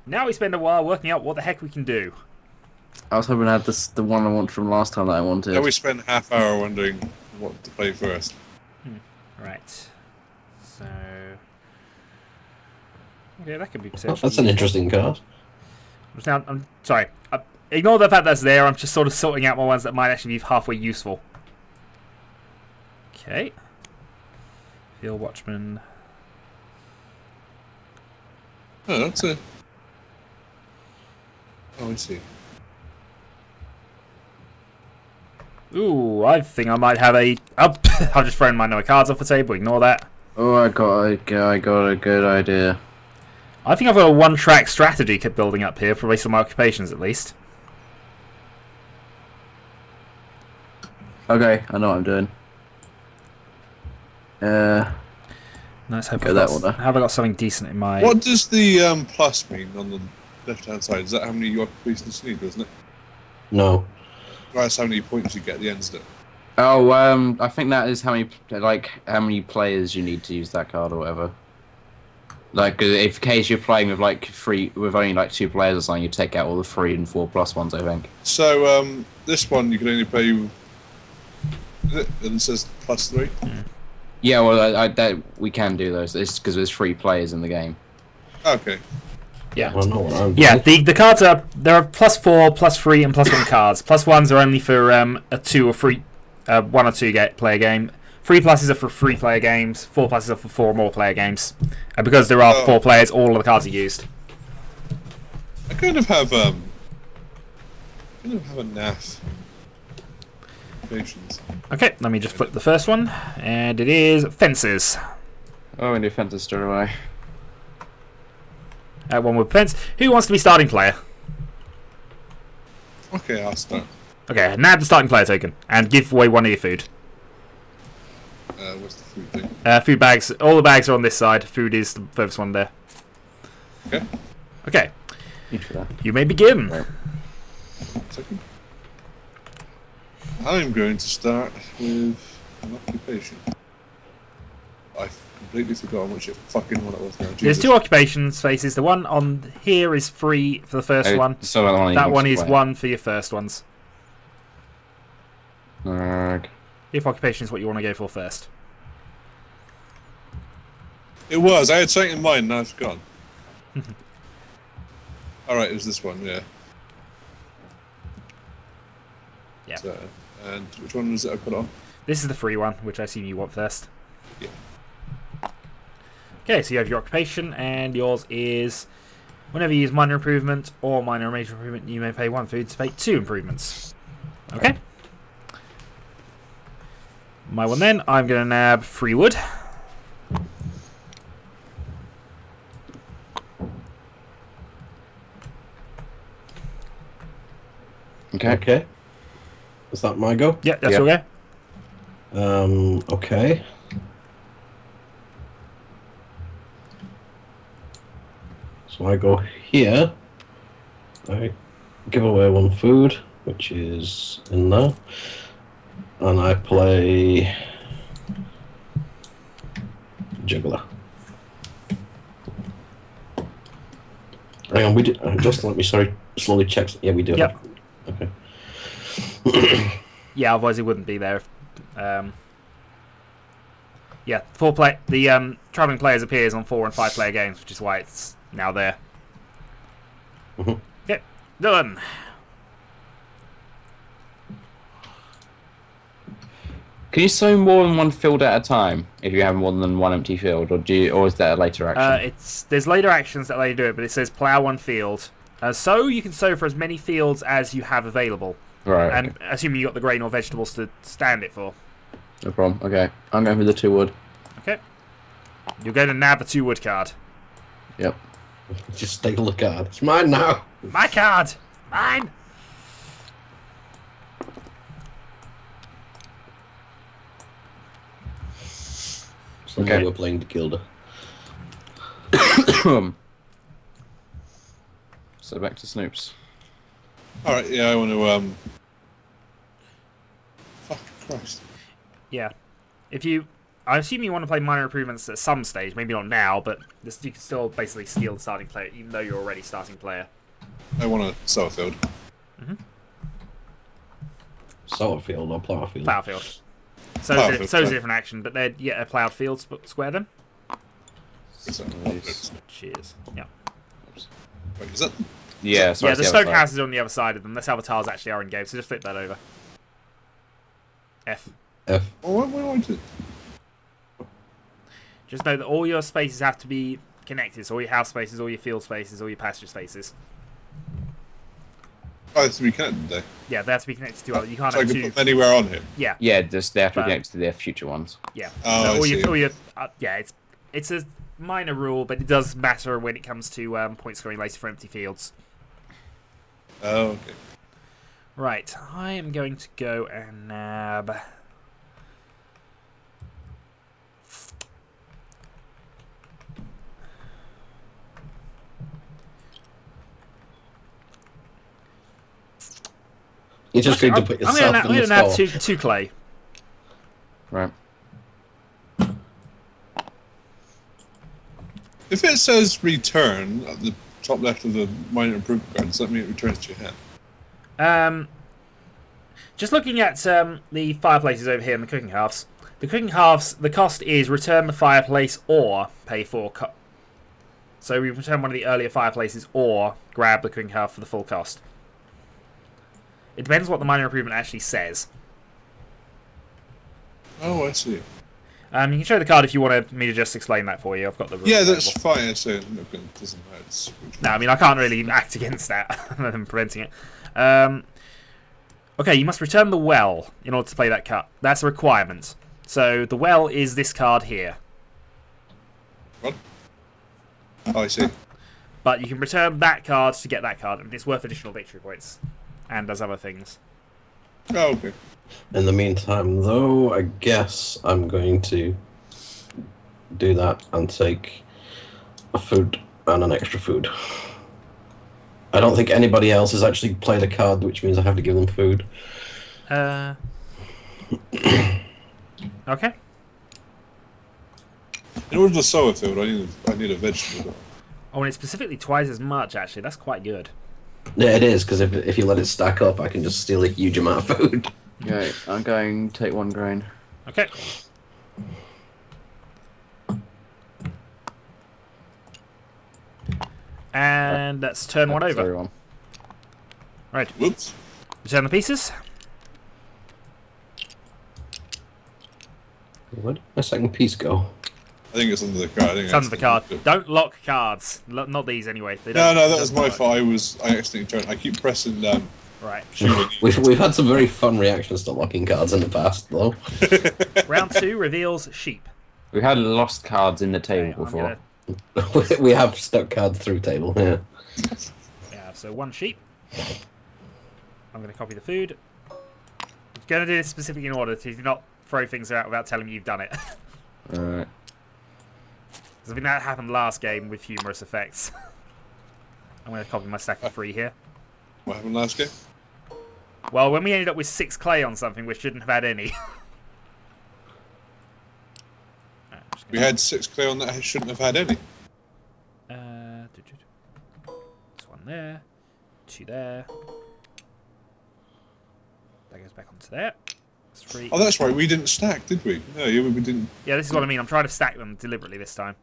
now we spend a while working out what the heck we can do. I was hoping I had the one I wanted from last time that I wanted. Now we spent half hour wondering what to play first. Right. So... Okay, that could be Oh, potentially that's an useful. interesting card. Now, I'm sorry. Ignore the fact that's there. I'm just sort of sorting out my ones that might actually be halfway useful. Okay. Field Watchman. Oh, that's a... Oh, I see. Ooh, I think I might have a... Oh, I've just thrown my cards off the table. Ignore that. Oh, I got a good idea. I think I've got a one-track strategy kept building up here, for based on my occupations at least. Okay, I know what I'm doing. Nice. Have Go that one. I got something decent in my... What does the plus mean on the left-hand side? Is that how many occupations you need, isn't it? No. That's how many points you get at the end, isn't it? Oh, I think that is how many players you need to use that card or whatever. Like, if in case you're playing with with only like 2 players or something, you take out all the 3 and 4+ ones, I think. So this one you can only play. Is it? And it says +3. Yeah, well, we can do those. It's because there's 3 players in the game. Okay. Yeah. I know what I'm Yeah, doing. the cards are... There are +4, +3, and +1 cards. +1s are only for a 2 or 3... 1 or 2 player game. 3 pluses are for 3 player games. 4 pluses are for 4 or more player games. And because there are 4 players, all of the cards are used. I kind of have a naff. Patience. Okay, let me just flip the first one. And it is Fences. Oh, and defenses straight away. One with fence. Who wants to be starting player? Okay, I'll start. Okay, nab the starting player token. And give away one of your food. What's the food thing? Food bags. All the bags are on this side. Food is the first one there. Okay. Okay. Each for that. You may begin. Right. Second. I'm going to start with an occupation. I've completely forgotten which fucking one it was now. There's Jesus. 2 occupation spaces. The one on here is free for the first one. So That one is 1 for your first ones. If occupation is what you want to go for first. It was. I had something in mind, now it's gone. Alright, it was this one, yeah. Yeah. So, and which one was it I put on? This is the free one, which I assume you want first. Yeah. Okay, so you have your occupation, and yours is... Whenever you use minor improvement or minor or major improvement, you may pay 1 food to pay 2 improvements. Okay. My one then, I'm going to nab 3 wood. Okay. Okay. Is that my go? Yeah, that's Yeah. okay. Okay. So I go here. I give away 1 food, which is in there. And I play Juggler. Hang on, we did. Just let me slowly check. Yeah, we do. Yep. Okay. Yeah, otherwise it wouldn't be there. Yeah, the traveling players appears on 4 and 5 player games, which is why it's now there. Mhm. Okay, done. Can you sow more than 1 field at a time if you have more than 1 empty field, or is that a later action? There's later actions that let you do it, but it says plow 1 field. So you can sow for as many fields as you have available, Right. and Okay. assuming you got the grain or vegetables to stand it for. No problem. Okay, I'm going for the 2 wood. Okay, you're going to nab the 2 wood card. Yep. Just take a look at it. It's mine now. My card, mine. So Okay. now we're playing the Gilda. So back to Snoops. Alright, yeah, I want to, Fuck Christ. Yeah, if you I assume you want to play minor improvements at some stage, maybe not now, but you can still basically steal the starting player, even though you're already starting player. I want a sower field. Solar field or plough field? Plough field. So Plough it's field, a different action, but they're a ploughed field square then. Cheers. Yeah. Wait, is that? Yeah, so Yeah, it's the other stone side. house is on the other side of them. That's how the tiles actually are in game, so just flip that over. F. F. Oh, what do I do? Just know that all your spaces have to be connected, so all your house spaces, all your field spaces, all your pasture spaces. Oh, it's to be connected there. Yeah, they have to be connected to other. You can't So I have can two. put them anywhere on here. Yeah, Yeah, just they have to But- be connected to their future ones. yeah. Oh, So I see. all your yeah, it's a minor rule, but it does matter when it comes to point scoring later for empty fields. Oh, okay. Right, I am going to go and nab. You're just going to put I'm yourself going in to the nab store. two clay. Right. If it says return at the top left of the minor improvement card, does that mean it returns to your hand? Just looking at the fireplaces over here in the cooking halves. The cooking halves, the cost is return the fireplace or pay for. So we return one of the earlier fireplaces or grab the cooking half for the full cost. It depends what the minor improvement actually says. Oh, I see. You can show the card if you want me to just explain that for you. I've got the rules Yeah, that's available. fine. I see. Look, it doesn't matter. It's- No, I mean, I can't really act against that other than preventing it. Okay, you must return the well in order to play that card. That's a requirement. So the well is this card here. What? Oh, I see. But you can return that card to get that card, and it's worth additional victory points. And does other things. Oh, okay. In the meantime, though, I guess I'm going to do that and take a food and an extra food. I don't think anybody else has actually played a card, which means I have to give them food. Okay. In order to sow a field, I need a vegetable. Oh, and it's specifically twice as much, actually. That's quite good. Yeah, it is, because if you let it stack up, I can just steal a huge amount of food. Okay, I'm going to take 1 grain. Okay. And let's turn one over. Everyone. Right. Whoops. Return the pieces. Where did my second piece go? I think it's under the card. I think It's under the card. Don't lock cards. Not these, anyway. They No, don't- no, that was my work. fault. I accidentally turned. I keep pressing Right. shooting. We've had some very fun reactions to locking cards in the past, though. Round 2 reveals sheep. We had lost cards in the Okay, table I'm before. gonna, We have stuck cards through table, yeah. yeah, so 1 sheep. I'm going to copy the food. I'm going to do this specifically in order to not throw things out without telling me you've done it. Alright. Because I think that happened last game with humorous effects. I'm going to copy my stack of 3 here. What happened last game? Well, when we ended up with 6 clay on something, we shouldn't have had any. Alright, I'm just We gonna- had 6 clay on that. I shouldn't have had any. This one there. 2 there. That goes back onto there. That's 3. Oh, that's right. We didn't stack, did we? No, yeah, we didn't. Yeah, this is what I mean. I'm trying to stack them deliberately this time.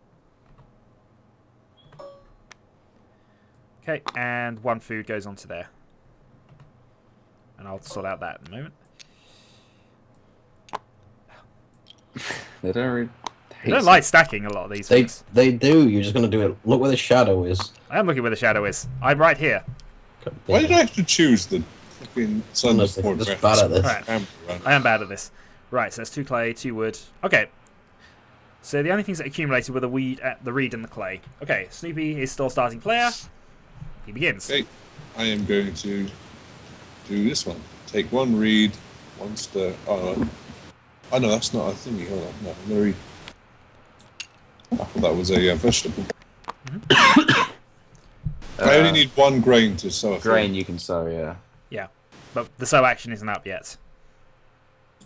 Okay, and 1 food goes onto there. And I'll sort out that in a moment. They don't really I don't like stacking a lot of these things. They do, you're just going to do it. Look where the shadow is. I am looking where the shadow is. I'm right here. Why did I have to choose the fucking sun Honestly, support just graphics? bad at this. Right. I am bad at this. Right, so that's 2 clay, 2 wood. Okay. So the only things that accumulated were the reed and the clay. Okay, Snoopy is still starting player. He begins. Okay, I am going to do this one. Take 1 reed, 1 stir. Oh no, that's not a thingy. Hold on, no, I'm gonna read. I thought that was a vegetable. I only need 1 grain to sow a grain you can sow, yeah. Yeah, but the sow action isn't up yet.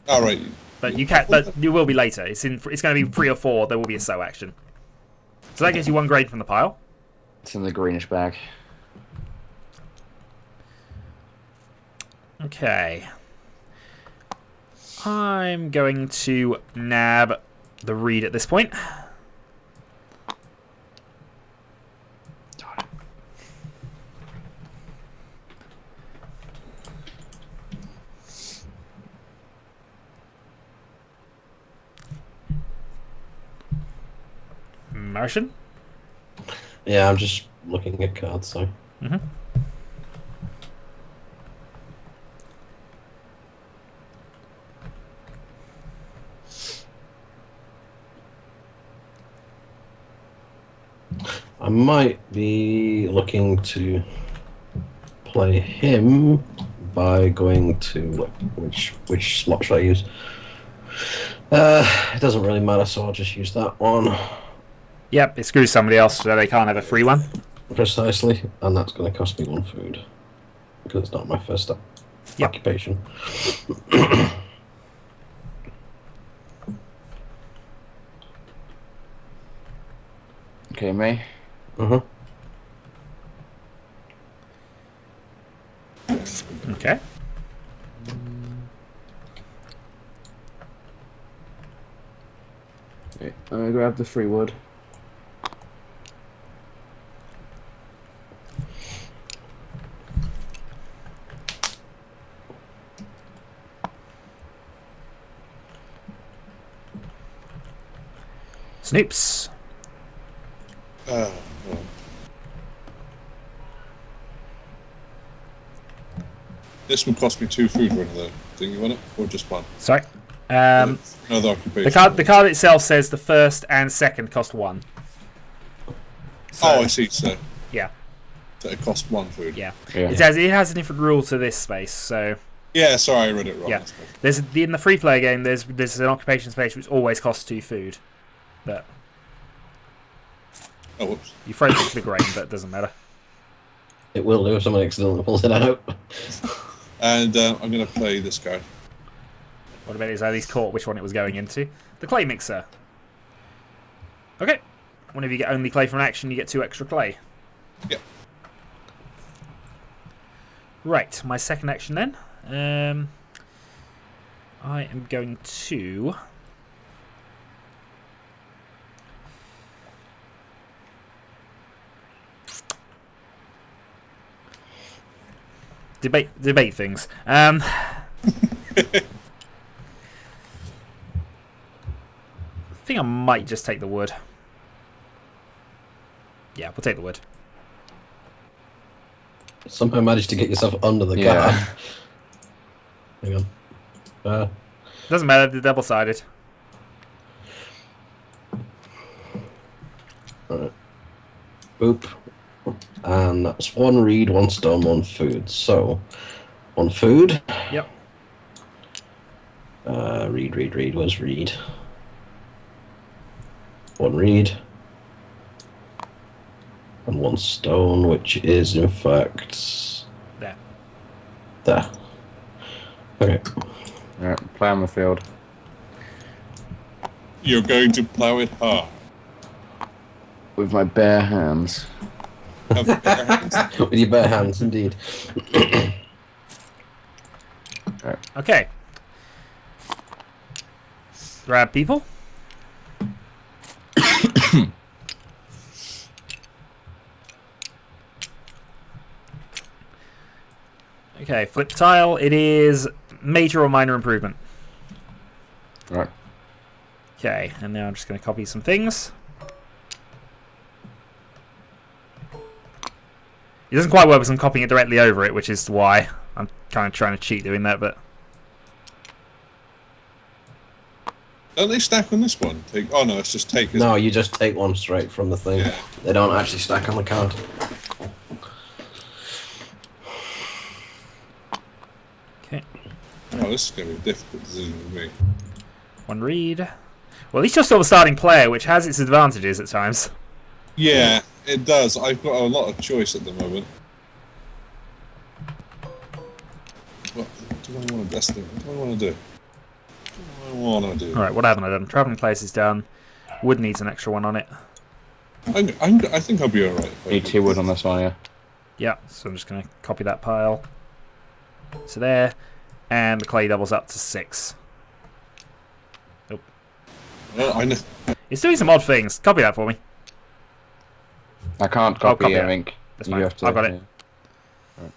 Oh, right. But you can. But you will be later. It's going to be 3 or 4. There will be a sow action. So that gives you 1 grain from the pile. It's in the greenish bag. Okay. I'm going to nab the reed at this point. Martian? Yeah, I'm just looking at cards, so. Mm-hmm. I might be looking to play him by going to which slot should I use? It doesn't really matter, so I'll just use that one. Yep, it screws somebody else so they can't have a free one. Precisely, and that's going to cost me 1 food because it's not my first occupation. Okay, me. Okay. Okay, I'm gonna grab the free wood. Snoops. Well. This would cost me 2 food running though. Do you want it? Or just 1? Sorry. Another occupation. The card itself says the first and second cost 1. So, I see, so. Yeah. So it costs 1 food. Yeah. Yeah. It has a different rule to this space, so Yeah, sorry, I read it wrong. yeah. In the free player game there's an occupation space which always costs 2 food. But Oh, whoops. you throw it to the grain, but it doesn't matter. It will do if someone accidentally pulls it out. And I'm going to play this guy. What about is at least caught which one it was going into? The clay mixer. Okay. Whenever you get only clay from an action, you get 2 extra clay. Yep. Right, my second action then. I am going to debate things. I think I might just take the wood. Yeah, we'll take the wood. Somehow managed to get yourself under the card. Hang on. Doesn't matter, they're double-sided. Alright. Boop. And that's 1 reed, 1 stone, 1 food. So, 1 food. Yep. Reed. Where's reed? 1 reed. And 1 stone, which is in fact There. there. Okay. Alright, play on the field. You're going to plow it hard. With my bare hands. Have bare hands. With your bare hands, indeed. Okay. Grab people. Okay, flip tile. It is major or minor improvement. Right. Okay, and now I'm just going to copy some things. It doesn't quite work because I'm copying it directly over it, which is why I'm kind of trying to cheat doing that, but... Don't they stack on this one? Oh no, it's just take. No, you just take 1 straight from the thing. Yeah. They don't actually stack on the card. Okay. Oh, this is going to be a difficult decision for me. 1 read. Well, at least you're still the starting player, which has its advantages at times. Yeah, it does. I've got a lot of choice at the moment. What do I want to best do? What do I want to do? What do I do? Alright, what haven't I done? Travelling place is done. Wood needs an extra one on it. I think I'll be alright. Need 2 wood on this one, yeah. Yeah, so I'm just going to copy that pile. So there. And the clay doubles up to 6. Well, I know. It's doing some odd things. Copy that for me. I can't I'll copy copy it. everything. That's You fine. have to, I've got it. yeah.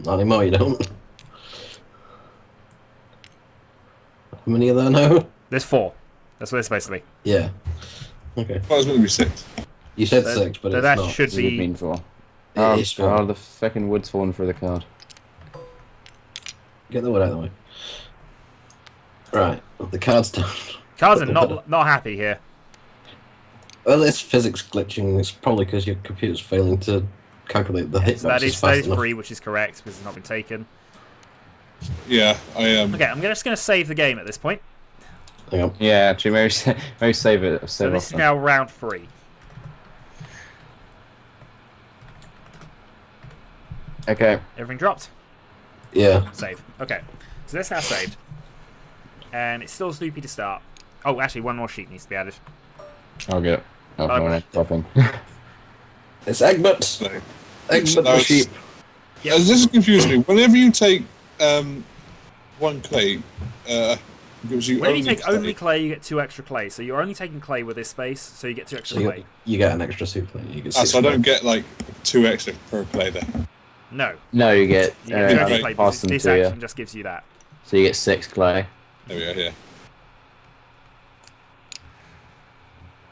Not anymore, you don't. How many are there now? There's 4. That's what it's supposed to be. Yeah. Okay. Well, it's going to be 6. You said So- 6, but so it's that not. should What does it be... mean for? It is 4. Oh, the fucking wood's fallen through the card. Get the wood out of the way. Right, the card's done. Cards are not happy here. Well, it's physics glitching. It's probably because your computer's failing to calculate the So that hitboxes is fast enough. 3, which is correct, because it's not been taken. Yeah, I am. Okay, I'm just going to save the game at this point. Hang on. Yeah, actually, maybe save it. So Save this off is now round 3. Okay. Everything dropped? Yeah. Save. Okay. So that's now saved. And it's still Snoopy to start. Oh, actually, one more sheet needs to be added. I'll get it. Oh, Okay. no, no, dropping. It's Egbert. So, Egbert No, the it's- sheep. This is confusing me. Whenever you take one clay, gives you When only you take clay. only clay, you get 2 extra clay. So you're only taking clay with this space, so you get 2 extra So clay. you get an extra soup plate. You get Ah, 6 so I don't clay. get like 2 extra per clay there. No. No, you get. You get 2 extra I clay, pass because them this to you. action just gives you that. So you get 6 clay. There we go. Yeah.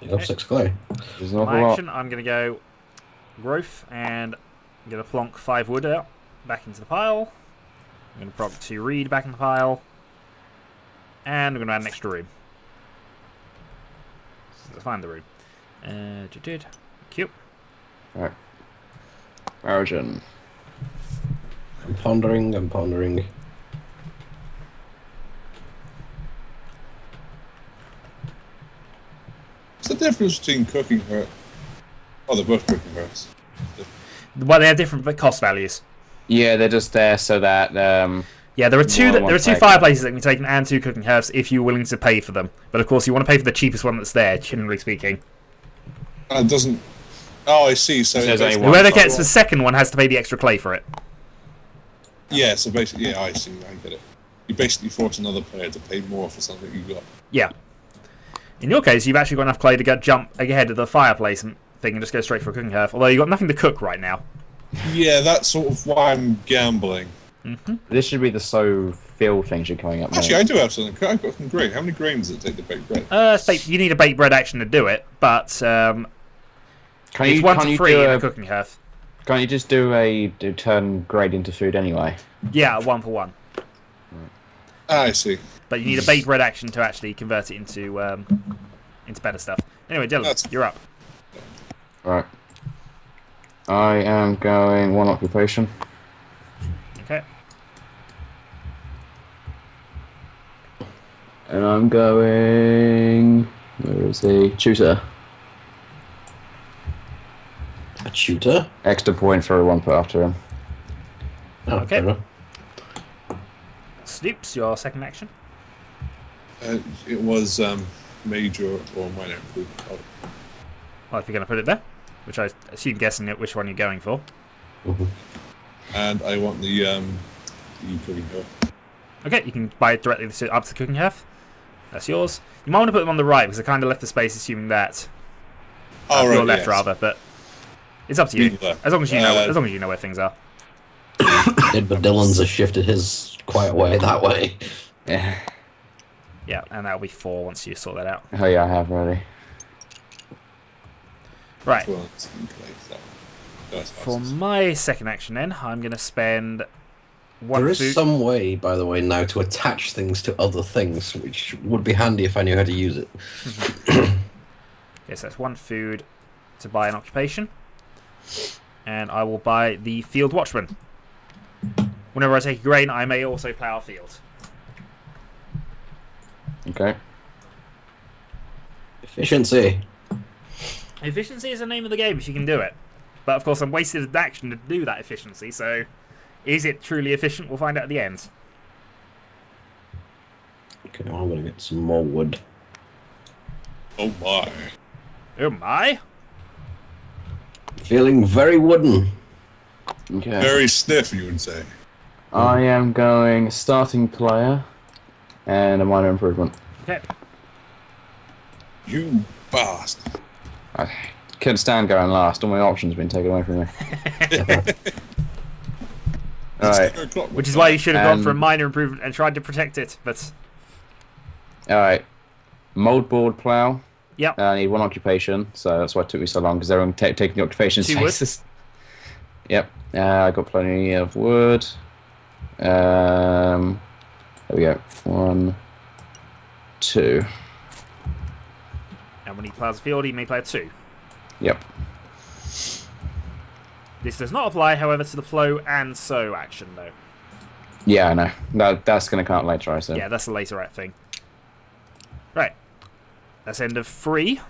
You got 6 clay. There's an awful My lot. action, I'm going to go growth, and I'm going to plonk 5 wood out, back into the pile. I'm going to prop 2 reed back in the pile. And we're going to add an extra room. So let's find the room. Cute. Right. Origin. I'm pondering. I'm pondering. What's the difference between cooking hurt? Oh, they're both cooking hurts. Well, they have different cost values. Yeah, they're just there so that. Yeah, there are two. One- There are 2 one fireplaces that can be taken and 2 cooking hearths if you're willing to pay for them. But of course, you want to pay for the cheapest one that's there, generally speaking. It doesn't. Oh, I see. So There's only basically- one. Whoever gets the second one has to pay the extra clay for it. Yeah. So basically, yeah, I see. I get it. You basically force another player to pay more for something you got. Yeah. In your case, you've actually got enough clay to go jump ahead of the fireplace thing and just go straight for a cooking hearth. Although you've got nothing to cook right now. Yeah, that's sort of why I'm gambling. This should be the fill things you're coming up with. Actually, I do have something. I've got some grain. How many grain does it take to bake bread? You need a baked bread action to do it, but Can it's you, 1 can't to you 3 do in a a, cooking hearth. Can't you just turn grade into food anyway? Yeah, 1 for 1. Ah, I see. But you need a baked bread action to actually convert it into better stuff. Anyway, Dylan, That's- you're up. Right. I am going 1 occupation. Okay. And I'm going. Where is he? Tutor. A tutor? Extra point for 1 put after him. Oh, Okay. fair enough. Snoops, your second action. It was major or minor. Oh, Well, if you're going to put it there, which I assume guessing at which one you're going for. Mhm. and I want the cooking hearth. Okay, you can buy it directly up to the cooking hearth. That's yours. You might want to put them on the right because I kind of left the space assuming that Oh, right. your left yes. rather, but it's up to you. Me left. As long as you know, as long as you know where things are. But Dylan's has shifted his quite away that way. Yeah. Yeah, and that'll be 4 once you sort that out. Oh yeah, I have already. Right. Well, it's in place, so that's For fast. my second action, then I'm going to spend 1 There is food. some way, by the way, now to attach things to other things, which would be handy if I knew how to use it. Yes, that's 1 food to buy an occupation, and I will buy the field watchman. Whenever I take a grain, I may also plough a field. Okay. Efficiency. Efficiency is the name of the game if you can do it. But of course, I'm wasted an action to do that efficiency, so is it truly efficient? We'll find out at the end. Okay, I'm gonna get some more wood. Oh my. Oh my! Feeling very wooden. Okay. Very stiff, you would say. I am going starting player and a minor improvement. Okay. You bastard. I couldn't stand going last. All my options have been taken away from me. Alright. 10 o'clock. Which is why you should have gone for a And- minor improvement and tried to protect it, but... Alright. Moldboard plough. Yep. I need 1 occupation, so that's why it took me so long, because everyone taking the occupation 2 wood. spaces. Yep. I got plenty of wood. There we go. 1, 2. And when he plows a field, he may play a 2. Yep. This does not apply, however, to the flow and sow action, though. Yeah, I know. That's going to count later, I assume. Yeah, that's the later right thing. Right. That's end of 3.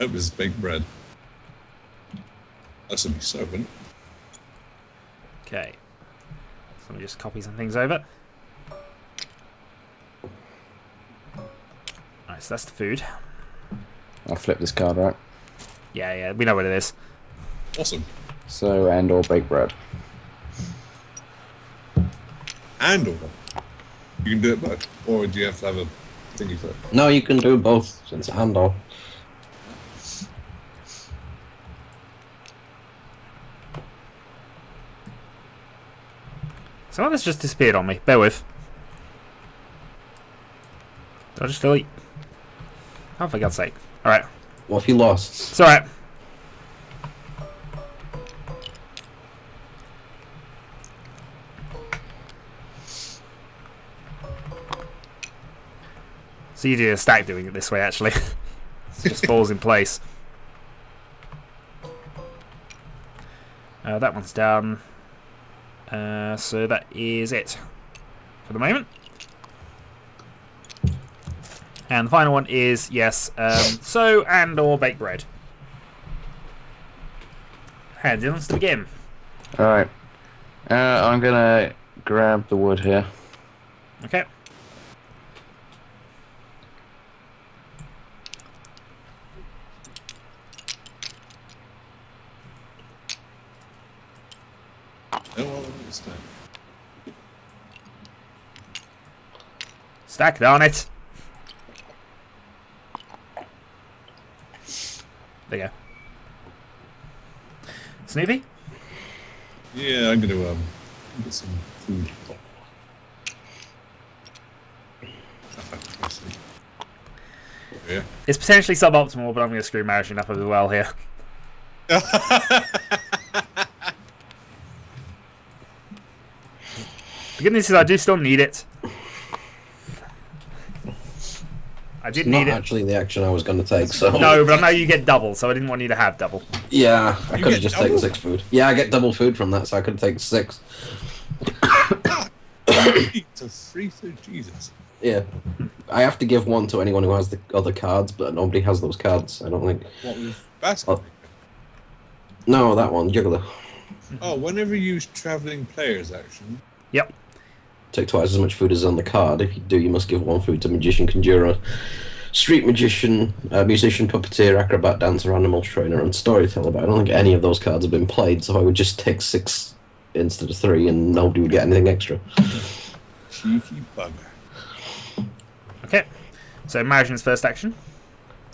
Hope this is baked bread. That's gonna be so good. Okay. So let me just copy some things over. Alright, so that's the food. I'll flip this card, right? Yeah, we know what it is. Awesome. So, and or baked bread. And or you can do it both, or do you have to have a thingy for it? No, you can do both since and/or. Some of this just disappeared on me. Bear with. Did I just delete? Oh, for God's sake. Alright. What if you lost? It's alright. So you do a stack doing it this way, actually. It just falls in place. That one's done. So that is it for the moment. And the final one is, yes, sow and or bake bread. Hands in to begin. Alright. I'm going to grab the wood here. Okay. Oh, well, it's time. Stack it on it. There you go. Snoopy? Yeah, I'm gonna get some food. Yeah. It's potentially suboptimal, but I'm going to screw Marishing up as well here. The good news is I do still need it. I did It's not need it. actually the action I was going to take, so... No, but I know you get double, so I didn't want you to have double. Yeah, I You could have get just double? taken 6 food. Yeah, I get double food from that, so I could have taken 6. To 3 food, Jesus. Yeah. I have to give one to anyone who has the other cards, but nobody has those cards, I don't think. What with basket? Oh. No, that one, Juggler. Oh, whenever you use travelling players action. Yep. Take twice as much food as on the card. If you do, you must give 1 food to Magician, Conjurer, Street Magician, Musician, Puppeteer, Acrobat, Dancer, Animal Trainer, and Storyteller. But I don't think any of those cards have been played, so I would just take 6 instead of 3, and nobody would get anything extra. Cheeky bugger. Okay. So Marishing's first action.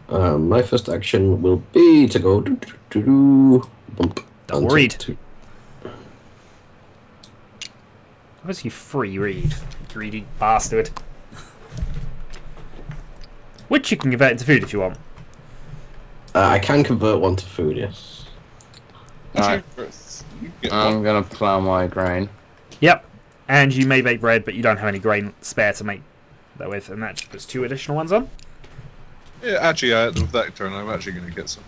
My first action will be to go bump. Double and read. take 2. How does you free read? Greedy bastard. Which you can convert into food if you want. I can convert 1 to food, yes. Alright. You get I'm one. going to plough my grain. Yep. And you may bake bread, but you don't have any grain spare to make that with, and that just puts 2 additional ones on. Yeah, actually, with that turn, I'm actually going to get some.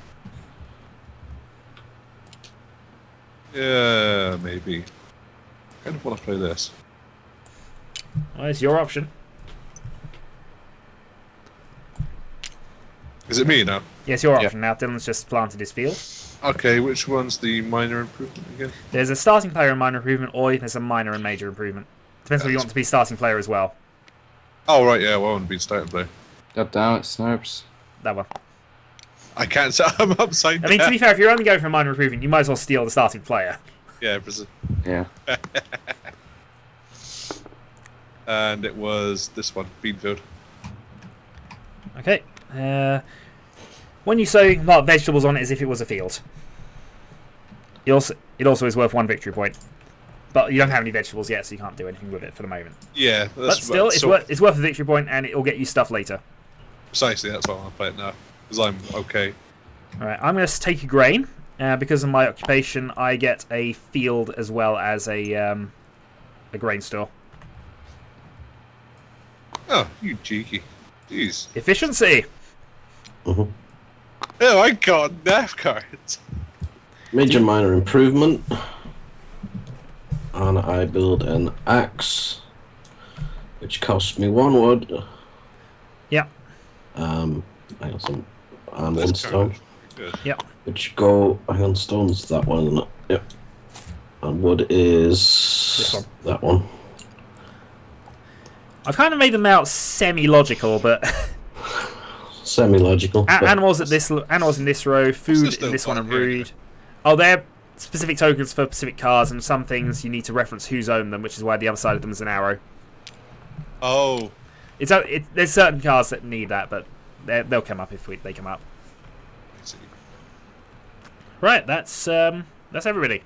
Yeah, maybe. I kind of want to play this. Well, it's your option. Is it me now? Yes, your Yeah. option now. Dylan's just planted his field. Okay, which one's the minor improvement again? There's a starting player and minor improvement, or there's a minor and major improvement. Depends whether you want to be starting player as well. Oh, right, yeah, well, I want to be starting player. God damn it, Snopes. That one. I can't say I'm upside I mean, to down. be fair, if you're only going for a minor improvement, you might as well steal the starting player. Yeah, precis- Yeah. and it was this one, Beanfield. Okay. When you sow, you can mark vegetables on it as if it was a field. It also is worth 1 victory point. But you don't have any vegetables yet, so you can't do anything with it for the moment. Yeah, But that's still, that's it's worth a victory point, and it will get you stuff later. precisely that's why I want to play it now. Because I'm okay. Alright, I'm going to take a grain. Because of my occupation, I get a field as well as a grain store. Oh, you cheeky. Jeez. Efficiency! Mhm. Oh, I got NAF cards. Major minor improvement. And I build an axe, which costs me 1 wood. Yeah. Hang on, some and This 1 card stone. is good. Yep. Which go hang on, stones that one, isn't it? Yep. And wood is This one. that one. I've kind of made them out semi-logical, but Semi-logical. animals in this row, food still in this one, fine, and yeah. rude. Oh, they're specific tokens for specific cards, and some things you need to reference who's owned them, which is why the other side of them is an arrow. Oh, There's certain cards that need that, but they'll come up if they come up. I see. Right, that's everybody.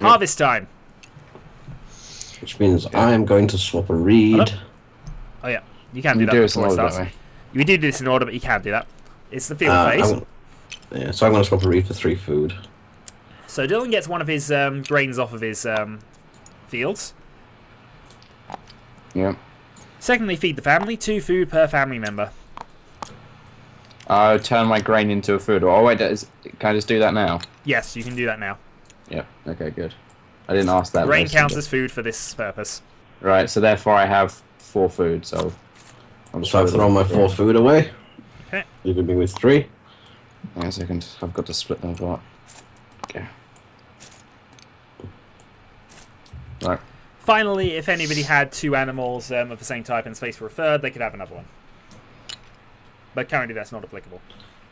Harvest time. Which means I am going to swap a reed. Hello? Oh yeah, you can do You that do it in before it order that starts. way. You do this in order, but you can do that. It's the field phase. Yeah, so I'm going to swap a reed for 3 food. So Dylan gets one of his grains off of his fields. Yeah. Secondly, feed the family. 2 food per family member. I'll turn my grain into a food. Oh wait, can I just do that now? Yes, you can do that now. Yeah. Okay, good. I didn't ask that. Grain but- counts as food for this purpose. Right, so therefore I have 4 food, so... I'll just So I've put it thrown in. my 4 food away. Okay. Leaving me with 3. Wait a second, I've got to split them apart. Okay. Right. Finally, if anybody had 2 animals of the same type and space for a third, they could have another one. But currently that's not applicable.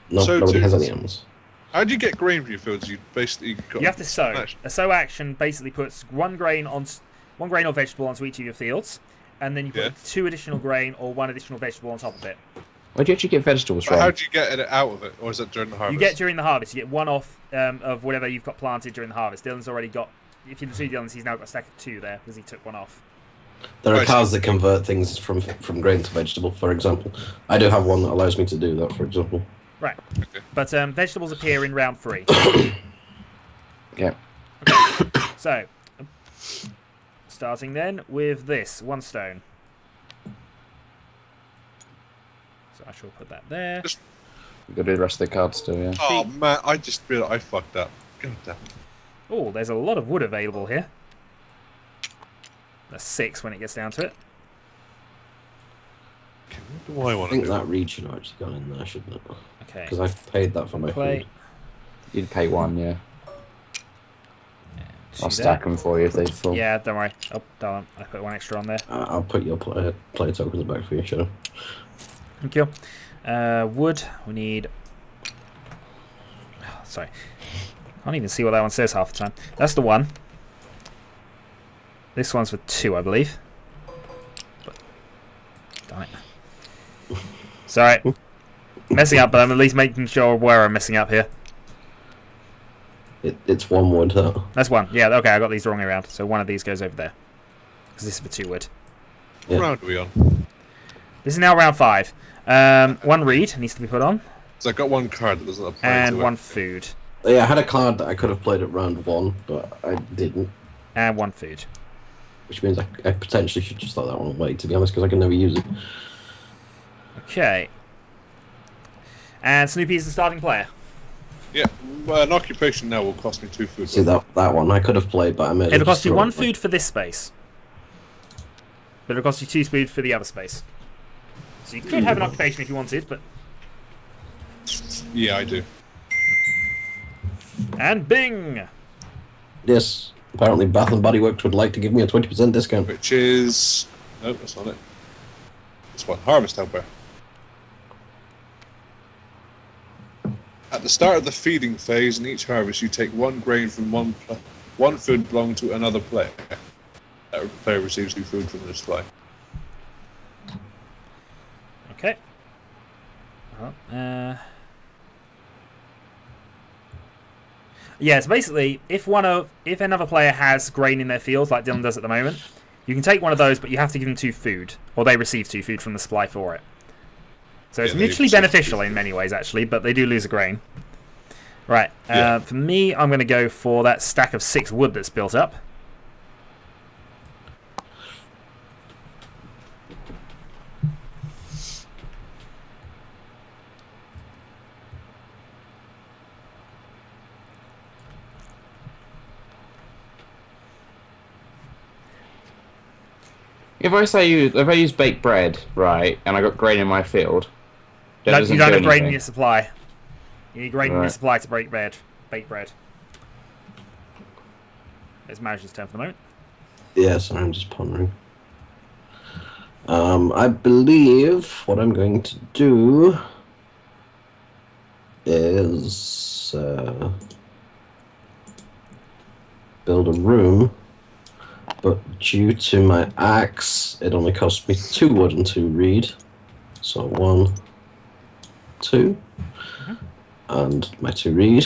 No, So nobody to- has any animals. how do you get grain for your fields? You basically got. You have to sow. Nice. A sow action basically puts one grain or vegetable onto each of your fields, and then you put Yeah. 2 additional grain or 1 additional vegetable on top of it. Where do you actually get vegetables But how from? do you get it out of it, or is it during the harvest? You get during the harvest. You get 1 off of whatever you've got planted during the harvest. Dylan's already got. If you see Dylan's, he's now got a stack of 2 there because he took 1 off. There are Right. cards that convert things from grain to vegetable, for example. I do have one that allows me to do that, for example. Right. Okay. But vegetables appear in round 3. Okay. So, starting then with this 1 stone. So I shall put that there. We've got to do the rest of the cards still, yeah. Oh man, I just realized I fucked up. God damn. Oh, there's a lot of wood available here. That's 6 when it gets down to it. Okay, what do I I want to think do? that reed should have actually gone in there, shouldn't it? Okay. Because I paid that for my Play. food. You'd pay 1, yeah. I'll See stack that? them for you if they fall. Yeah, don't worry. Oh, darn. I put 1 extra on there. I'll put your play tokens back for you, Shadow. Thank you. Wood. We need. Sorry. I can't even see what that one says half the time. That's the 1. This one's for 2, I believe. But, darn it. Sorry. Messing up, but I'm at least making sure where I'm messing up here. It's 1 wood, that. That's 1. Yeah, okay, I got these the wrong way around. So 1 of these goes over there. Because this is for 2 wood. What Yeah. round are we on? This is now round 5. 1 reed needs to be put on. So I got 1 card that doesn't apply And to 1 it. food. Yeah, I had a card that I could have played at round 1, but I didn't. And 1 food. Which means I potentially should just throw that one away, to be honest, because I can never use it. Okay. And Snoopy is the starting player. Yeah, an occupation now will cost me 2 food. See, that one I could have played, but I made it. It'll cost you 1 food for this space. But it'll cost you 2 food for the other space. So you could have an occupation if you wanted, but Yeah, I do. And bing! Yes. Apparently Bath and Body Works would like to give me a 20% discount. Which is... Nope, that's not it. This one, Harvest Helper. At the start of the feeding phase in each harvest, you take 1 grain from one food belonging to another player. That player receives 2 food from the display. Okay. Well, yeah, so basically, if another player has grain in their fields, like Dylan does at the moment, you can take one of those, but you have to give them 2 food, or they receive 2 food from the supply for it. So it's mutually beneficial in many ways, actually, but they do lose a grain. Right, for me, I'm going to go for that stack of 6 wood that's built up. If I use baked bread, right, and I got grain in my field, No, you don't have grain in anything. your supply. You need grain in your supply to bake bread. It's Marriage's turn for the moment. Yes, I'm just pondering. I believe what I'm going to do is build a room, but due to my axe, it only cost me 2 wood and 2 reed. So 1, 2, and my 2 reed,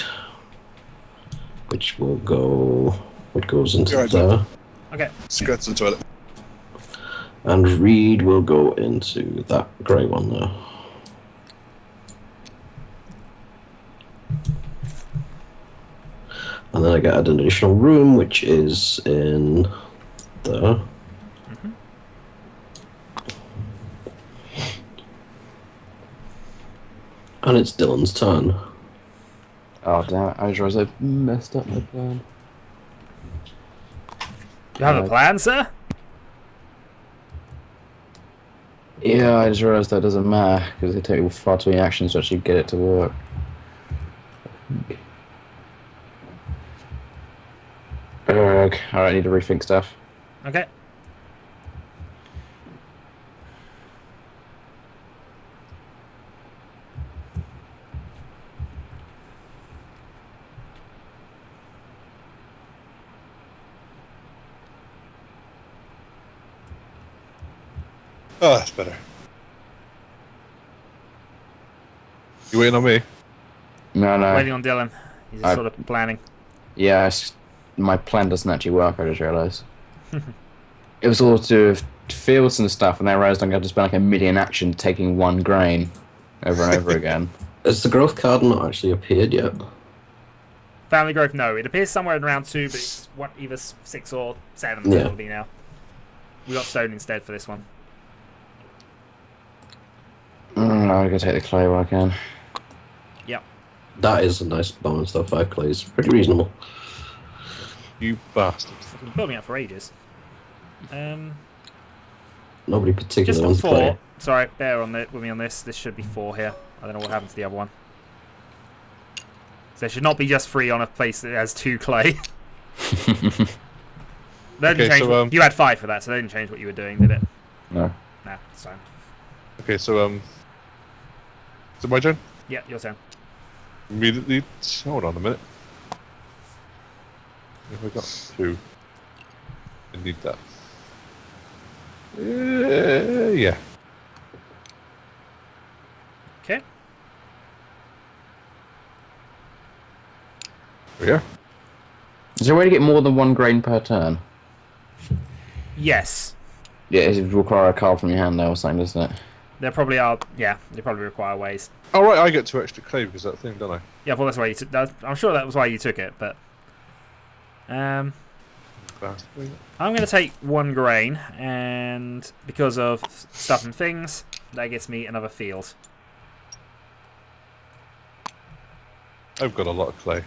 which goes into there. Okay. Skirts the toilet. And reed will go into that grey one there. And then I get an additional room, which is in there. And it's Dylan's turn. Oh damn it! I just realised I messed up my plan. You have a plan, sir? Yeah, I just realised that doesn't matter because it takes far too many actions to actually get it to work. Alright, I need to rethink stuff. Okay. Oh, that's better. You waiting on me? No. Waiting on Dylan. He's just sort of planning. Yeah, my plan doesn't actually work, I just realised. It was all to do with fields and stuff, and I realised I'm going to spend like a million action taking 1 grain over and over again. Has the growth card not actually appeared yet? Family growth, no. It appears somewhere in round 2, but it's either 6 or 7 Yeah. it'll be now. We got stone instead for this one. I'm going to take the clay while I can. Yep. That is a nice bonus though, 5 clays. Pretty reasonable. You bastard. I've been building up for ages. Nobody Just particularly for wants to play. 4. Sorry, bear with me on this. This should be 4 here. I don't know what happened to the other one. So it should not be just 3 on a place that has 2 clay. They didn't change you had 5 for that, so they didn't change what you were doing, did it? No. Nah, it's fine. Okay, so is it my turn? Yeah, your turn. Immediately. Hold on a minute. If I got 2, I need that. Yeah. Okay. Yeah. Is there a way to get more than 1 grain per turn? Yes. Yeah, it require a card from your hand though or something, doesn't it? There probably are. Yeah, they probably require ways. Oh right, I get 2 extra clay because of that thing, don't I? Yeah, well, that's why you took. I'm sure that was why you took it, but I'm Bastard. going to take 1 grain, and because of stuff and things, that gets me another field. I've got a lot of clay.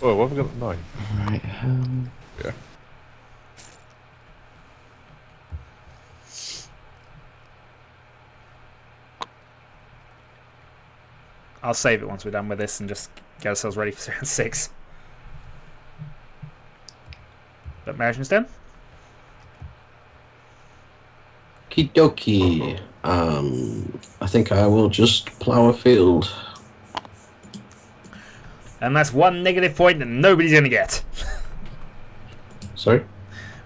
Oh, what have we got? 9. Right, Yeah. I'll save it once we're done with this and just get ourselves ready for round 6. But Marion's done. Okie dokie. I think I will just plough a field. And that's 1 negative point that nobody's going to get. Sorry?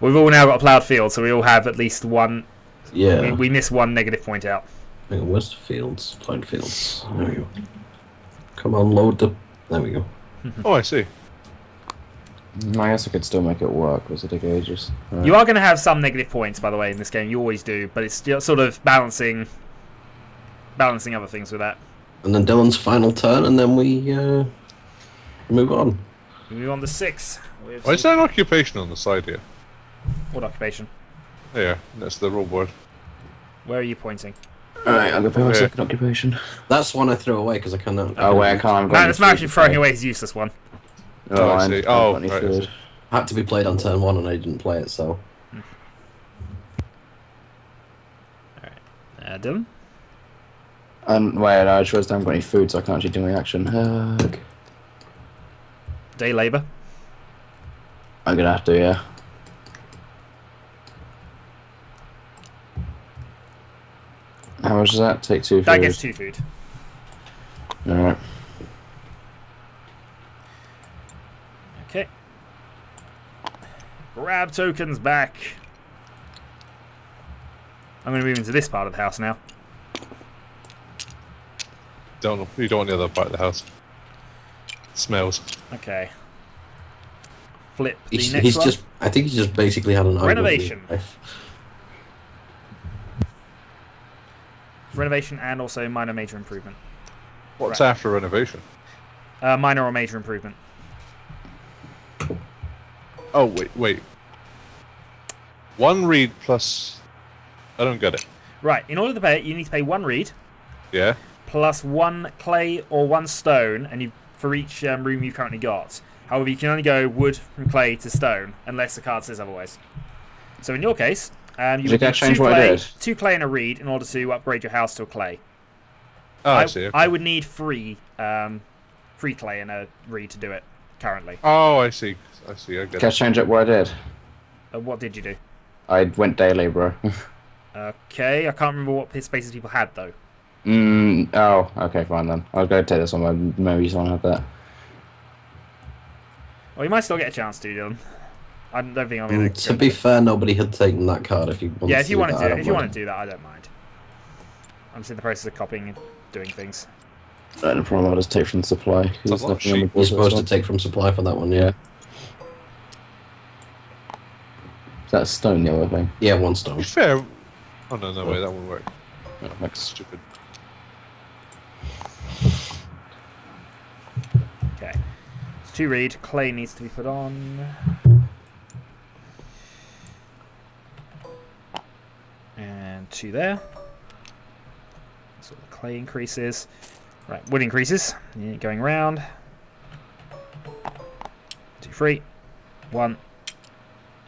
We've all now got a ploughed field, so we all have at least 1. Yeah. We miss 1 negative point out. Hang on, where's the fields? Ploughed fields. There we go. Come on, load the... There we go. Oh, I see. I guess I could still make it work. Was it take ages? Right. You are going to have some negative points, by the way, in this game. You always do, but it's still sort of balancing other things with that. And then Dylan's final turn, and then we move on. We move on to 6. Why is there an occupation on the side here? What occupation? There, that's the roll board. Where are you pointing? Alright, I'll go pay my Okay. second occupation. That's one I threw away because I cannot... Oh, wait, I can't. Man, it's actually throwing away his useless one. Oh, I see. Oh, right, I see. Had to be played on turn 1 and I didn't play it, so... Alright. Dylan? Wait, no, I just realised I haven't got any food, so I can't actually do my action. Day labour. I'm gonna have to, yeah. How much does that? Take 2 food. That gets 2 food. Alright. Okay. Grab tokens back. I'm going to move into this part of the house now. You don't want the other part of the house. It smells. Okay. Flip the He's next one. just... I think he's just basically had an... Renovation. ugly life. Renovation and also minor major improvement. What's Right. after renovation? Minor or major improvement. Oh, wait. 1 reed plus... I don't get it. Right, in order to pay it, you need to pay 1 reed, Yeah? plus 1 clay or 1 stone, and you for each room you've currently got. However, you can only go wood from clay to stone, unless the card says otherwise. So in your case, you would need change what I did? 2 clay and a reed in order to upgrade your house to a clay. Oh, I see. Okay. I would need 3 clay and a reed to do it, currently. Oh, I see. I get Can I it. change up what I did? What did you do? I went day labourer. Okay, I can't remember what spaces people had, though. Oh, okay, fine then. I'll go take this one, but maybe someone had that. Well, you might still get a chance to, Dylan. I don't think I'm going To be fair, nobody had taken that card if you wanted Yeah, if to you do wanted that, I to, don't if you mind. want to do that, I don't mind. I'm just in the process of copying and doing things. Right, no problem, I'll just take from the supply. 'Cause It's a there's lot of nothing on the sheep. board You're for this supposed to one. take from supply for that one, yeah. Is that a stone, the other thing? Yeah, 1 To stone. be fair... Oh, no, wait, that won't work. Oh, next. Stupid. Okay. 2 reed. Clay needs to be put on. And 2 there. So the clay increases. Right, wood increases. Yeah, going around. 2, 3. 1.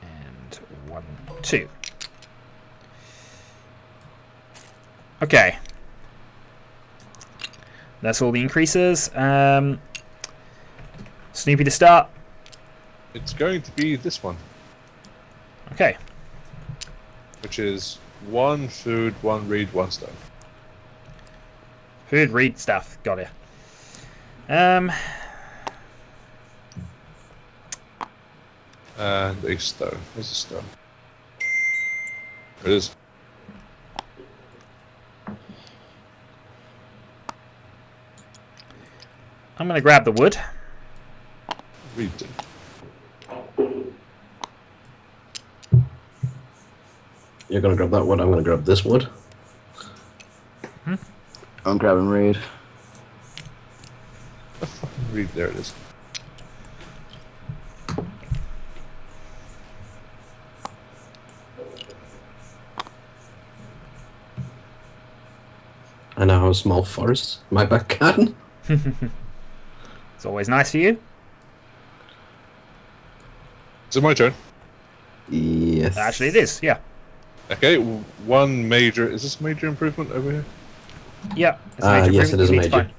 And 1, 2. Okay. That's all the increases. Snoopy to start. It's going to be this one, Okay. which is 1 food, 1 reed, 1 stone. Food, read stuff. Got it. Um, And a stone. Where's the stone? There it is. I'm going to grab the wood. Reed it. You're going to grab that wood, I'm going to grab this wood. I'm grabbing reed. The fucking reed, there it is. I now have a small forest in my back garden. It's always nice for you. Is it my turn? Yes. Actually, it is. Yeah. Okay, 1 major... Is this a major improvement over here? Yeah. It's a major yes, it improvement. is a You need to major.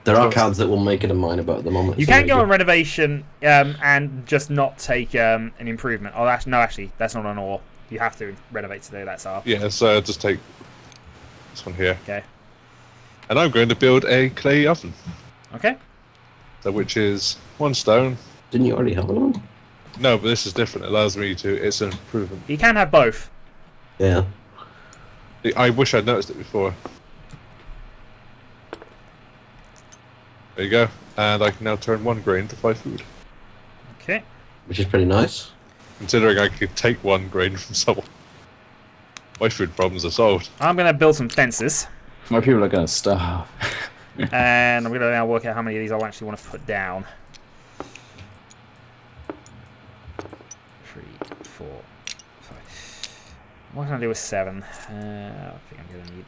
There are cards that will make it a minor, but at the moment You it's can a go major. on renovation and just not take an improvement. Oh, actually, that's not an ore. You have to renovate to do that, so. Yeah, so just take this one here. Okay. And I'm going to build a clay oven. Okay. So which is 1 stone. Didn't you already have one? No, but this is different. It allows me to. It's an improvement. You can have both. Yeah. I wish I'd noticed it before. There you go. And I can now turn 1 grain to 5 food. Okay. Which is pretty nice. Considering I could take 1 grain from someone. My food problems are solved. I'm going to build some fences. My people are going to starve. And I'm going to now work out how many of these I actually want to put down. 3, 4, 5. What can I do with 7? I think I'm going to need...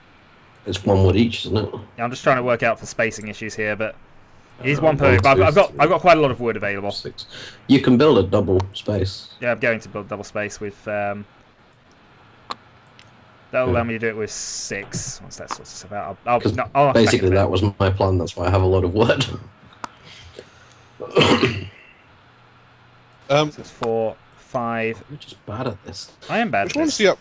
It's 1 wood each, isn't it? Yeah, I'm just trying to work out for spacing issues here, but it is 1 1, per. 2, But I've 3. got quite a lot of wood available. 6. You can build a double space. Yeah, I'm going to build double space with. That'll allow me to do it with 6. Once that sorts itself out, I'll Because no, I'll basically that was my plan. That's why I have a lot of wood. So it's 4, 5. You're just bad at this. I am bad Which at one's this. the up?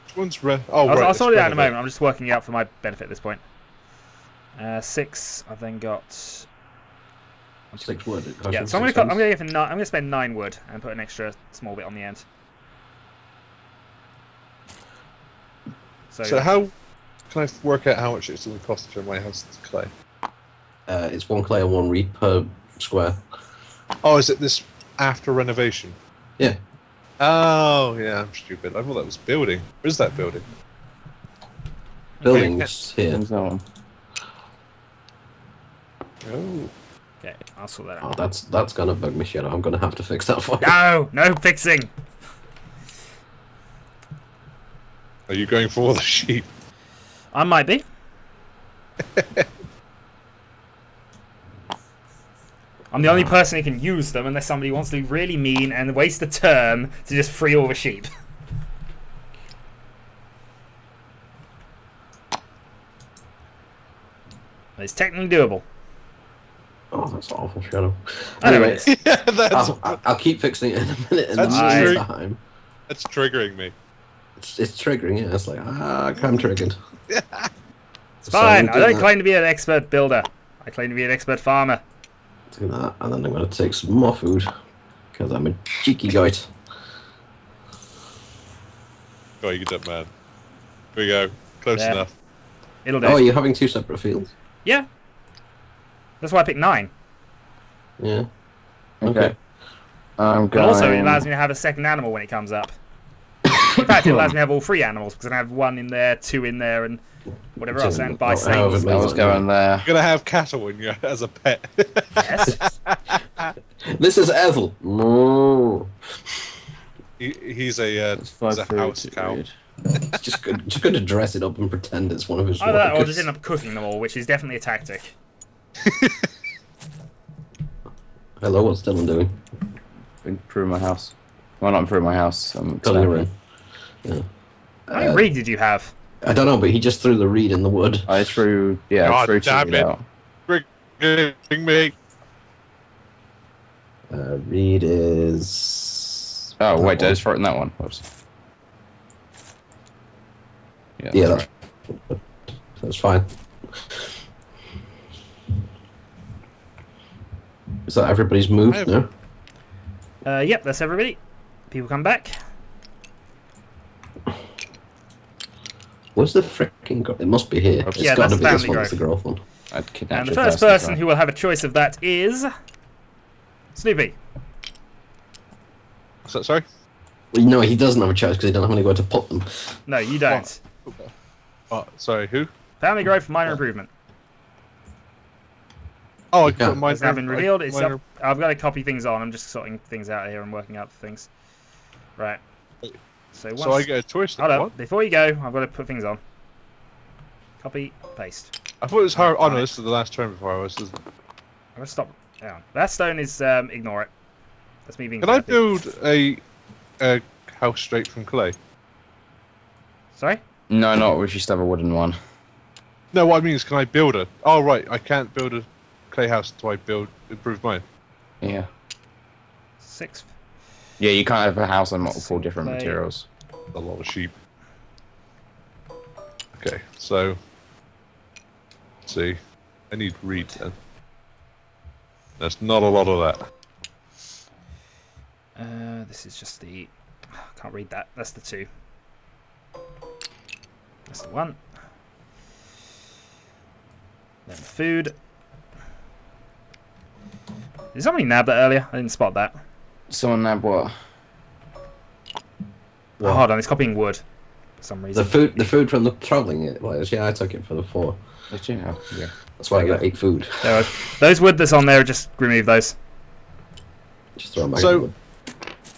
Which one's red? Oh, right. I'll it's sort it out in a renovate. moment. I'm just working it out for my benefit at this point. 6. I've then got. 6 wood. It costs Yeah, you so I'm 6 gonna cents. get for 9. I'm gonna spend 9 wood and put an extra small bit on the end. So how can I work out how much it's going to cost to turn my house into clay? It's 1 clay and 1 reed per square. Oh, is it this after renovation? Yeah. Oh, yeah, I'm stupid. I thought that was building. Where is that building? Buildings here. Where's that one? Oh. Okay, I'll sort that Oh, out. that's gonna bug me, Shadow. I'm gonna have to fix that for you. No fixing. Are you going for the sheep? I might be. I'm the only person who can use them unless somebody wants to be really mean and waste a turn to just free all the sheep. It's technically doable. Oh, that's awful, Shadow. I know it Anyway, is. Yeah, that's I'll keep fixing it in a minute. In That's the true. meantime, that's triggering me. it's triggering. Yeah, it's like I'm triggered. It's fine. So I don't that. claim to be an expert builder. I claim to be an expert farmer. Do that, and then I'm gonna take some more food because I'm a cheeky goat. Go, you get up, man. Here we go. Close There. enough. It'll do. Oh, are you having 2 separate fields? Yeah. That's why I picked 9. Yeah. Okay. I'm And going. also, it allows me to have a second animal when it comes up. In fact, it allows me to have all 3 animals because I have 1 in there, 2 in there, and whatever else, and buy Oh, however stables. many- I was going there. You're gonna have cattle in your as a pet. Yes. This is Ethel. Moo. He's a It's he's a food house to cow. read. just going to dress it up and pretend it's one of his Either that or workers. just end up cooking them all, which is definitely a tactic. Hello, what's Dylan doing? Improve my house. Well, not improve my house. I'm Building a expanding. room. Yeah. How many reed did you have? I don't know, but he just threw the reed in the wood. I threw. Yeah, I God threw damn two it. out. Triggering me. Reed is. Oh wait, did I one. just throw it in that one? Whoops. Yeah, that's that's fine. Is that everybody's moved I have- now? Yep, that's everybody. People come back. Where's the frickin' girl? It must be here. It's Yeah, got to that's be this family one. It's the growth. growth one. right. I'd kidnap And the your first person who will have a choice of that is Snoopy. So, sorry. Well, no, he doesn't have a choice because he doesn't have anywhere to put them. No, you don't. Oh, sorry. Who? Family growth, minor improvement. Oh, I Yeah. put mine. It's now been revealed. It's minor- up. I've got to copy things on. I'm just sorting things out here and working out things. Right. So once. So I get a choice. Hold Then. up. What? Before you go, I've got to put things on. Copy, paste. I thought it was hard. Oh no, this is the last turn before I was. I'm gonna stop. Hang on. That stone is ignore it. That's me being. Can I creative. build a house straight from clay? Sorry. No, not. We just have a wooden one. No, what I mean is, can I build a? Oh right, I can't build a. clay house do I improve mine? Yeah. 6th. Yeah, you can't have a house on multiple different Clay. materials. A lot of sheep. Okay, so let's see. I need reed then. There's not a lot of that. This is just the... Can't read that. That's the 2. That's the 1. Then food. Did somebody nab that earlier? I didn't spot that. Someone nab what? Oh, hold on, it's copying wood for some reason. The food from the travelling players. Yeah, I took it for the 4. Did you? Oh, yeah. That's why I got 8 food. There are, those wood that's on there, just remove those. Just throw them back. So,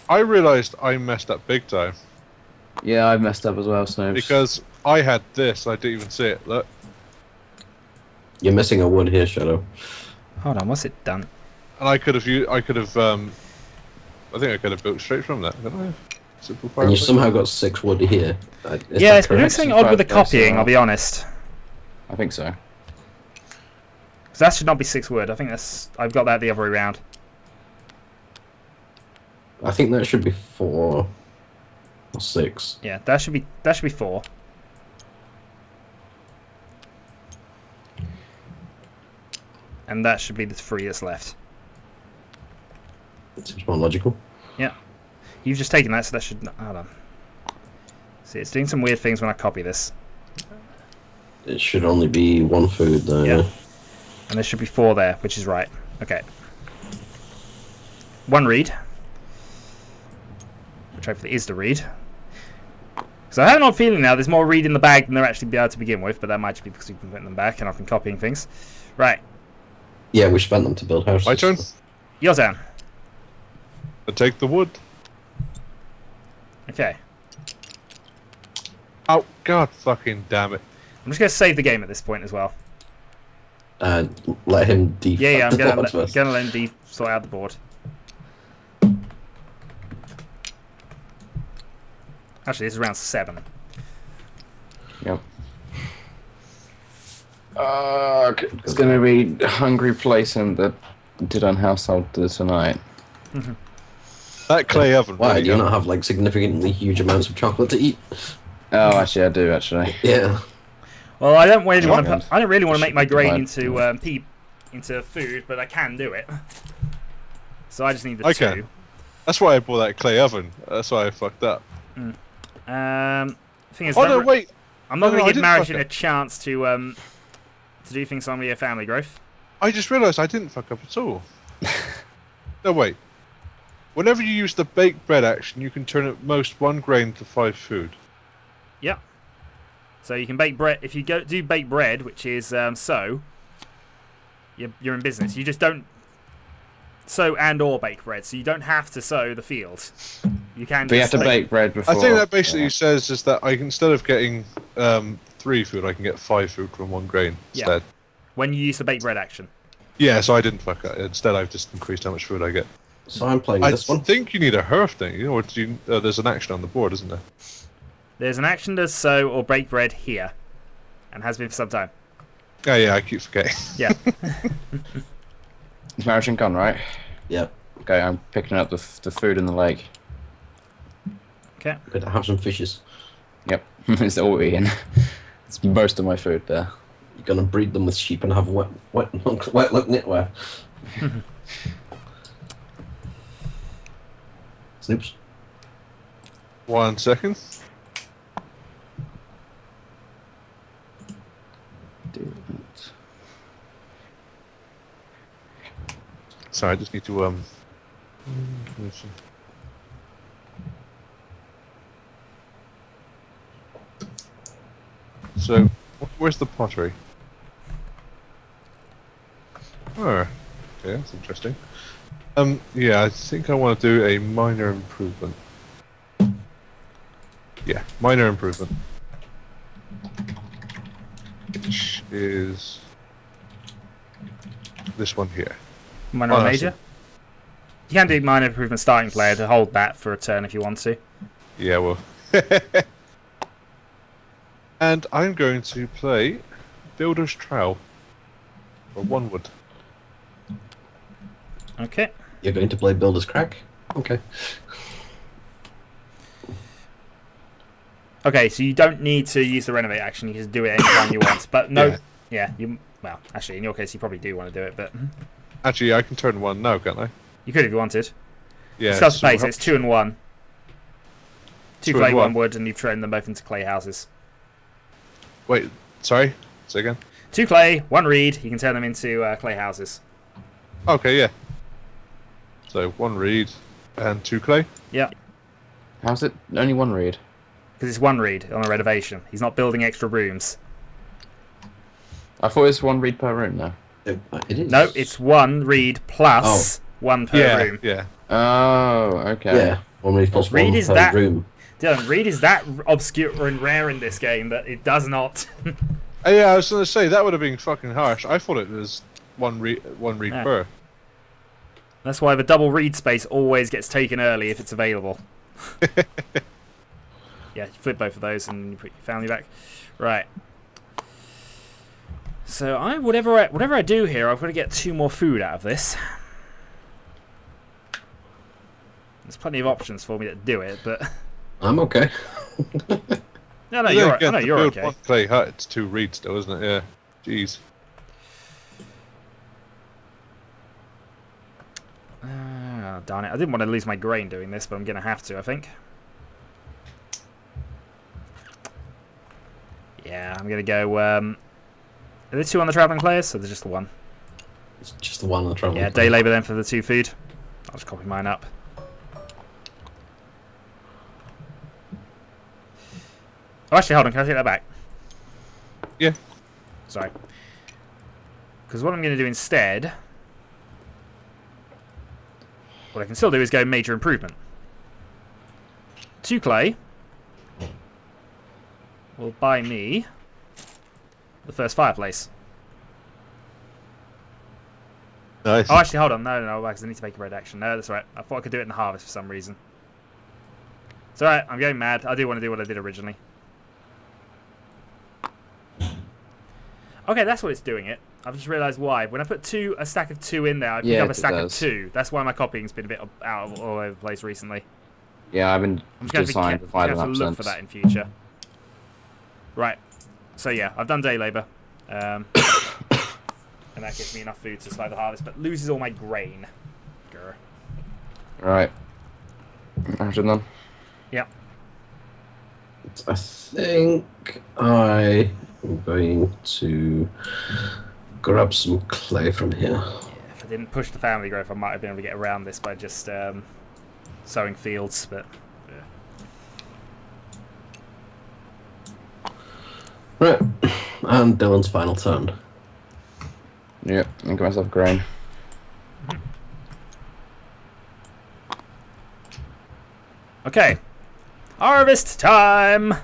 I realised I messed up big time. Yeah, I messed up as well, Snopes. Because I had this, I didn't even see it. Look. You're missing a wood here, Shadow. Hold on, what's it done? And I think I could have built straight from that, couldn't I? Simple And you fireplace. somehow got 6 wood here. Is Yeah, that it's been doing correct? something odd with the Fireplace, copying, I'll be honest. I think so. So that should not be 6 wood. I think that's... I've got that the other way around. I think that should be 4 or 6. Yeah, that should be 4. And that should be the 3 that's left. It seems more logical. Yeah. You've just taken that, so that should... Hold on. See, it's doing some weird things when I copy this. It should only be 1 food though. Yeah. And there should be 4 there, which is right. Okay. 1 reed. Which hopefully is the reed. So I have an odd feeling now there's more reed in the bag than there actually be able to begin with, but that might just be because we've been putting them back and I've been copying things. Right. Yeah, we spent them to build houses. My turn. Your turn. I take the wood. Okay. Oh, god fucking damn it. I'm just going to save the game at this point as well. Let him defend Yeah, I'm the going board to first. let him sort out the board. Actually, this is round 7. Yep. It's gonna be hungry place and the did on household tonight. That clay oven. Why really do you got- not have like significantly huge amounts of chocolate to eat? Oh, actually, I do actually. Yeah. Well, I don't really want to. Chocolate. I don't really want to make my grain Divide. into food, but I can do it. So I just need the I 2. can. That's why I bought that clay oven. That's why I fucked up. Thing is, Oh no, wait. I'm not No, going I to give didn't Marriage fuck a up. chance to do things on your family growth. I just realised I didn't fuck up at all. No, wait. Whenever you use the bake bread action, you can turn at most 1 grain to 5 food. Yeah. So you can bake bread. If you do bake bread, which is sow, you're in business. You just don't sow and or bake bread, so you don't have to sow the field. You can. But you have just to bake bread before. I think that basically says is that instead of getting 3 food, I can get 5 food from 1 grain instead. when you use the bake bread action. Yeah, so I didn't fuck up. Instead, I've just increased how much food I get. So I'm playing I this one. think you need a hearth, don't you? Or do you, there's an action on the board, isn't there? There's an action to sow or bake bread here, and has been for some time. Oh, yeah, I keep forgetting. Yeah. It's Marriage gone, right? Yeah. Okay, I'm picking up the food in the lake. Okay. Good to have some fishes. Yep, it's all eating. It's most of my food there. You're gonna breed them with sheep and have wet look knitwear. Snoops. 1 second. Sorry, I just need to let's see. So, where's the pottery? Oh, okay, that's interesting. Yeah, I think I want to do a minor improvement. Yeah, minor improvement. Which is this one here. Minor Oh, or I major. You can do minor improvement starting player to hold that for a turn if you want to. Yeah, well. And I'm going to play Builder's Trowel for 1 wood. Okay. You're going to play Builder's Crack? Okay. Okay, so you don't need to use the renovate action. You can just do it anytime you want. But no, well, actually, in your case, you probably do want to do it. But Actually, I can turn one now, can't I? you could if you wanted. Yeah. Starts so pace. So it's 2 and 1. 2 2 clay, and 1 1. wood, and you've turned them both into clay houses. Wait, sorry. Say again. 2 clay, 1 reed. You can turn them into clay houses. Okay, yeah. So 1 reed and 2 clay. Yeah, How's it only 1 read? because it's 1 reed on a renovation. He's not building extra rooms. I thought it was 1 read per room now. It is. No, it's 1 reed plus 1 per room. Yeah. Oh, okay. Yeah, 1 read plus Read 1 is per that- room. Dylan, reed is that obscure and rare in this game that it does not. Yeah, I was gonna say that would have been fucking harsh. I thought it was one read Yeah. per. That's why the double reed space always gets taken early if it's available. Yeah, you flip both of those and you put your family back. Right. So whatever I do here, I've got to get 2 more food out of this. There's plenty of options for me to do it, but I'm okay. no, You're you're okay. One clay hut. It's 2 reeds, though, isn't it? Yeah. Jeez. Darn it! I didn't want to lose my grain doing this, but I'm gonna have to, I think. Yeah, I'm gonna go. Are there 2 on the traveling players, or there's just the 1? It's just the one on the travel. Yeah, day labour then for the 2 food. I'll just copy mine up. Oh, actually, hold on. Can I take that back? Yeah. Sorry. Because what I'm going to do instead... What I can still do is go major improvement. 2 clay will buy me the first fireplace. Nice. Oh, actually, hold on. No, because I need to make a red action. No, that's right. I thought I could do it in the harvest for some reason. It's alright. I'm going mad. I do want to do what I did originally. Okay, that's what it's doing it. I've just realised why. When I put a stack of 2 in there, I pick up a stack of 2. That's why my copying's been a bit out of all over the place recently. Yeah, I've been I'm just going to have to look for that in future. Right. So yeah, I've done day labour. And that gives me enough food to survive the harvest, but loses all my grain. Grr. Right. Action then. Yeah. I think I am going to grab some clay from here. Yeah, if I didn't push the family growth, I might have been able to get around this by just sowing fields, but... Yeah. Right, and Dylan's final turn. Yep, I get myself grain. Okay. Harvest time!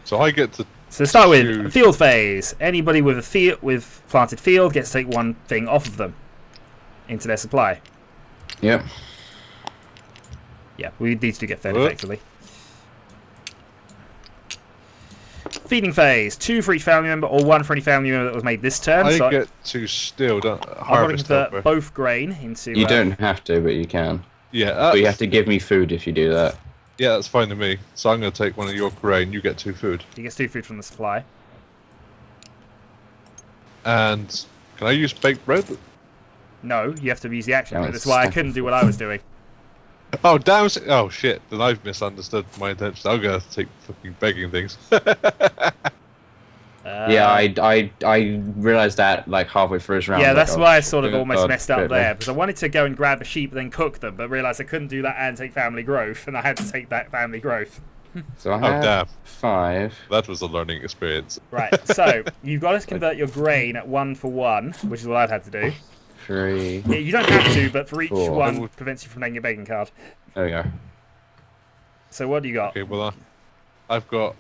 So I get to. So to start with, choose- field phase. Anybody with with planted field gets to take 1 thing off of them into their supply. Yep. Yeah, these do get fed What? effectively. Feeding phase. 2 for each family member, or 1 for any family member that was made this turn. I so get to still don't I've got to harvest convert over. both grain into... You don't have to, but you can. Yeah, But you have to give me food if you do that. yeah, that's fine to me. So I'm going to take 1 of your grain. You get 2 food. He gets 2 food from the supply. And can I use baked bread? No, you have to use the action. Yeah, That's why I couldn't do what I was doing. Oh damn! Oh shit! Then I've misunderstood my intentions. I'm going to take fucking begging things. Yeah, I realised that like halfway through his round. Yeah, like, that's oh, why I sort of shit, almost God, messed up shit, there, man. because I wanted to go and grab the sheep, then cook them, but realised I couldn't do that and take family growth, and I had to take that family growth. So I Oh have damn! 5. That was a learning experience. Right, so you've got to convert your grain at 1 for 1, which is what I've had to do. 3. Yeah, you don't have to, but for each 4. one prevents you from taking a begging card. There we go. So what do you got? Okay, well, I've got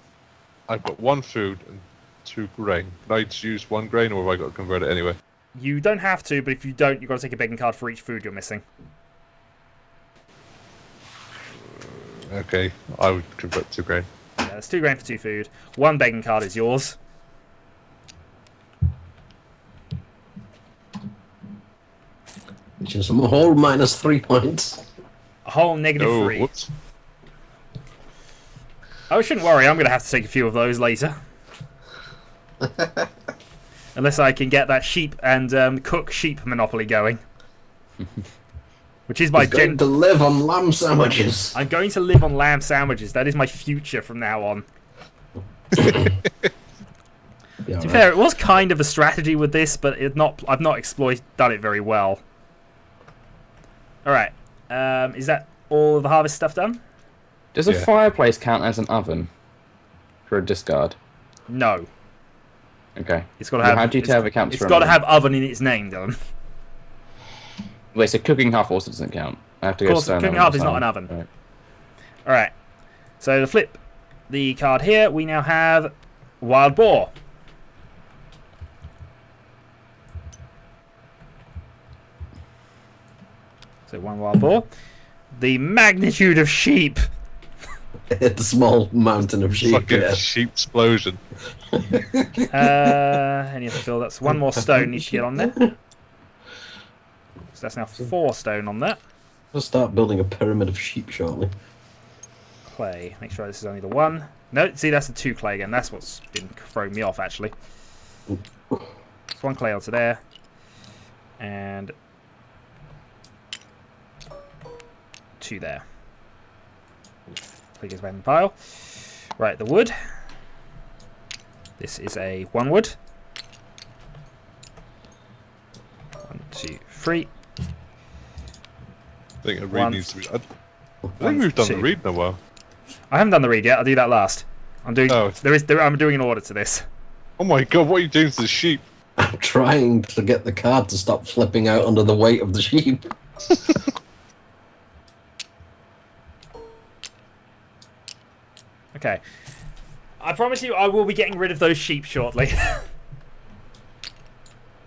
1 food and 2 grain. Can I just use 1 grain, or have I got to convert it anyway? You don't have to, but if you don't, you've got to take a begging card for each food you're missing. Okay, I would convert to grain. Yeah, that's 2 grain for 2 food. 1 begging card is yours. which is a whole -3 points. A whole -3. Whoops. Oh, shouldn't worry. I'm going to have to take a few of those later. Unless I can get that sheep and cook sheep monopoly going. Which is my He's going to live on lamb sandwiches. I'm going to live on lamb sandwiches. That is my future from now on. Yeah, To be fair, it was kind of a strategy with this, but I've not done it very well. Alright. Is that all of the harvest stuff done? Does a fireplace count as an oven for a discard? No. Okay. It's got to have. How do you tell if it counts It's for got to an have oven in its name, Dylan. Wait, so cooking half also doesn't count. I have to Of go course, stone cooking oven half or is not an something. oven. Right. Alright. So to flip the card here, we now have wild boar. So one wild boar. The magnitude of sheep. It's a small mountain of sheep. Fucking Yeah. sheep explosion. Any other build-ups? One more stone needs to get on there. So that's now 4 stone on that. I'll start building a pyramid of sheep shortly. Clay. Make sure this is only the 1. No, see, that's the 2 clay again. That's what's been throwing me off, actually. It's 1 clay onto there. And 2 there. Clay goes back in the pile. Right, the wood. This is a 1 wood. 1, 2, 3. I think a read One. needs to be. I think we've done the 2. read in a while. I haven't done the read yet. I'll do that last. I'm doing. Oh. I'm doing an order to this. Oh my god, what are you doing to the sheep? I'm trying to get the card to stop flipping out under the weight of the sheep. Okay. I promise you, I will be getting rid of those sheep shortly.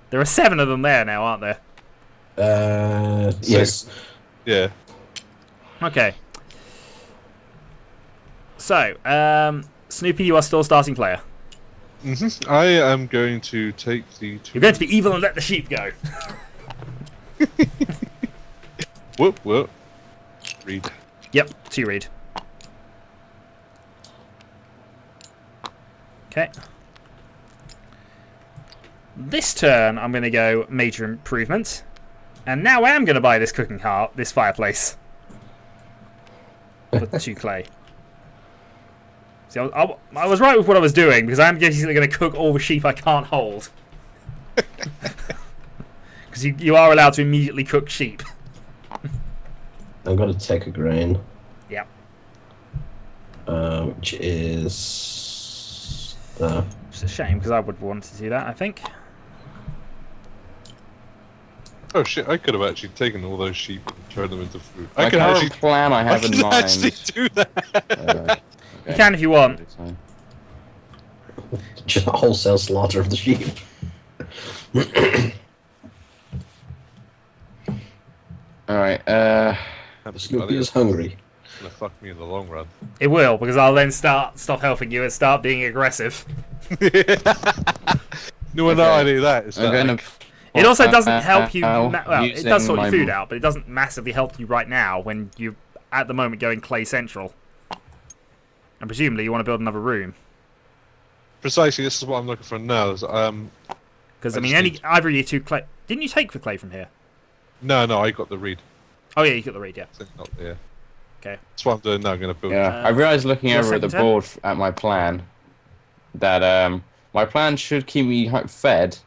There are 7 of them there now, aren't there? Yes. Yeah. Okay. So, Snoopy, you are still starting player. I am going to take the. You're going to be evil and let the sheep go. Whoop whoop. Read. Yep, 2 read. Okay. This turn, I'm going to go major improvement. And now I am going to buy this cooking heart, this fireplace. For 2 clay. See, I was right with what I was doing, because I'm basically going to cook all the sheep I can't hold. Because you are allowed to immediately cook sheep. I'm going to take a grain. Yep. Which is... there. It's a shame, because I would want to do that, I think. Oh shit! I could have actually taken all those sheep and turned them into food. My I can current actually. plan I have I in can mind. actually do that. You can if you want. Just a wholesale slaughter of the sheep. Alright, Snoopy is hungry. It's gonna fuck me in the long run. It will, because I'll then stop helping you and start being aggressive. No, well, no idea that. It's I'm that, gonna... like, It also doesn't help you. Well, it using does sort your my- food out, but it doesn't massively help you right now when you're at the moment going clay central. And presumably you want to build another room. precisely, this is what I'm looking for now. Is, Because, I I mean, just either of you 2 clay. Didn't you take the clay from here? no, I got the read. Oh, yeah, you got the reed, yeah. Not there. Okay. That's what I'm doing now. I'm gonna build. Yeah, I realised looking your over at the second turn? board at my plan that my plan should keep me fed,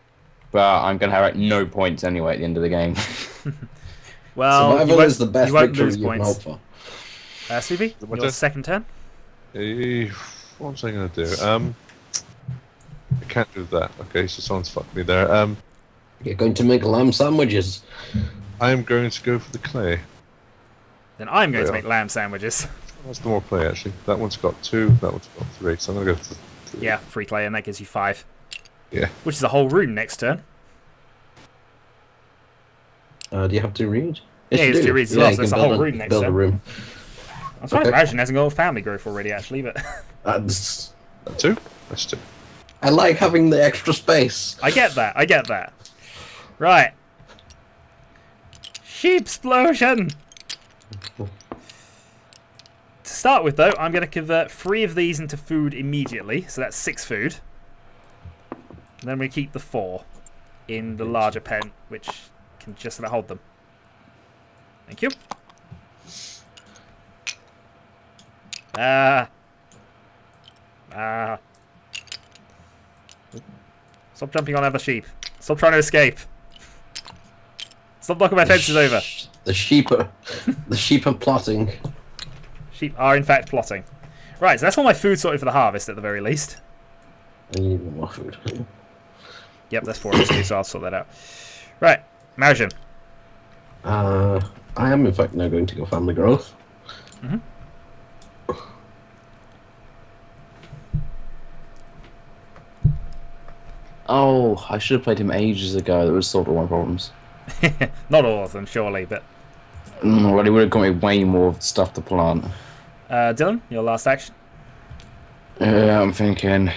but I'm gonna have like, no points anyway at the end of the game. Well, you Survival won't, is the best you won't victory lose you can points. hope for. Sleepy, My your turn? second turn. What was I gonna do? I can't do that. Okay, so someone's fucked me there. You're going to make lamb sandwiches. I am going to go for the clay. Then I'm going to Yeah. make lamb sandwiches. That's the more play actually. That one's got 2. That one's got 3. So I'm gonna go for 3. Yeah, 3 clay, and that gives you 5. Yeah. Which is a whole room next turn. Do you have to read? Yeah, you it's do. 2 reads as Yeah, well, you so it's can a whole build room next build a turn. room. I'm surprised Okay. Imagine hasn't got family growth already, actually, but 2. That's 2. I like having the extra space. I get that. Right. Sheep explosion! To start with, though, I'm going to convert 3 of these into food immediately. So that's 6 food. And then we keep the 4 in the larger pen, which can just about hold them. Thank you. Stop jumping on other sheep. Stop trying to escape. Stop knocking my fences over. The sheep are plotting. Sheep are in fact plotting. Right, so that's all my food sorted for the harvest at the very least. And you need more food. Yep, that's 4 of us too, so I'll sort that out. Right, Marjan. I am in fact now going to go family growth. Mm-hmm. Oh, I should have played him ages ago. That would solve all my problems. Not all of them, surely, but... Well, he would have got me way more stuff to plant. Dylan, your last action? I'm thinking...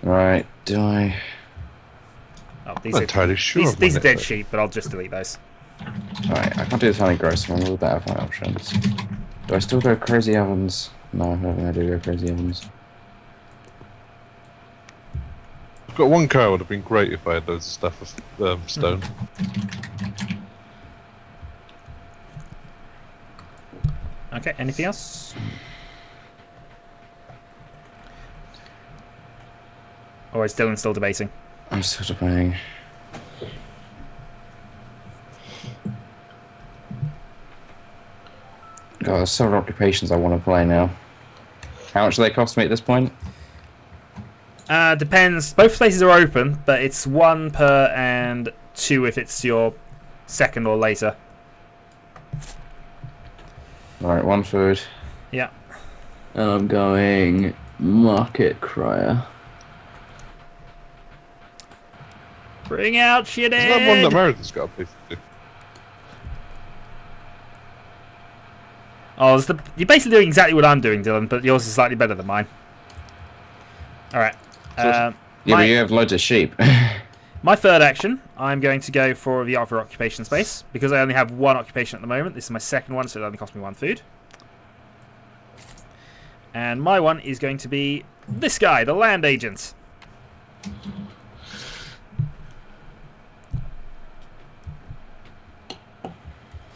Right, do I... Oh, I'm not entirely sure. These are dead sheep, but I'll just delete those. Right, I can't do the family growth, so I'm a little better for my options. Do I still go crazy ovens? No, I don't think I do go crazy ovens. I've got 1 car. Would have been great if I had loads of stuff of stone. Okay, anything else? Or is Dylan still debating? I'm still debating. God, there's several occupations I want to play now. How much do they cost me at this point? Depends. Both places are open, but it's 1 per and 2 if it's your second or later. Alright, 1 food. Yeah. And I'm going market crier. Bring out your dead! Is that one that Meredith's got a place to do? Oh, you're basically doing exactly what I'm doing, Dylan, but yours is slightly better than mine. Alright. Yeah, but you have loads of sheep. My third action, I'm going to go for the other occupation space, because I only have 1 occupation at the moment. This is my second one, so it only cost me 1 food. And my one is going to be this guy, the land agent.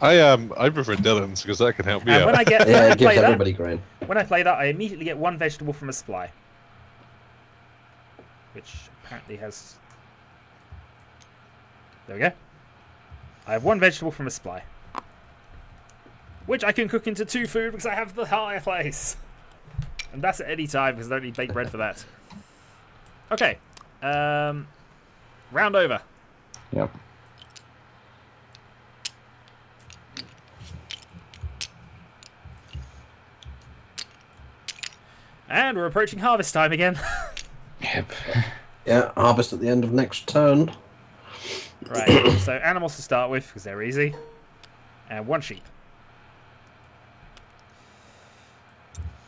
I prefer Dylan's because that can help me And out. when I get Yeah, when I it gives play everybody grain. when I play that, I immediately get 1 vegetable from a supply, which apparently has. There we go. I have 1 vegetable from a supply, which I can cook into 2 food because I have the higher place, and that's at any time because I don't need baked bread for that. Okay, round over. Yep. And we're approaching harvest time again. Yep. Yeah, harvest at the end of next turn. Right, so animals to start with, because they're easy. And 1 sheep.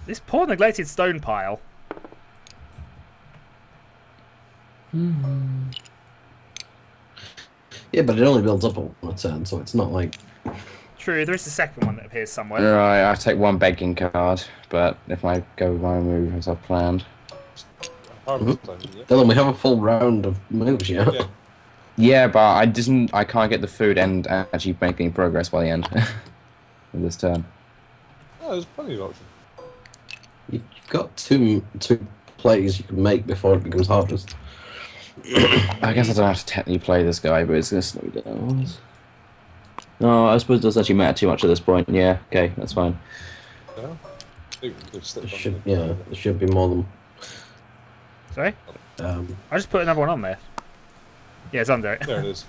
This poor neglected stone pile. Yeah, but it only builds up on a turn, so it's not like... True, there is a second one that appears somewhere. Right, I take 1 begging card, but if I go with my move as I've planned. Harvest time, yeah. Dylan, we have a full round of moves, yeah? Yeah. Yeah, but I can't get the food and actually make any progress by the end of this turn. Oh, there's plenty of options. You've got two plays you can make before it becomes harvest. I guess I don't have to technically play this guy, but it's going to slow me down. No, I suppose it doesn't actually matter too much at this point. Yeah, okay, that's fine. Yeah. There should be more than... Sorry? I just put another one on there. Yeah, it's under it. There it is.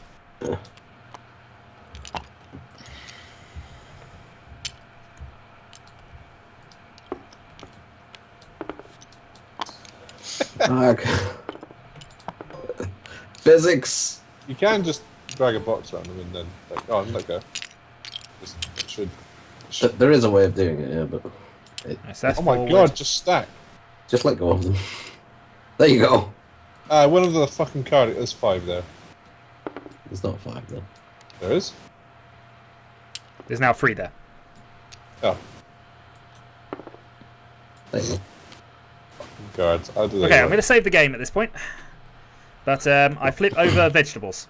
Physics! You can just drag a box around them and then, like, oh, let go. Just, it should. There is a way of doing it, yeah, but... So that's Oh my forward. god, just stack. Just let go of them. There you go. One of the fucking card, there's 5 there. There's not 5 then. There is? There's now 3 there. Oh. There you go. Guards. How do they Okay, I'm work? going to save the game at this point. But I flip over vegetables.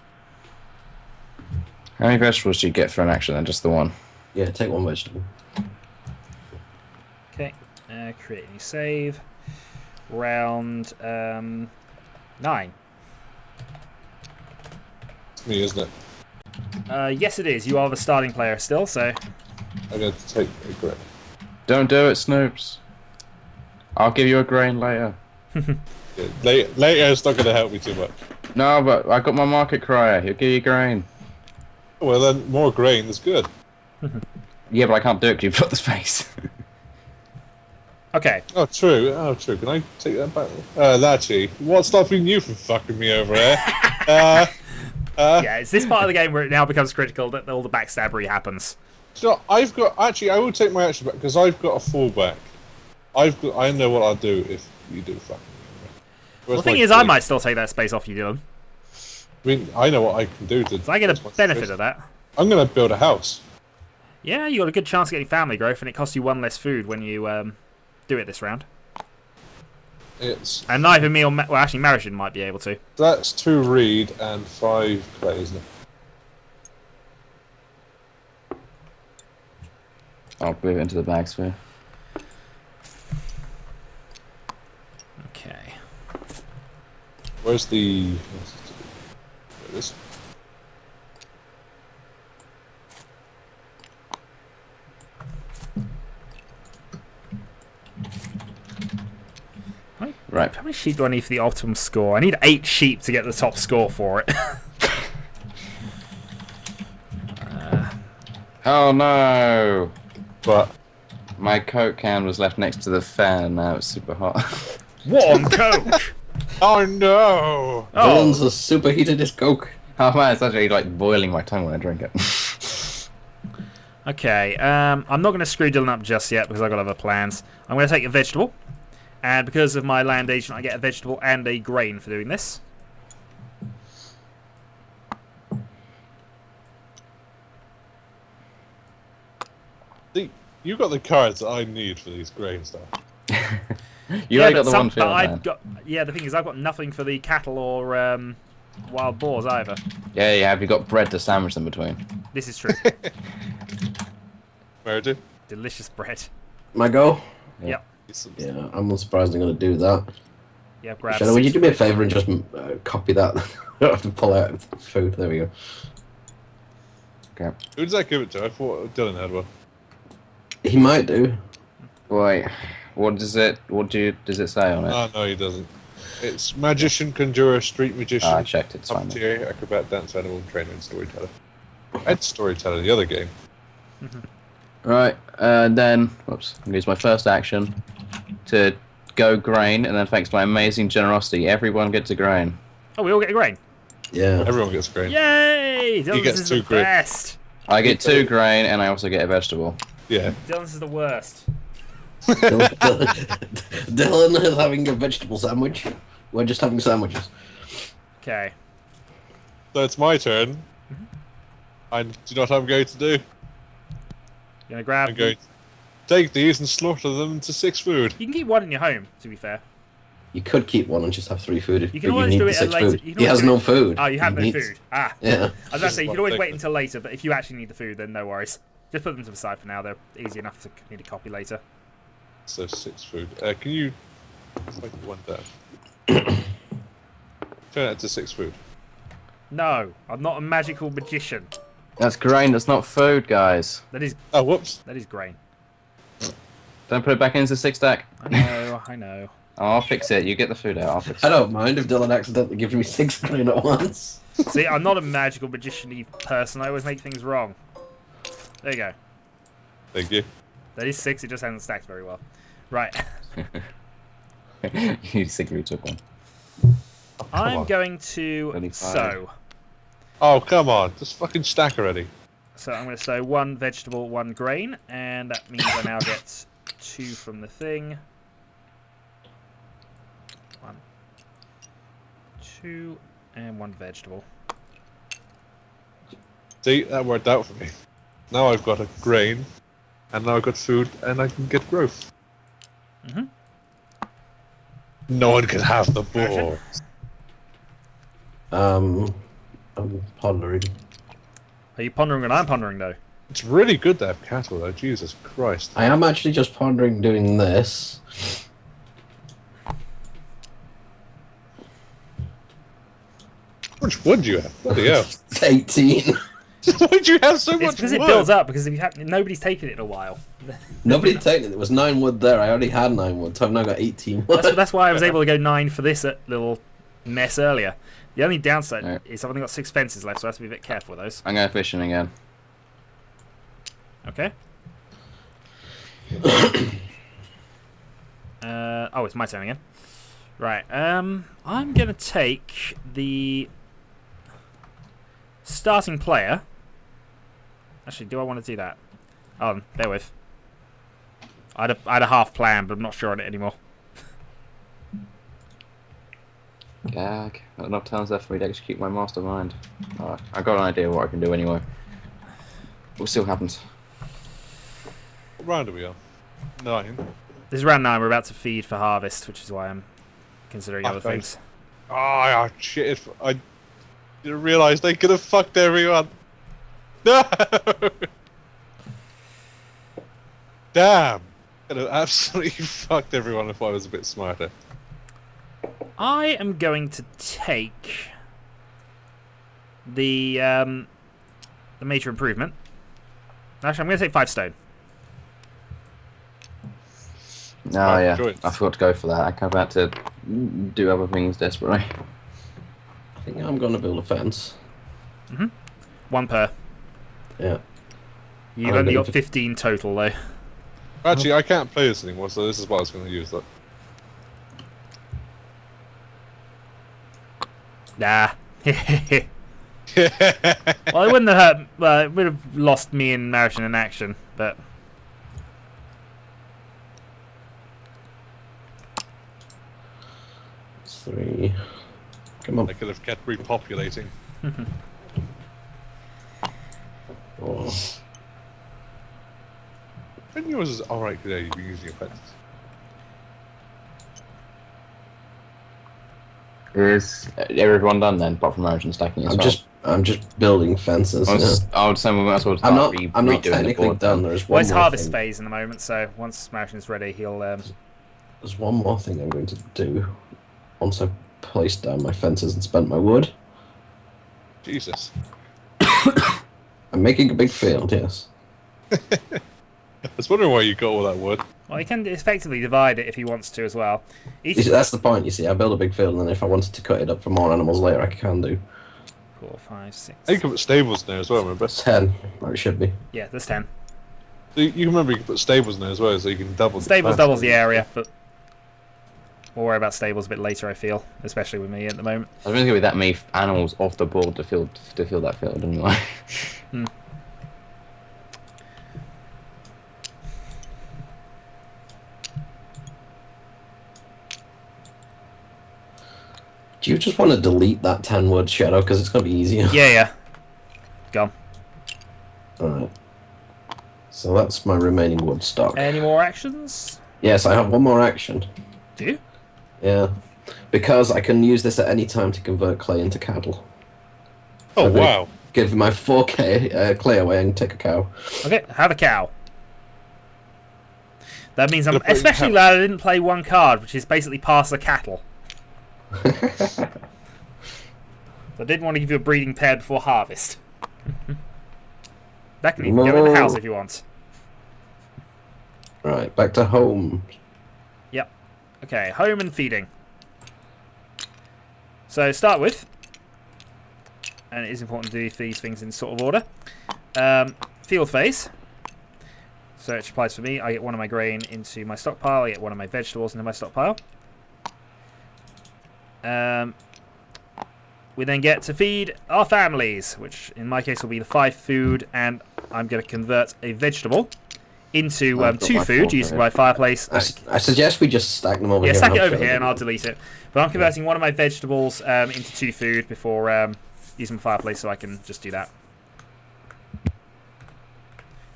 How many vegetables do you get for an action then? Just the one? Yeah, take one vegetable. Okay, create a new save. Round 9. It's me, isn't it? Yes, it is. You are the starting player still, so... I'm going to take a grip. Don't do it, Snoops. I'll give you a grain later. Yeah, later it's not going to help me too much. No, but I got my market crier. He'll give you grain. Well, then more grain is good. Yeah, but I can't do it because you've got the space. Okay. Oh, true. Oh, true. Can I take that back? Lachi, what's stopping you from fucking me over here? Yeah, it's this part of the game where it now becomes critical that all the backstabbery happens. So I've got actually. I will take my action back because I've got a fallback. I know what I'll do if you do fucking me. Well, the thing is, I might still take that space off you, Dylan. I mean, I know what I can do to. So I get a benefit of that. I'm going to build a house. Yeah, you got a good chance of getting family growth, and it costs you 1 less food when you do it this round. It's And neither me or well, actually, Marishin might be able to. that's 2 reed and 5 clay, isn't it? I'll move it into the bag sphere. Okay. Where's the? There it is. Right. How many sheep do I need for the optimum score? I need 8 sheep to get the top score for it. Oh no! But My Coke can was left next to the fan. Now it's super hot. What on Coke? oh no! Dylan's a superheated his Coke. Oh man, it's actually like boiling my tongue when I drink it. Okay, I'm not going to screw Dylan up just yet because I've got other plans. I'm going to take a vegetable. And because of my land agent, I get a vegetable and a grain for doing this. See, you got the cards that I need for these grain stuff. You yeah, only got but the one field, I've man. got. Yeah, the thing is, I've got nothing for the cattle or wild boars either. Yeah, you have. You got bread to sandwich them between. This is true. Where do? Delicious bread. My go? Yep. Yeah, I'm not surprised I'm going to do that. Yeah, grab. Shadow, would you do me a favour and just copy that? I don't have to pull out food. There we go. Okay. Who does that give it to? I thought Dylan had one. He might do. Wait, what does it? Does it say on it? Oh no, he doesn't. It's magician, conjurer, street magician, I checked. It's fine. puppeteer, acrobat, dance, animal, trainer, and storyteller. I had storyteller the other game. Right, then, whoops, I'm going to use my first action to go grain, and then thanks to my amazing generosity, everyone gets a grain. Oh, we all get a grain. Yeah. Everyone gets grain. Yay! Dylan's gets is 2 the grain. best. I get 2 grain, and I also get a vegetable. Yeah. Dylan's is the worst. Dylan is having a vegetable sandwich. We're just having sandwiches. Okay. So it's my turn. And do you know what I'm going to do? You're gonna grab. I'm going to take these and slaughter them into 6 food. You can keep 1 in your home. To be fair. You could keep one and just have 3 food if You you, can always need do the it at 6 later. food. You can He always has do no it- food. Oh, you have He no needs- food. Ah. Yeah. I was about to say, you can always Take wait them. until later, but if you actually need the food, then no worries. Just put them to the side for now. They're easy enough to need to copy later. So 6 food. Can you... If I put 1 down. Turn it to 6 food. No, I'm not a magical magician. That's grain, that's not food, guys. That is Oh, whoops. grain. Don't put it back into the 6 stack. I know, I know. Oh, I'll fix it. You get the food out. I'll fix I it. don't mind if Dylan accidentally gives me 6 grain at once. See, I'm not a magical magician-y person. I always make things wrong. There you go. Thank you. That is 6. It just hasn't stacked very well. Right. You secretly took one. Oh, come I'm on. going to 25. sow. Oh, come on. Just fucking stack already. So I'm going to sow 1 vegetable, 1 grain, and that means I now get 2 from the thing. 1, 2, and 1 vegetable. See, that worked out for me. Now I've got a grain, and now I've got food, and I can get growth. Mm-hmm. No one can have the ball. I'm pondering. Are you pondering what I'm pondering, though? It's really good to have cattle, though. Jesus Christ. I am actually just pondering doing this. How much wood do you have? Bloody hell. 18. Why'd you have so It's much because wood? it builds up, because if you have, nobody's taken it in a while. Nobody taken it. There was 9 wood there. I already had 9 wood, so I've now got 18 wood. That's why I was able to go 9 for this little mess earlier. The only downside is I've only got 6 fences left, so I have to be a bit careful with those. I'm going fishing again. Okay. Oh, it's my turn again. Right. I'm gonna take the starting player. Actually, do I want to do that? Oh, bear with. I had a half plan, but I'm not sure on it anymore. Gag. Not enough times left for me to execute my mastermind. I got an idea of what I can do anyway. We'll see what happens. What round are we on? 9. This is round 9. We're about to feed for harvest, which is why I'm considering other things. Oh, I shit. I didn't realise they could have fucked everyone. No! Damn. Could have absolutely fucked everyone if I was a bit smarter. I am going to take the major improvement. Actually, I'm going to take 5 stone. Oh, yeah. Joints. I forgot to go for that. I kind of had to do other things desperately. I think I'm going to build a fence. 1 per. Yeah. You've only got 15 total, though. Actually, I can't play this anymore, so this is what I was going to use. Look. Nah. Well, it wouldn't have hurt. Well, it would have lost me and Marition in action, but. It's 3. Come on. I could have kept repopulating. 4. I think yours is alright today, you've been using your pets. Is everyone done then, apart from Marition stacking as well? I'm just building fences. I would say we might as well start I'm not redoing the technically board. done. There's Well, one it's more harvest thing. phase in the moment, so once Marishin's ready, he'll. There's one more thing I'm going to do once I've placed down my fences and spent my wood. Jesus. I'm making a big field, yes. I was wondering why you got all that wood. Well, he can effectively divide it if he wants to as well. You see, that's the point, you see. I build a big field, and then if I wanted to cut it up for more animals later, I can do. 4, 5, 6. And you can put stables in there as well, remember? 10, or it should be. Yeah, there's 10. So you can remember you can put stables in there as well, so you can double the Stables capacity. doubles the area, but we'll worry about stables a bit later, I feel, especially with me at the moment. There's going to be that many animals off the board to fill that field anyway. Do you just want to delete that 10 wood shadow, because it's going to be easier? Yeah. Gone. Alright. So that's my remaining wood stock. Any more actions? Yes, I have one more action. Do you? Yeah. Because I can use this at any time to convert clay into cattle. Oh, Okay. wow. Give my 4k clay away and take a cow. Okay, have a cow. That means I'm Gonna put in especially cow. glad I didn't play 1 card, which is basically pass the cattle. So I didn't want to give you a breeding pair before harvest. That can even go in the house if you want. Right, back to home. Yep. Okay, home and feeding. So start with, and it is important to do these things in sort of order. Field phase. So it applies for me. I get 1 of my grain into my stockpile. I get 1 of my vegetables into my stockpile. We then get to feed our families, which in my case will be the 5 food, and I'm going to convert a vegetable into I've got 2 my food 4 using here. my fireplace. I suggest we just stack them over Yeah, here. stack and it I'll over show here them. and I'll delete it. But I'm converting 1 of my vegetables into 2 food before using my fireplace, so I can just do that.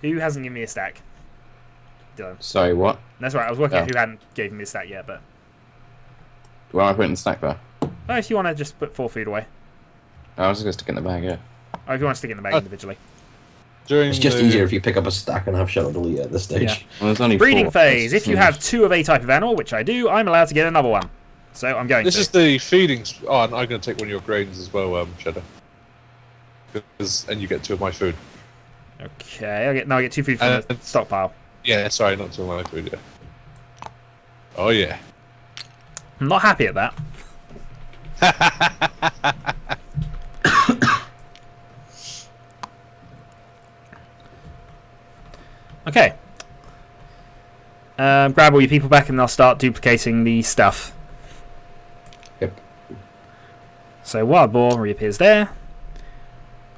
Who hasn't given me a stack? Dylan. Sorry, what? That's right. I was working out who hadn't given me a stack yet, but. Where am I putting the stack there? Oh, if you want to just put 4 food away. I was just going to stick it in the bag, yeah. Or if you want to stick it in the bag individually. It's just easier if you pick up a stack and have Shadow delete at this stage. Yeah. Well, there's only Breeding 4. phase. If you have 2 of a type of animal, which I do, I'm allowed to get another one. So I'm going This to. is the feeding. Oh, and I'm going to take one of your grains as well, Shadow. And you get 2 of my food. Okay, I get 2 food from the stockpile. Yeah, sorry, not 2 of my food, yeah. Oh, yeah. I'm not happy at that. Okay. Grab all your people back and I'll start duplicating the stuff. Yep. So Wild Boar reappears there.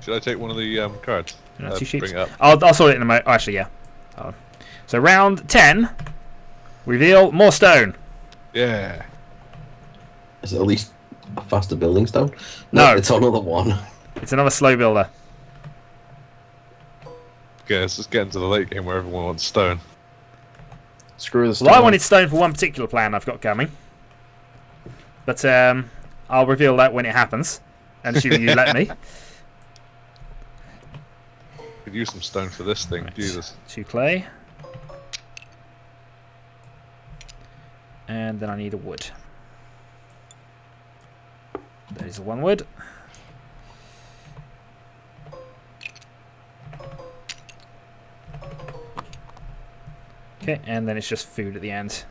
Should I take one of the cards? 2 sheets. Bring it up. I'll sort it in a moment. Oh, actually, yeah. So round 10, reveal more stone. Yeah. Is it at least a faster building stone? No. It's another one. It's another slow builder. Okay, let's just get into the late game where everyone wants stone. Screw the stone. Well, I wanted stone for one particular plan I've got coming. But I'll reveal that when it happens. And assuming you let me. Could use some stone for this thing. Right. Jesus. 2 clay. And then I need a wood. There's a 1 wood. Okay, and then it's just food at the end.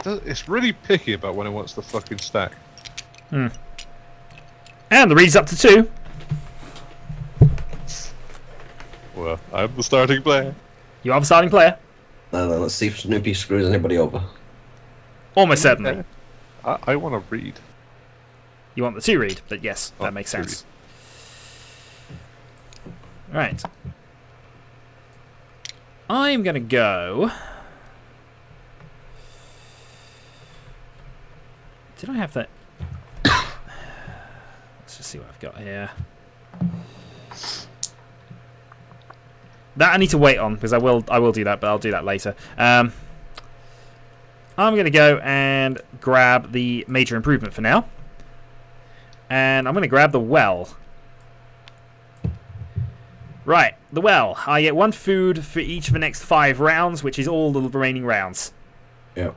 It's really picky about when it wants the fucking stack. And the read's up to 2. Well, I'm the starting player. You are the starting player. Now then, let's see if Snoopy screws anybody over. Almost certainly. I want to read. You want the 2 read, but yes, Oh, that makes 2 sense. Right. I'm going to go... Did I have that? Let's just see what I've got here. That I need to wait on, because I will do that, but I'll do that later. I'm going to go and grab the major improvement for now. And I'm going to grab the well. Right, the well. I get 1 food for each of the next 5 rounds, which is all the remaining rounds. Yep.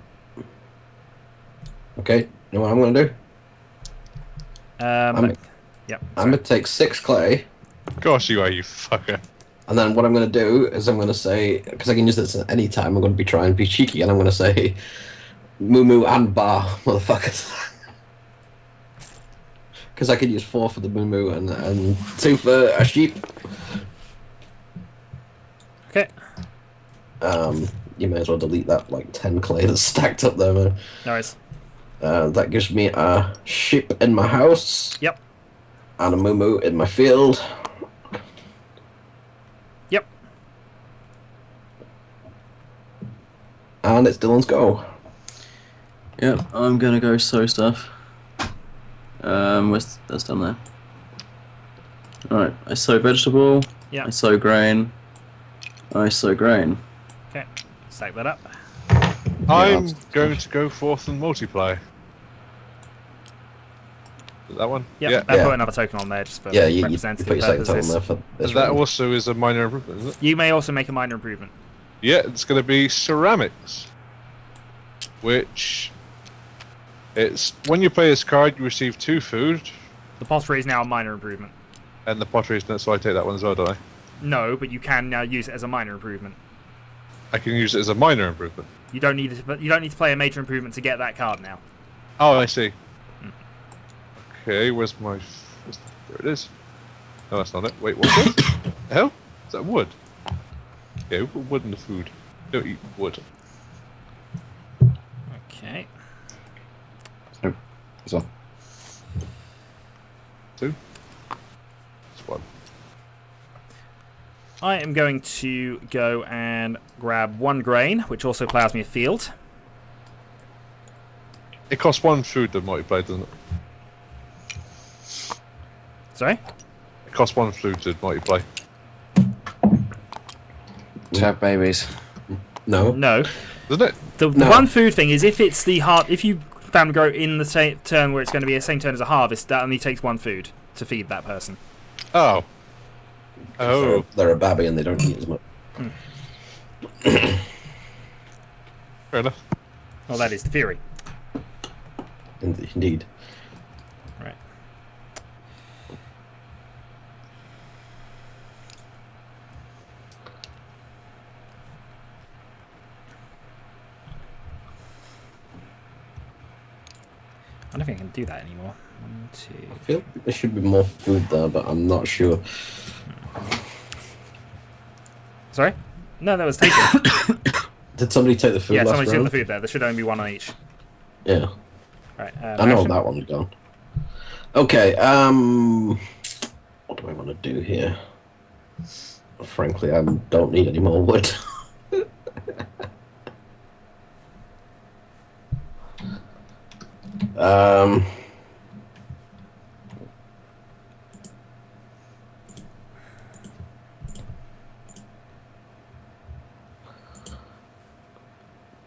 Okay, you know what I'm going to do? Yep. I'm going to take 6 clay, Gosh, you are, you fucker. and then what I'm going to do is I'm going to say, because I can use this at any time, I'm going to be trying to be cheeky, and I'm going to say, moo moo and bar, motherfuckers. Because I could use 4 for the moo moo and 2 for a sheep. Okay. You may as well delete that like 10 clay that's stacked up there, man. No worries. That gives me a sheep in my house. Yep. And a moo moo in my field. Yep. And it's Dylan's go. Yep, I'm gonna go sow stuff. That's done there. Alright, I sow vegetable. Yeah. I sow grain. I sow grain. Okay. Stack that up. I'm going to go forth and multiply. Is that one? Yep. Yeah. I Yeah. put another token on there just for Yeah, you put representative your second token purposes. there for this That round. also is a minor improvement, isn't it? You may also make a minor improvement. Yeah, it's going to be ceramics. Which... It's... When you play this card, you receive 2 food. The pottery is now a minor improvement. And the pottery is... So I take that one as well, don't I? No, but you can now use it as a minor improvement. I can use it as a minor improvement. You don't need to play a major improvement to get that card now. Oh, I see. Okay, where's my... There it is. No, that's not it. Wait, what's this? The hell? Is that wood? Yeah, we put wood in the food. Don't eat wood. Okay. This one. 2. This one. I am going to go and grab 1 grain, which also plows me a field. It costs 1 food to multiply, doesn't it? Sorry? It costs 1 food to multiply. To have babies. No. No. Doesn't it? The one food thing is if it's the if you family grow in the same turn where it's going to be the same turn as a harvest, that only takes 1 food to feed that person. Oh. Oh. They're a babby and they don't eat as much. Fair enough. Well, that is the theory. Indeed. Right. I don't think I can do that anymore. 1, 2. I feel there should be more food there, but I'm not sure. Sorry? No, that was taken. Did somebody take the food Yeah, last somebody took round? the food there. There should only be 1 on each. Yeah. Right. I know action. that one's gone. Okay, what do I want to do here? Frankly, I don't need any more wood.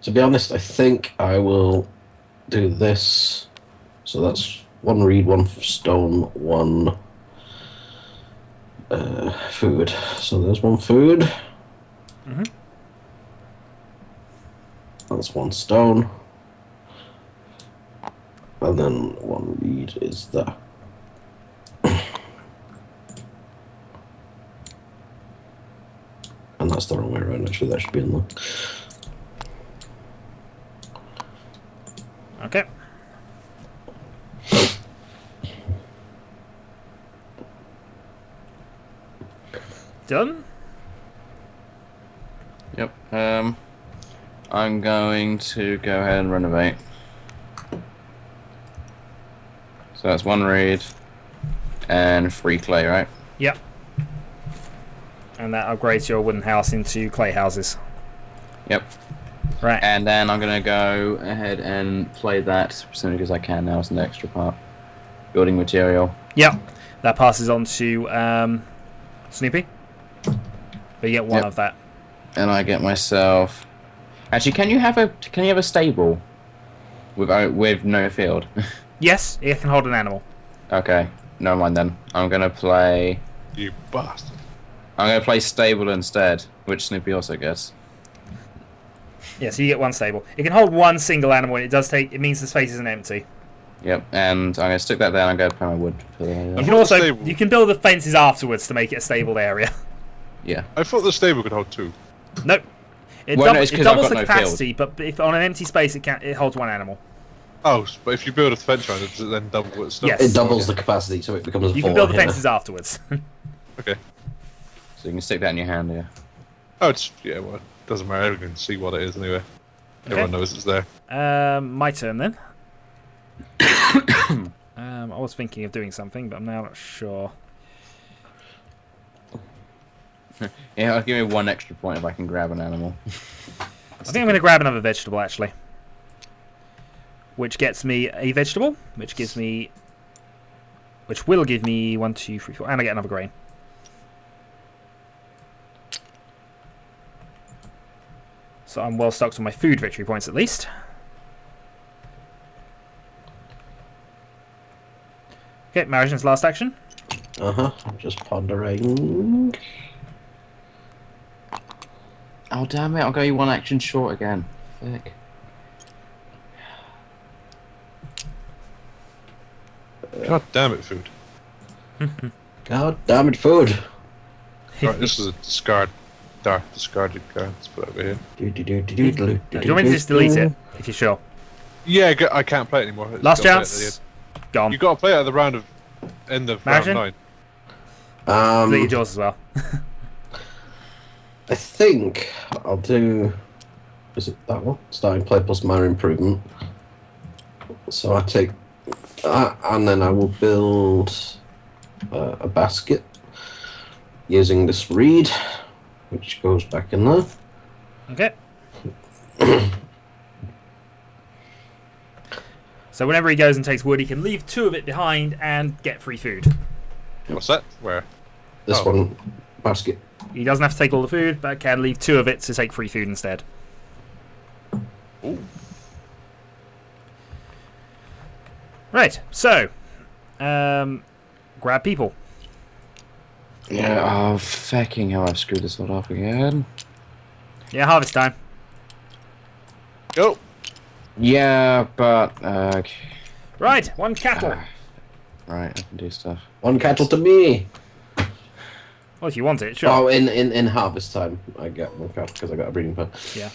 To be honest, I think I will do this. So that's 1 reed, 1 stone, 1 food. So there's 1 food. Mm-hmm. That's 1 stone. And then 1 reed is there. And that's the wrong way around, actually. That should be in there. Okay. Done? Yep. I'm going to go ahead and renovate. So that's 1 reed and 3 clay, right? Yep. And that upgrades your wooden house into clay houses. Yep. Right. And then I'm going to go ahead and play that as soon as I can now as an extra part. Building material. Yep. That passes on to Snoopy. But you get 1 of that. And I get myself. Actually, can you have a stable with no field? Yes, it can hold an animal. Okay, never mind then. I'm gonna play. You bastard. I'm gonna play stable instead, which Snoopy also gets. Yeah, so you get 1 stable. It can hold 1 single animal, and it means the space isn't empty. Yep, and I'm gonna stick that there. And I'm gonna play my wood for the. You can also you can build the fences afterwards to make it a stable area. Yeah. I thought the stable could hold 2. Nope. It, Well, no, it's it 'cause I've doubles got the no capacity, but if on an empty space it holds 1 animal. Oh, but if you build a fence around it, does it then double its stuff? Yes. It doubles the capacity, so it becomes a You can 4 build the here. fences afterwards. Okay. So you can stick that in your hand, yeah. Oh, it's well, it doesn't matter. Everyone can see what it is anyway. Everyone knows it's there. My turn then. I was thinking of doing something, but I'm now not sure. Yeah, I'll give me 1 extra point if I can grab an animal. I think I'm going to grab another vegetable actually, which gets me a vegetable, which will give me 1, 2, 3, 4, and I get another grain. So I'm well stocked on my food victory points at least. Okay, Marigen's last action. I'm just pondering. Oh damn it! I'll go you 1 action short again. Fuck. God damn it, food. God damn it, food. Right, this is a discarded card. Let's put it over here. Do you want me to just delete it, if you're sure? Yeah, I can't play it anymore. It's Last got to play it at the chance. end. Gone. You got to play it at the end of Margin? round 9. Delete yours as well. I think I'll do. Is it that one? Starting play plus minor improvement. So I take that, and then I will build a basket using this reed, which goes back in there. Okay. So whenever he goes and takes wood, he can leave 2 of it behind and get free food. What's that? Where? This Oh. one basket. He doesn't have to take all the food, but can leave 2 of it to take free food instead. Ooh. Right, so grab people. Yeah, oh, fucking hell, I've screwed this all up again. Yeah, harvest time. Go. Yeah, but, Right, 1 cattle. right, I can do stuff. One cattle to me. Well, if you want it, sure. Oh, in harvest time, I get one cattle because I got a breeding pen. Yeah.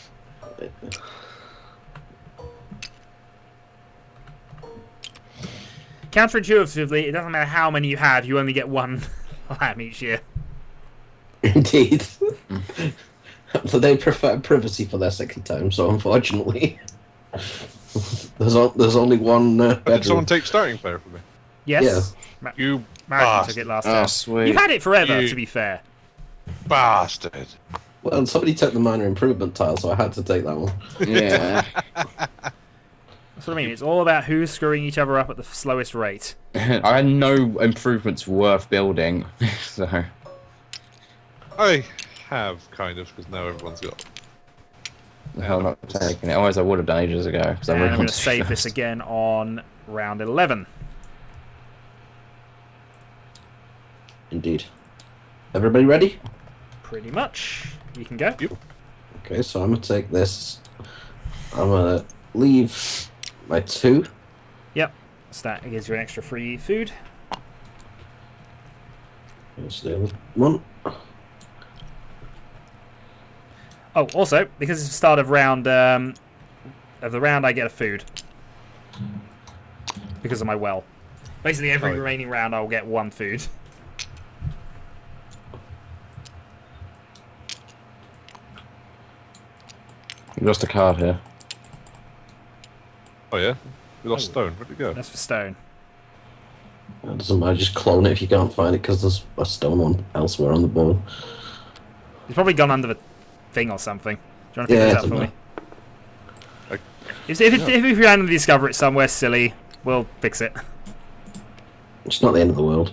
Counterintuitively, it doesn't matter how many you have, you only get 1 lamb each year. Indeed. But they prefer privacy for their second time, so unfortunately, there's only one Did bedroom. someone take starting player from me? Yes. You Marion took it last time. Oh, sweet. You've had it forever, You- to be fair. bastard. Well, somebody took the minor improvement tile, so I had to take that one. Yeah. That's what I mean. It's all about who's screwing each other up at the slowest rate. I had no improvements worth building, so... I have, kind of, because now everyone's got... I'm not taking it. Otherwise, I would have done ages ago. Because I And really I'm going want to to save this again on round 11. Indeed. Everybody ready? Pretty much. You can go. Okay, so I'm gonna take this. I'm gonna leave my 2. Yep. So that gives you an extra free food. Here's the other one. Oh, also, because it's the start of round I get a food. Because of my well. Basically, every Oh. remaining round, I'll get 1 food. You lost a card here. Oh, yeah? We lost Oh. stone. Where'd it go? That's for stone. It doesn't matter, just clone it if you can't find it, because there's a stone one elsewhere on the board. It's probably gone under the thing or something. Do you want to pick Yeah, this it up for doesn't me? matter. If we randomly discover it somewhere silly, we'll fix it. It's not the end of the world.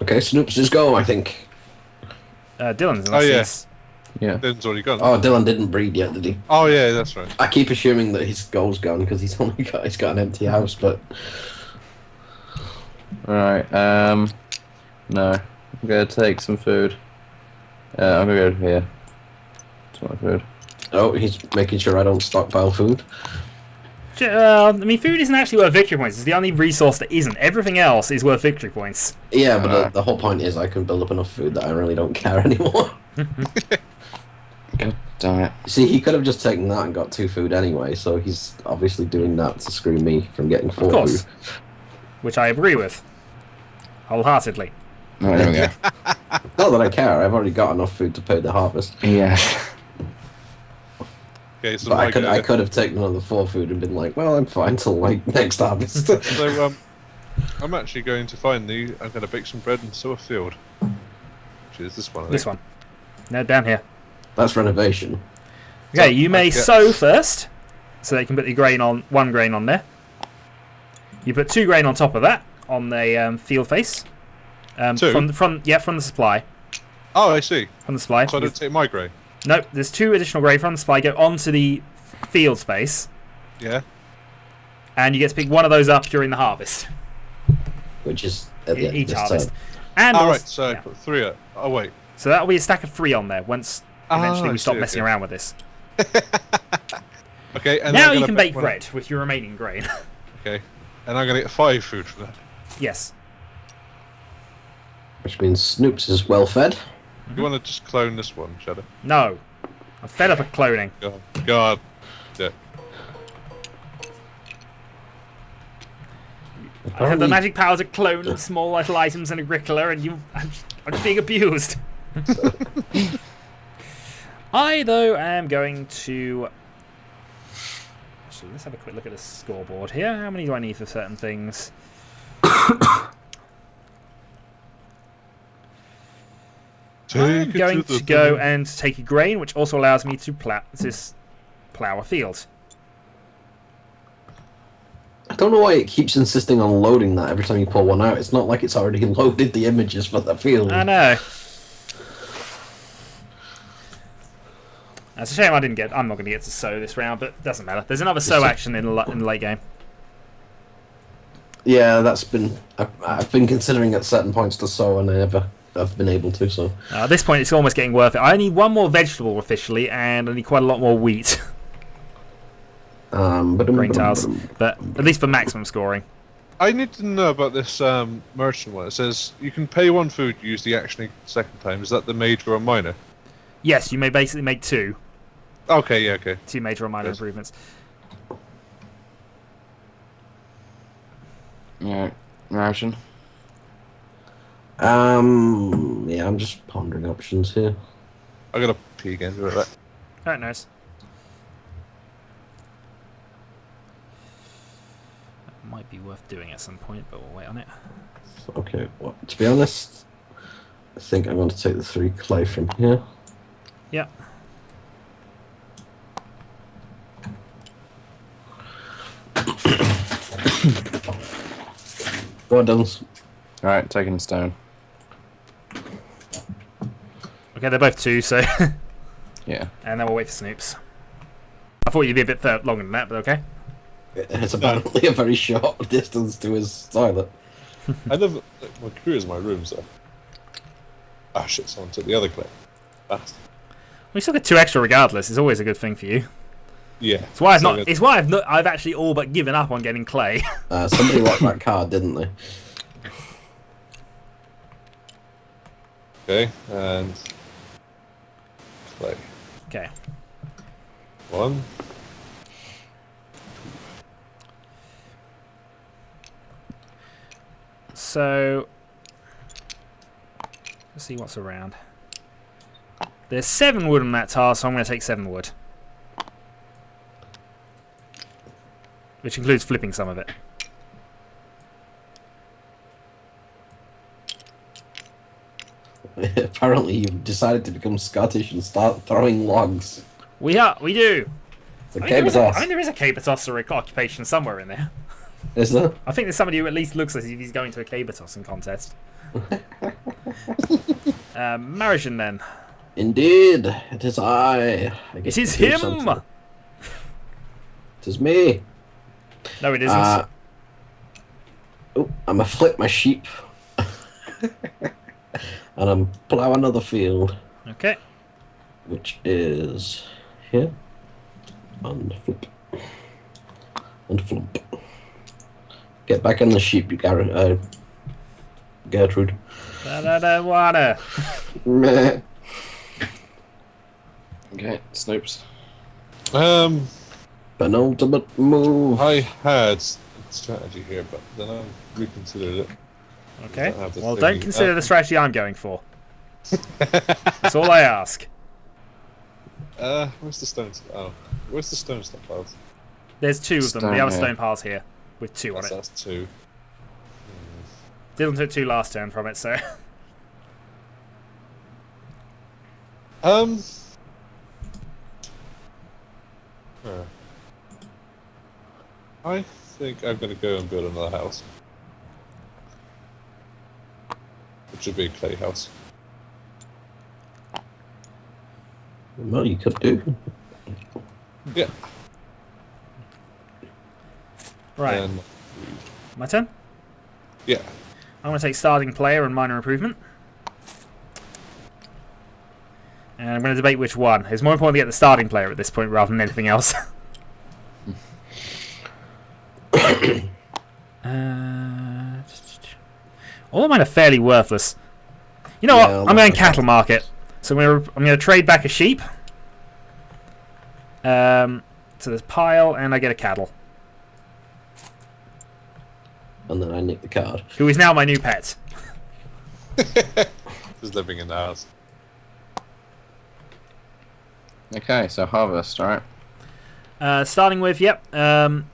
Okay, Snoops is go, I think. Dylan's in Oh, the yeah. seats. Yeah. Dylan's already gone. Oh, Dylan didn't breed yet, did he? Oh, yeah, that's right. I keep assuming that his goal's gone because he's got an empty house, but Right, no. I'm gonna take some food. I'm gonna go here. It's my food. oh, he's making sure I don't stockpile food. I mean, food isn't actually worth victory points. It's the only resource that isn't. Everything else is worth victory points. Yeah, but the whole point is I can build up enough food that I really don't care anymore. God damn it. See, he could have just taken that and got 2 food anyway, so he's obviously doing that to screw me from getting 4 Of course. food. Which I agree with. Wholeheartedly. Right, there we go. Not that I care, I've already got enough food to pay the harvest. Yeah. Okay, so But I my could have taken another 4 food and been like, well, I'm fine till like next harvest. So, I'm actually going to find I'm going to bake some bread and sow a field. Which is this one, I think. This one. No, down here. That's renovation. Okay, you may I get- sow first, so that you can put the grain on 1 grain on there. You put 2 grain on top of that on the field face. 2? From the supply. Oh, I see. From the supply. So I don't take my grain. Nope, there's 2 additional grain from the supply go onto the field space, Yeah? and you get to pick one of those up during the harvest. Which is at the end Each of this harvest. turn. And Alright, also- so I yeah. put 3 up. Oh, wait. So that'll be a stack of 3 on there once eventually I we stop see, messing okay. around with this. Okay, and Now I'm you gonna can bake one bread with your remaining grain. up. Okay. And I'm going to get 5 food for that. Yes. Which means Snoops is well fed. You want to just clone this one, Shadow? No. I'm fed up of cloning. God. Yeah. I have the magic power to clone small little items in Agricola, and I'm just being abused. I, though, am going to... Actually, let's have a quick look at the scoreboard here. How many do I need for certain things? I'm going to go and take a grain, which also allows me to plow a field. I don't know why it keeps insisting on loading that every time you pull one out. It's not like it's already loaded the images for the field. I know. It's a shame I'm not going to get to sow this round, but it doesn't matter. There's another sow action in the late game. Yeah, I've been considering at certain points to sow, and I've been able to. So At this point, it's almost getting worth it. I need one more vegetable officially, and I need quite a lot more wheat. Grain tiles, but at least for maximum scoring. I need to know about this merchant one. It says you can pay one food, use the action a second time. Is that the major or minor? Yes, you may basically make two. Okay, yeah, okay. Two major or minor improvements. Yeah, ration. Yeah, I'm just pondering options here. I gotta pee again. Right, that. Alright, nice. That might be worth doing at some point, but we'll wait on it. Okay, well, to be honest, I think I'm going to take the 3 clay from here. Yeah. Go on, Dylan. Alright, taking stone. Okay, they're both 2, so... Yeah. And then we'll wait for Snoops. I thought you'd be a bit longer than that, but okay. It's apparently a very short distance to his toilet. I never. My computer's in my room, so. Ah, shit! Someone took the other clip. Bastard. We still get 2 extra regardless. It's always a good thing for you. Yeah. It's why I've actually all but given up on getting clay. Somebody locked that card, didn't they? Okay, and clay. Okay. 1. So let's see what's around. There's 7 wood on that tile, so I'm going to take 7 wood. Which includes flipping some of it. Apparently you've decided to become Scottish and start throwing logs. We do. It's a I think cabotos. there is a cabotos or occupation somewhere in there. Is there? I think there's somebody who at least looks as if he's going to a cabotossing contest. Marijan then. Indeed, it is I. It is him! Something. It is me. No, it isn't. I'm gonna flip my sheep. And I'm plough another field. Okay. Which is here. And flip. And flump. Get back on the sheep, you Gertrude. Water. Meh. Okay, Snoops. Penultimate move. I had a strategy here, but then I reconsidered it. Okay. Well, thing. don't consider the strategy I'm going for. That's all I ask. Where's the stone? Oh, where's the stone stuff piles? There's 2 of them. Stone The other here. stone piles here, with 2 on it. That's 2. Dylan took 2 last turn from it, so. I think I'm going to go and build another house. Which should be a clay house. Well, you could do. Yeah. Right. And, My turn? yeah. I'm going to take starting player and minor improvement. And I'm going to debate which one. It's more important to get the starting player at this point rather than anything else. All of mine are fairly worthless. You know what? I'm going cattle market. So I'm going to trade back a sheep. To this pile, and I get a cattle. And then I nick the card. Who is now my new pet. Just living in the house. Okay, so harvest, alright. Starting with,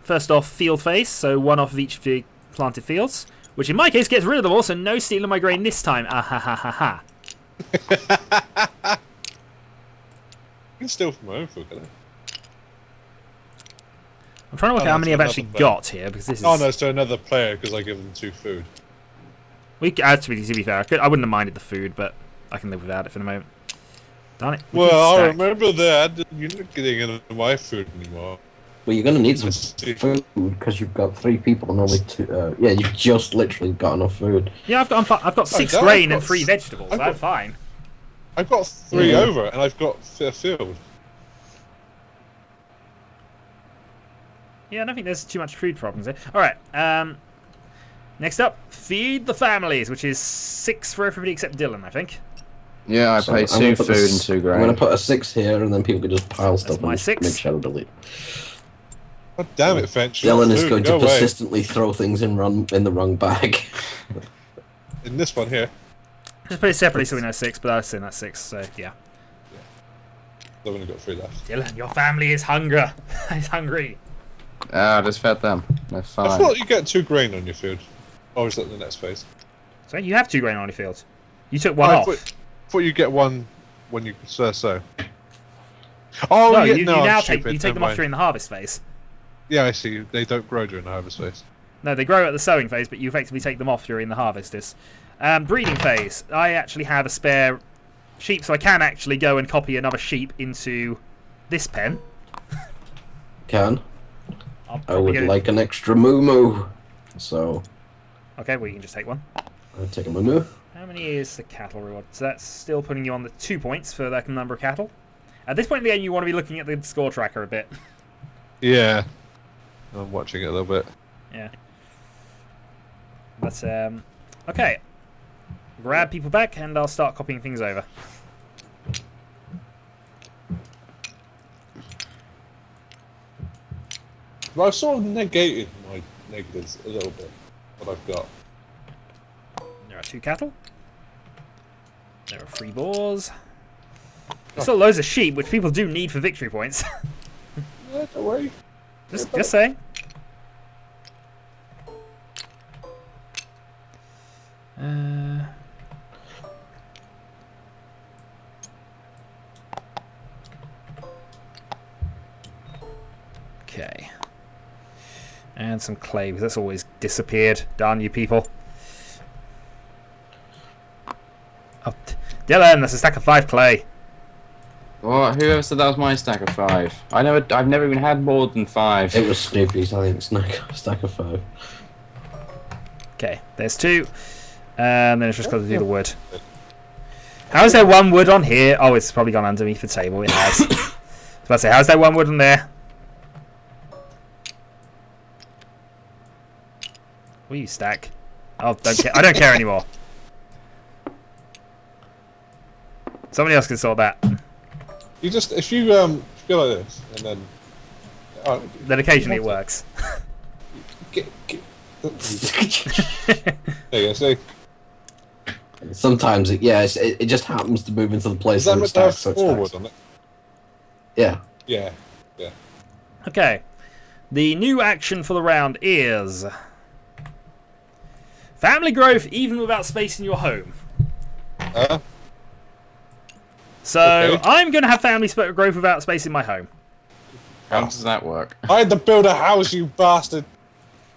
first off, field phase, so 1 off of each of the planted fields, which in my case gets rid of them all, so no stealing my grain this time. Ah ha ha ha ha. I can steal from my own food, can I? I'm trying to work Oh, out how no, many it's I've actually another got here, because this is... Oh no, it's to another player because I give them 2 food. To be fair, I wouldn't have minded the food, but I can live without it for the moment. Darn it. Well, I Stack. remember that. You're not getting into my food anymore. Well, you're going to need some Let's see. food because you've got 3 people and only 2. Yeah, you've just literally got enough food. Yeah, I've got 6 no, grain I've and got 3 vegetables. I've got- I'm fine. I've got 3 Yeah. over, and I've got a field. Yeah, I don't think there's too much food problems here. Alright, next up, feed the families, which is 6 for everybody except Dylan, I think. Yeah, I So pay I'm 2 gonna put food this- and 2 I'm grain. going to put a 6 here, and then people can just pile stuff my and 6. make shadow delete. God damn it, Finch. Dylan is Food, going go to away. persistently throw things in the wrong bag. In this one here. Just put it separately so we know 6, but I assume that's 6, so yeah. I've only got 3 left. Dylan, your family is is hungry. Ah, I just fed them. They're I fine. thought you get 2 grain on your food. Or is that the next phase? So you have 2 grain on your field. You took 1 I off. thought you get 1 when you sow. Oh, No, yeah, you no, I'm now stupid, take never them off mind. during the harvest phase. Yeah, I see. They don't grow during the harvest phase. No, they grow at the sowing phase, but you effectively take them off during the harvesters. Breeding phase. I actually have a spare sheep, so I can actually go and copy another sheep into this pen. Can. I'll I probably would go- like an extra moo. So, Okay, well you can just take one. I'll take a moo. How many is the cattle reward? So that's still putting you on the 2 points for that number of cattle. At this point in the game, you want to be looking at the score tracker a bit. Yeah. I'm watching it a little bit. Yeah. But, okay. Grab people back, and I'll start copying things over. But I've sort of negated my negatives a little bit. What I've got. There are 2 cattle. There are 3 boars. There's still loads of sheep, which people do need for victory points. Yeah, don't worry. just saying. Okay. And some clay, because that's always disappeared. Darn you people. Oh, Dylan, that's a stack of 5 clay. What? Whoever said that was my stack of 5? I've never even had more than 5. It was Snoopy's, I think, stack of 5. Okay, there's 2. And then it's just got to do the wood. How is there 1 wood on here? Oh, it's probably gone underneath the table. It has. I was about to say, how's there 1 wood on there? Will you stack? Oh, don't care. I don't care anymore. Somebody else can sort that. You just if you go like this and then Then occasionally it works. get there you go. See, Sometimes it just happens to move into the place is that where it meant to have stacks, so it forward stacks. on it? Yeah. Yeah. Okay. The new action for the round is family growth even without space in your home. So Okay. I'm going to have family growth without space in my home. How does that work? I had to build a house, you bastard.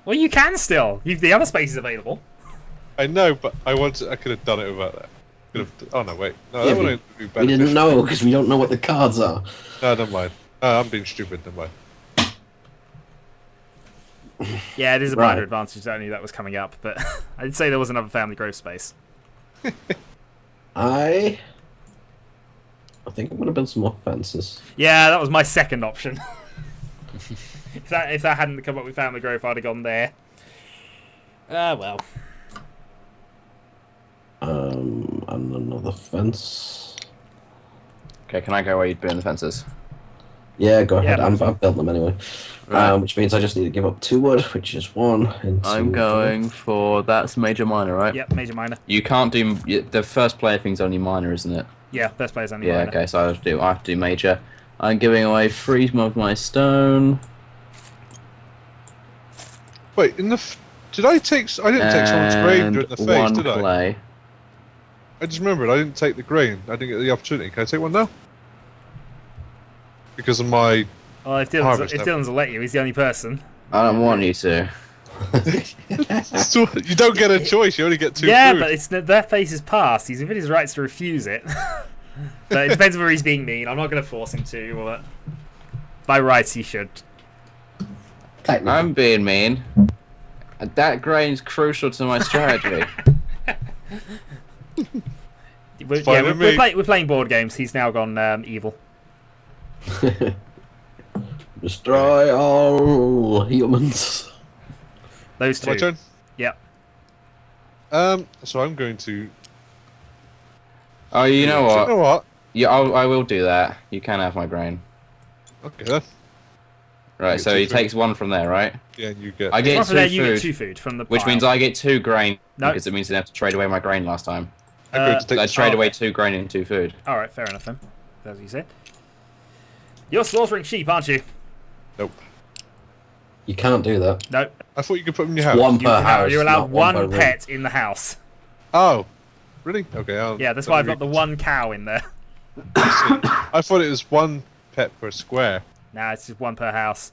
Well, you can still. The other space is available. I know, but I could have done it without that. Oh no, wait. No, Yeah, that we- wouldn't be We better. didn't know because we don't know what the cards are. No, never mind. I'm being stupid. Never mind. Yeah, it is a Right. minor advantage that I knew that was coming up, but I did say there was another family growth space. I think I'm gonna build some more fences. Yeah, that was my second option. if that hadn't come up with family growth, I'd have gone there. Well. And another fence. Okay, can I go where you'd build the fences? Yeah, go ahead. Yeah, I've built them anyway. Right. Which means I just need to give up 2 wood, which is 1. And I'm 2, going for that's major minor, right? Yep, major minor. You can't do the first player thing's only minor, isn't it? Yeah, first player's only Yeah. minor. Okay, so I have to do major. I'm giving away 3 of my stone. Wait, did I take? I didn't take someone's grain during the phase, one did I? clay. I just remembered I didn't take the grain. I didn't get the opportunity. Can I take one now? Because of my Well, if Harvest Dylan's will let you, he's the only person. I don't want you to. So, you don't get a choice. You only get 2 Yeah, food. but it's their phase is past. He's within his rights to refuse it. But it depends whether he's being mean. I'm not going to force him to. But by rights, he should. Technically. I'm being mean. That grain's crucial to my strategy. We're playing board games. He's now gone evil. Destroy all humans. Those two. My turn. Yep. So I'm going to. Oh, you know You what? know what? Yeah, I will do that. You can have my grain. Okay then. Right, You so get he 2 food. takes 1 from there, right? Yeah, and you get. I get One 2 from there, you get food, 2 food from the which pile. means I get 2 grain, No. because it means I have to trade away my grain last time. I'm going to take. I trade Oh, away okay. 2 grain and 2 food. Alright, fair enough then. As you said. You're slaughtering sheep, aren't you? Nope. You can't do that. No. I thought you could put them in your house. One per house. You're allowed not one one per pet in the house. Oh, really? Okay. Yeah, that's why I've got the one cow in there. I thought it was 1 pet per square. Nah, it's just one per house.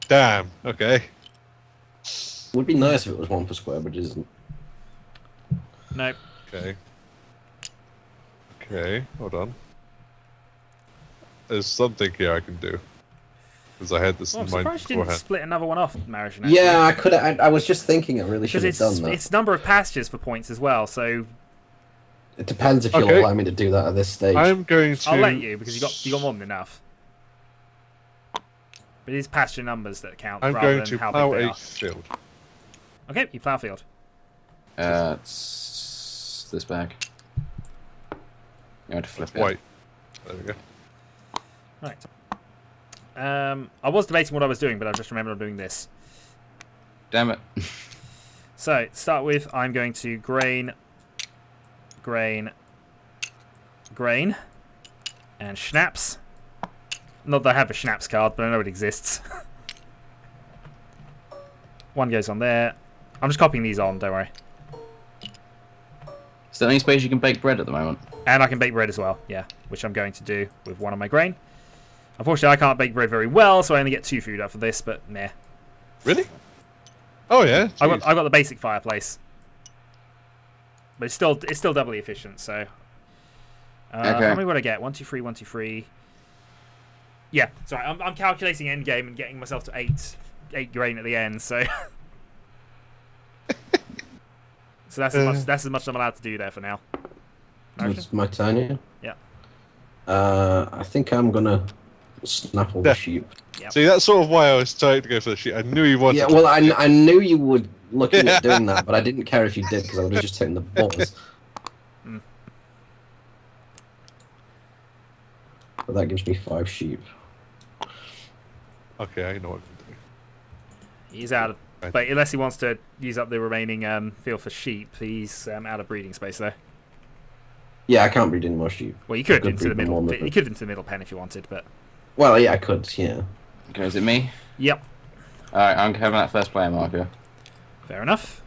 Damn. Okay. Would be nice if it was 1 per square, but it isn't. Nope. Okay. Okay. Hold on. There's something here I can do. Because I had this Well, I'm in mind surprised you didn't beforehand. split another one off, Maritian. Yeah, I could. I was just thinking I really should Because have done that. it's number of pastures for points as well, so It depends if you'll Okay. allow me to do that at this stage. I'm going to. I'll let you because you got more than enough. But it is pasture numbers that count I'm rather going than to how plow big they a are. field. Okay, you plough field. It's this bag. You have to flip It's it. white. There we go. Right. I was debating what I was doing, but I just remembered I'm doing this. Damn it. So, to start with, I'm going to grain, and schnapps. Not that I have a schnapps card, but I know it exists. 1 goes on there. I'm just copying these on, don't worry. Is there any space you can bake bread at the moment? And I can bake bread as well, yeah, which I'm going to do with 1 of my grain. Unfortunately, I can't bake bread very well, so I only get 2 food out for this, but meh. Really? Oh yeah. I Jeez. got the basic fireplace, but it's still doubly efficient. So, Okay. how many would I get? 1, 2, 3, 1, 2, 3. Yeah, sorry, I'm calculating end game and getting myself to 8 grain at the end. So, so that's as much as I'm allowed to do there for now. It's my turn here. Yeah. I think I'm gonna snaffle the Yeah. sheep. Yep. See, that's sort of why I was trying to go for the sheep. I knew you wanted. Yeah, to. well, I knew you would looking at doing that, but I didn't care if you did because I would have just taken the balls. Mm. But that gives me 5 sheep. Okay, I know what I'm doing. He's out of, Right. but unless he wants to use up the remaining field for sheep, he's out of breeding space there. Yeah, I can't breed any more sheep. Well, you could could into the breed middle. more, You but- could into the middle pen if you wanted, but Well, yeah, I could. Yeah. Okay, is it me? yep, Alright, I'm having that first player marker. fair enough.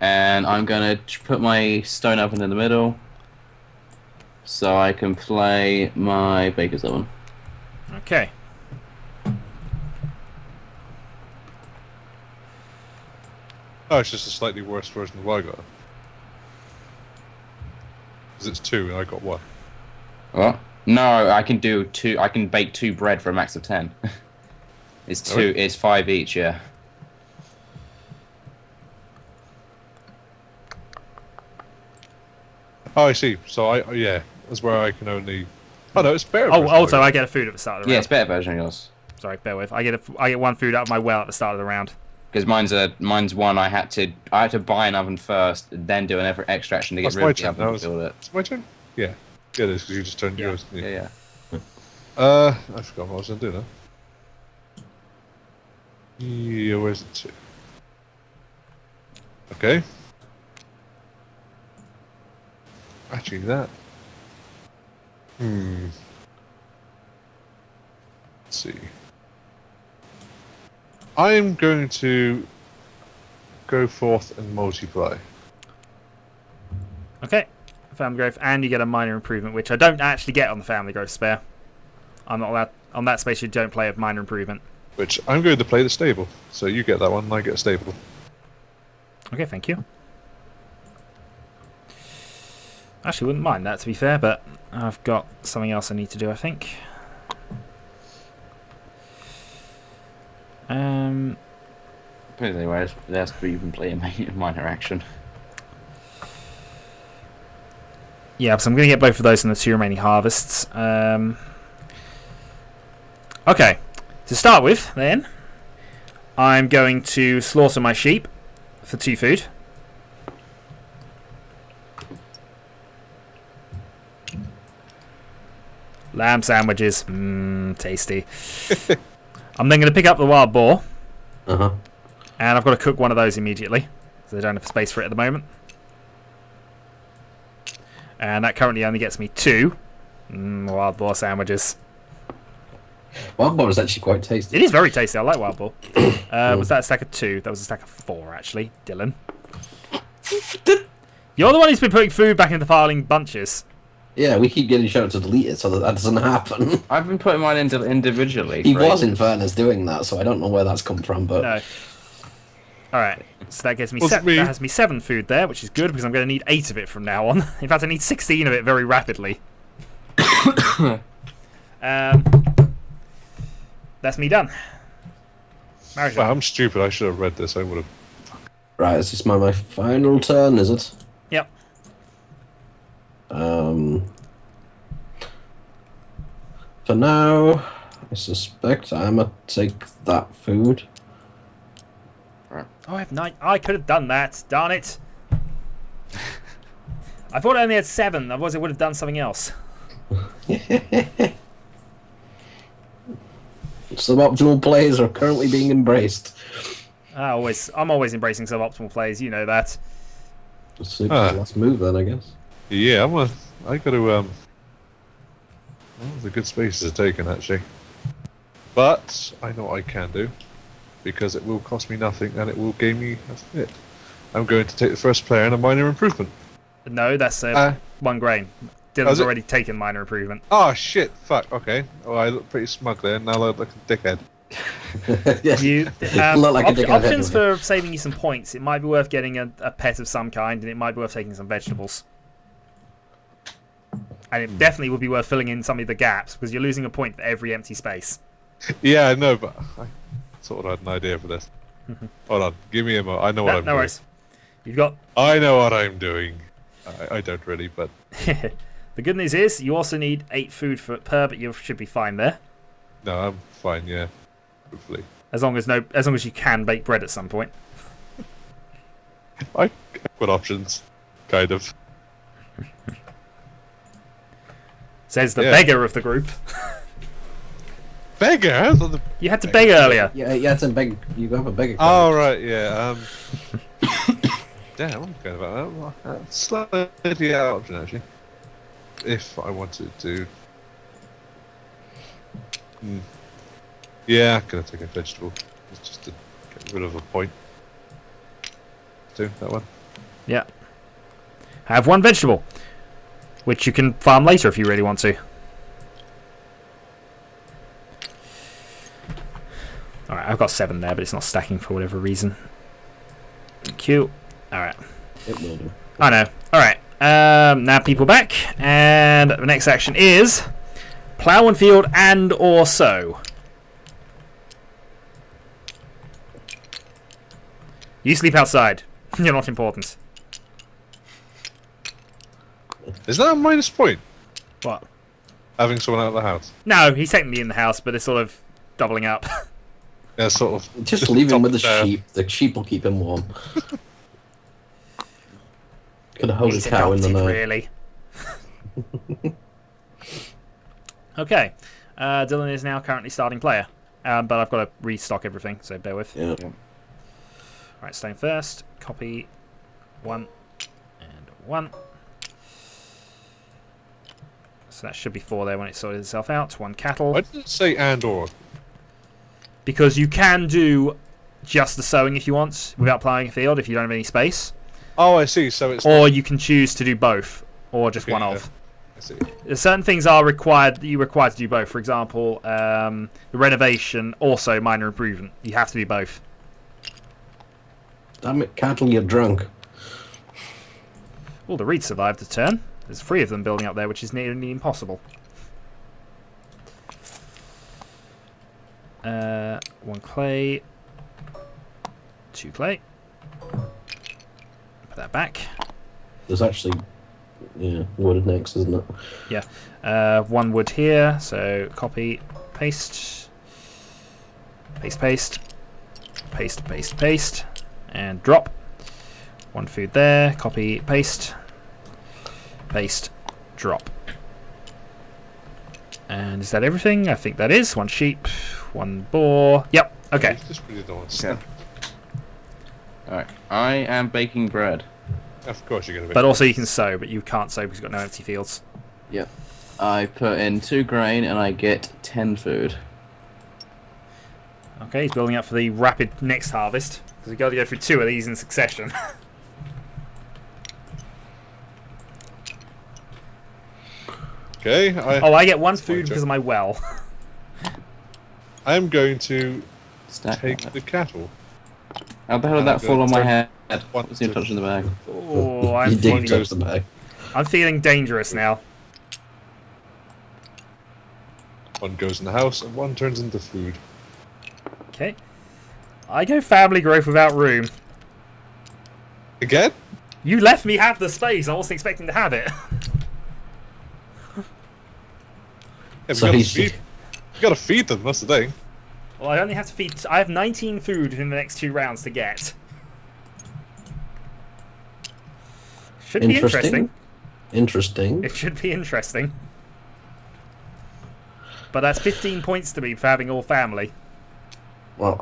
And I'm gonna put my stone oven in the middle. So I can play my baker's oven. Okay. Oh, it's just a slightly worse version of what I got. Because it's 2 and I got 1. What? No, I can do 2. I can bake 2 bread for a max of 10. It's 2. Alright. It's 5 each. Yeah. Oh, I see. So yeah, that's where I can only. Oh no, it's better. Oh, version also of it. I get a food at the start of the Yeah, round. it's better version of yours. Sorry, bear with. I get 1 food out of my well at the start of the round. Because mine's one. I had to buy an oven first, then do an extra action to get That's rid my of the turn. oven That to was- build it. It's my turn. Yeah, yeah, it is because you just turned Yeah. yours. Yeah, yeah. I forgot what I was gonna do now. Yeah, where's the 2? Okay. Actually, that. Let's see. I'm going to go forth and multiply. Okay. Family growth, and you get a minor improvement, which I don't actually get on the family growth spare. I'm not allowed. On that space, you don't play a minor improvement. Which I'm going to play the stable. So you get that one, and I get a stable. Okay, thank you. Actually, wouldn't mind that, to be fair, but I've got something else I need to do, I think. Anyway, that's where you can play a minor action. Yeah, so I'm going to get both of those in the 2 remaining harvests. Okay, to start with, then, I'm going to slaughter my sheep for 2 food. Lamb sandwiches, tasty. I'm then going to pick up the wild boar. Uh-huh. And I've got to cook one of those immediately, so I don't have space for it at the moment. And that currently only gets me 2 wild boar sandwiches. Wild boar is actually quite tasty. It is very tasty. I like wild boar. Was that a stack of 2? That was a stack of 4, actually. Dylan. You're the one who's been putting food back into the piling bunches. Yeah, we keep getting shouted to delete it so that doesn't happen. I've been putting mine individually. He was, in fairness, doing that, so I don't know where that's come from, but... No. Alright, so that gets me Wasn't me. that has me 7 food there, which is good because I'm going to need 8 of it from now on. In fact, I need 16 of it very rapidly. That's me done. Marriage. Well, I'm stupid. I should have read this. I would have. Right, is this my final turn, is it? Yep. For now, I suspect I'm gonna take that food. Oh, I have 9. I could have done that. Darn it. I thought I only had 7. Otherwise, I would have done something else. Suboptimal plays are currently being embraced. I'm always embracing suboptimal plays. You know that. Let's move then, I guess. Yeah, I got to. Well, the good spaces are taken actually, but I know what I can do because it will cost me nothing and it will gain me a fit. I'm going to take the first player and a minor improvement. No, that's 1 grain. Dylan's already taken minor improvement. Oh shit! Fuck. Okay. Oh, I look pretty smug there. Now I look like a dickhead. You Look like a dickhead options head. for saving you some points. It might be worth getting a pet of some kind, and it might be worth taking some vegetables. And it definitely would be worth filling in some of the gaps because you're losing a point for every empty space. Yeah, I know, but I sort of had an idea for this. Hold on. Give me a moment. I know what I'm No doing. worries. You've got. I know what I'm doing. I don't really, but The good news is you also need 8 food per, but you should be fine there. no, I'm fine. Yeah, hopefully. As long as you can bake bread at some point. I got options, kind of. Says the Yeah. beggar of the group. Beggar? I thought the... You had to beg earlier. Yeah, it's a big. You have a bigger. Oh right, yeah. Damn, I'm going about that. Slightly out of option actually. If I wanted to. Yeah, I'm gonna take a vegetable. It's just to get rid of a point. Do that one. Yeah. Have 1 vegetable, which you can farm later if you really want to. Alright, I've got 7 there, but it's not stacking for whatever reason. Thank you. Alright. It will do. I know. Alright. Now people back, and the next action is plough one field and or sow. You sleep outside. You're not important. Is that a minus point? What? Having someone out of the house? No, he's technically in the house, but it's sort of doubling up. Yeah, sort of. Just leave him with the top down. sheep. The sheep will keep him warm. Could have held He's a cow in the adopted, night. really. Okay. Dylan is now currently starting player. But I've got to restock everything, so bear with. Yeah. Right, stone first. Copy 1 and 1. So that should be 4 there when it sorted itself out. 1 cattle. Why did it say and or? Because you can do just the sowing if you want, without ploughing a field if you don't have any space. Oh, I see. So it's. Or you can choose to do both, or just Okay, one yeah. of. I see. Certain things are required. You're required to do both. For example, the renovation, also minor improvement. You have to do both. Damn it, cattle, you're drunk. Well, the reeds survived the turn. There's 3 of them building up there, which is nearly impossible. 1 clay. 2 clay. Put that back. There's actually, wood next, isn't it? Yeah. 1 wood here, so copy, paste. Paste, paste. Paste, paste, paste. And drop. 1 food there, copy, paste. Paste, drop. And is that everything? I think that is. 1 sheep, 1 boar. Yep, okay. Just really don't want to Okay. Alright, I am baking bread. Of course you're going to. But also you can sow, but you can't sow because you've got no empty fields. Yep. I put in 2 grain and I get 10 food. Okay, he's building up for the rapid next harvest. Because we've got to go through 2 of these in succession. Okay. I get 1 food fine, because of my well. I'm going to Stack take that. the cattle. How the hell did that fall on my head? One, What's the two. touch in the bag? Oh, You did feeling- touch the bag. I'm feeling dangerous now. 1 goes in the house, and 1 turns into food. Okay. I go family growth without room. Again? You left me have the space. I wasn't expecting to have it. Yeah, So we he's- you gotta feed them, that's the thing. Well, I only have to feed. I have 19 food in the next 2 rounds to get. Should be interesting. Interesting. It should be interesting. But that's 15 points to me for having all family. Well,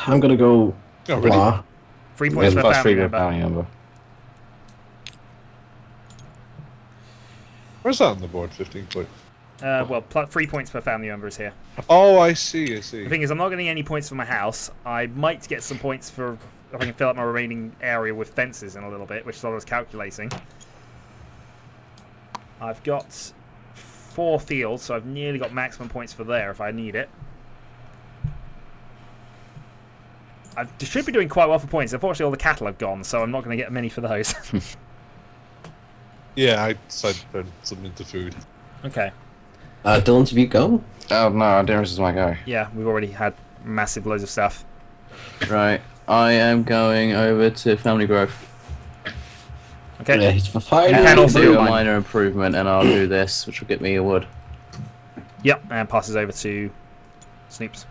I'm gonna go Oh, really? blah. 3 points per Plus family 3 per member. family member. Where's that on the board? 15 points. Well, 3 points per family member is here. Oh, I see, I see. The thing is, I'm not getting any points for my house. I might get some points for if I can fill up my remaining area with fences in a little bit, which is what I was calculating. I've got 4 fields, so I've nearly got maximum points for there if I need it. I should be doing quite well for points. Unfortunately, all the cattle have gone, so I'm not going to get many for those. Yeah, I decided to turn something into food. Okay. Dylan, have you gone? Oh no, Darius is my guy. Yeah, we've already had massive loads of stuff. Right, I am going over to family growth. Okay. Yeah, he's for You fire. can I'll also do do a mine. minor improvement and I'll do this, which will get me a wood. Yep, and passes over to Snoops.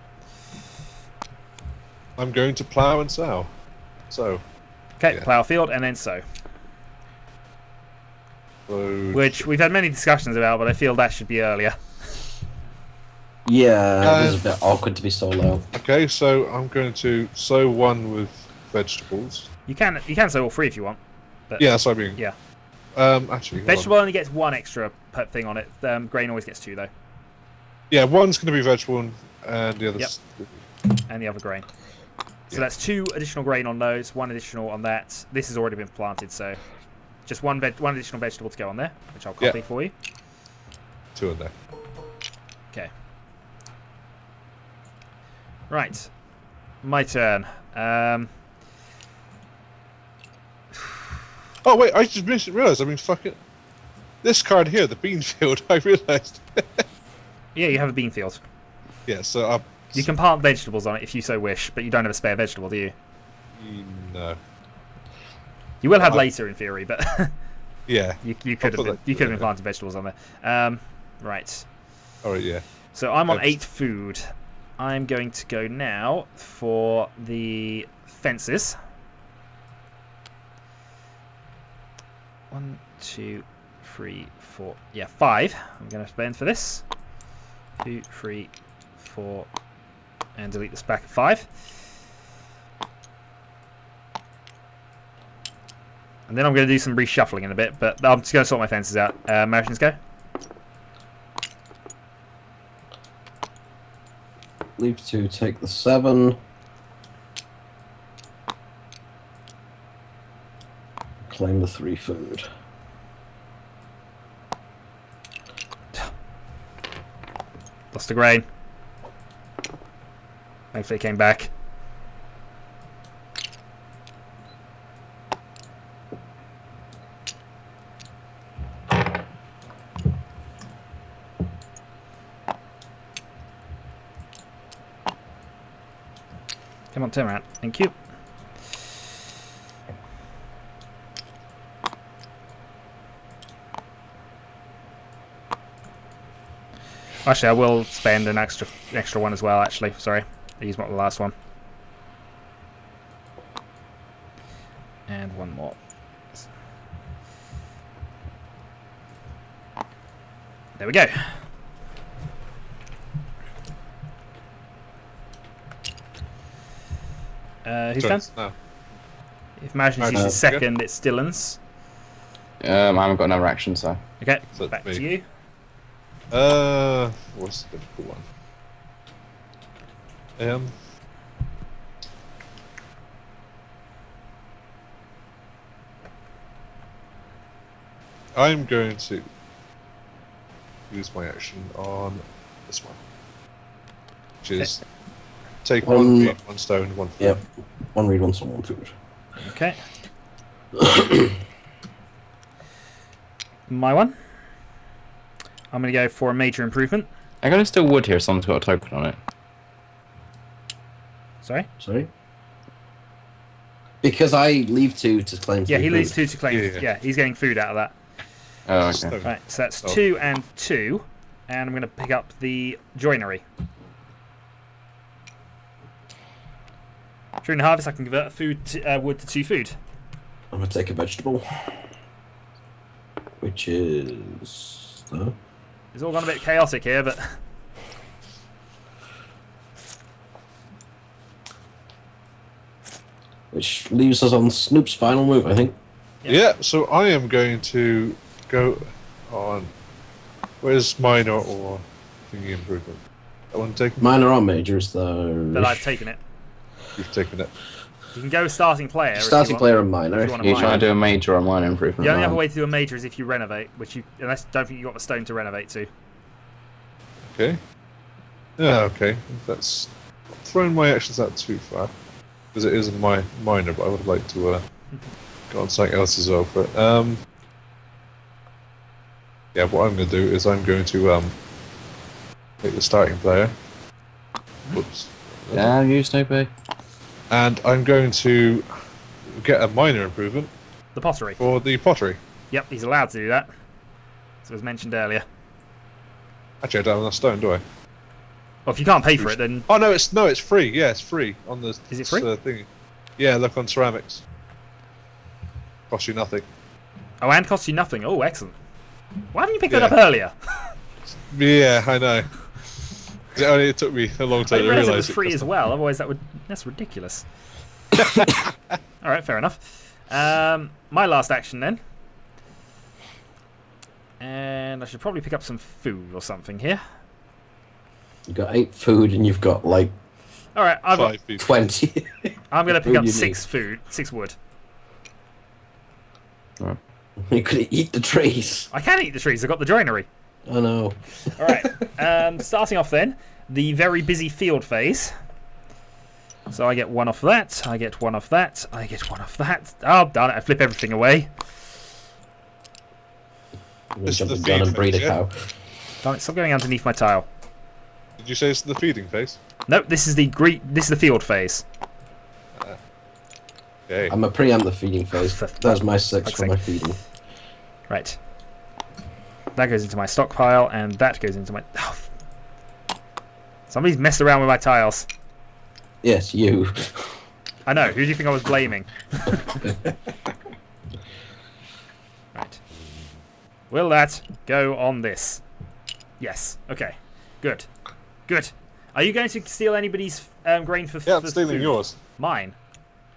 I'm going to plough and sow. So, Okay, Yeah. plough field and then sow. Which we've had many discussions about, but I feel that should be earlier. Yeah, it was a bit awkward to be so low. Okay, so I'm going to sow 1 with vegetables. You can sow all 3 if you want. But Yeah, that's what I mean. Yeah. Actually, hold on. Vegetable only gets 1 extra thing on it. Grain always gets 2 though, Yeah, 1's going to be vegetable and the other's... and the other grain. So Yeah. that's 2 additional grain on those, 1 additional on that. This has already been planted, so just one additional vegetable to go on there, which I'll copy Yeah. for you. 2 in there. Okay. Right. My turn. Oh, wait, I just realised, I mean, fuck it. This card here, the bean field, I realised. Yeah, you have a bean field. Yeah, so You can plant vegetables on it if you so wish, but you don't have a spare vegetable, do you? No. You will have later in theory, but Yeah. you I'll could have put been that you could have been together. planting vegetables on there. Right. Alright, yeah. So I'm on Yes. 8 food. I'm going to go now for the fences. 1, 2, 3, 4. Yeah, 5. I'm going to spend for this. 2, 3, 4, and delete this back of 5. And then I'm going to do some reshuffling in a bit, but I'm just going to sort my fences out. Americans go. Leave 2, take the 7. Claim the 3 food. Lost the grain. Thankfully it came back. Come on, turn around. Thank you. Actually, I will spend an extra one as well, actually. Sorry. I used the last one. And one more. There we go. Who's done? No. If Magnus uses second, it's Dylan's. I haven't got another action, so. Okay, So back me. to you. What's the difficult one? I'm going to use my action on this one, which is take one reed, one stone, one food. Yep. One reed, one stone, one food. Okay. My one. I'm going to go for a major improvement. I got still wood here, someone's got a token on it. Sorry? Sorry? Because I leave 2 to claim 3 Yeah, he food. leaves 2 to claim. Yeah. Yeah, he's getting food out of that. Oh, okay. Stone. Right, so that's Oh. 2 and 2. And I'm going to pick up the joinery. During the harvest, I can convert wood to 2 food. I'm going to take a vegetable. Which is... It's all gone a bit chaotic here, but... Which leaves us on Snoop's final move, I think. Yeah, so I am going to go on. Where's minor or thingy improvement? That one taken? Minor or majors, though. But I've taken it. You've taken it. You can go starting player. if Starting you want. player and minor. If you want a You're minor. trying to do a major or minor improvement. The only other right? way to do a major is if you renovate, which you unless don't think you got the stone to renovate to. Okay. Yeah, okay. That's throwing my actions out too far. Because it isn't my minor, but I would like to go on something else as well. But yeah, what I'm going to do is I'm going to take the starting player. Whoops. Yeah, you Snoopy. And I'm going to get a minor improvement The pottery. for the pottery. Yep, he's allowed to do that. As was mentioned earlier. Actually, I don't have enough stone, do I? Well, if you can't pay for it, then Oh no, it's free. Yeah, it's free on the. Is it free? Thingy. Yeah, look on ceramics. Cost you nothing. oh, and costs you nothing. Oh, excellent. Why didn't you pick that Yeah. up earlier? Yeah, I know. It took me a long I time to didn't realise it realise was free as well. Otherwise, that's ridiculous. All right, fair enough. My last action then, and I should probably pick up some food or something here. You've got 8 food and you've got like All right, I've got, 5 people. 20. I'm going to pick Food up you 6 wood. You could eat the trees. I can eat the trees. I've got the joinery. Oh no. All right. Starting off then, the very busy field phase. So I get 1 off that. I get 1 off that. I get 1 off that. Oh, darn it! I flip everything away. I'm gonna This jump is the the gun and feed breed a phase, yeah? cow. Darn it! Stop going underneath my tile. Did you say it's the feeding phase? Nope. This is the field phase. Okay. I'm a preempt the feeding phase. That's my 6 for my feeding. Right. That goes into my stockpile, and that goes into my. Oh. Somebody's messed around with my tiles. Yes, you. I know. Who do you think I was blaming? Right. Will that go on this? Yes. Okay. Good. Good. Are you going to steal anybody's grain for Yeah, I'm for stealing food? yours. Mine.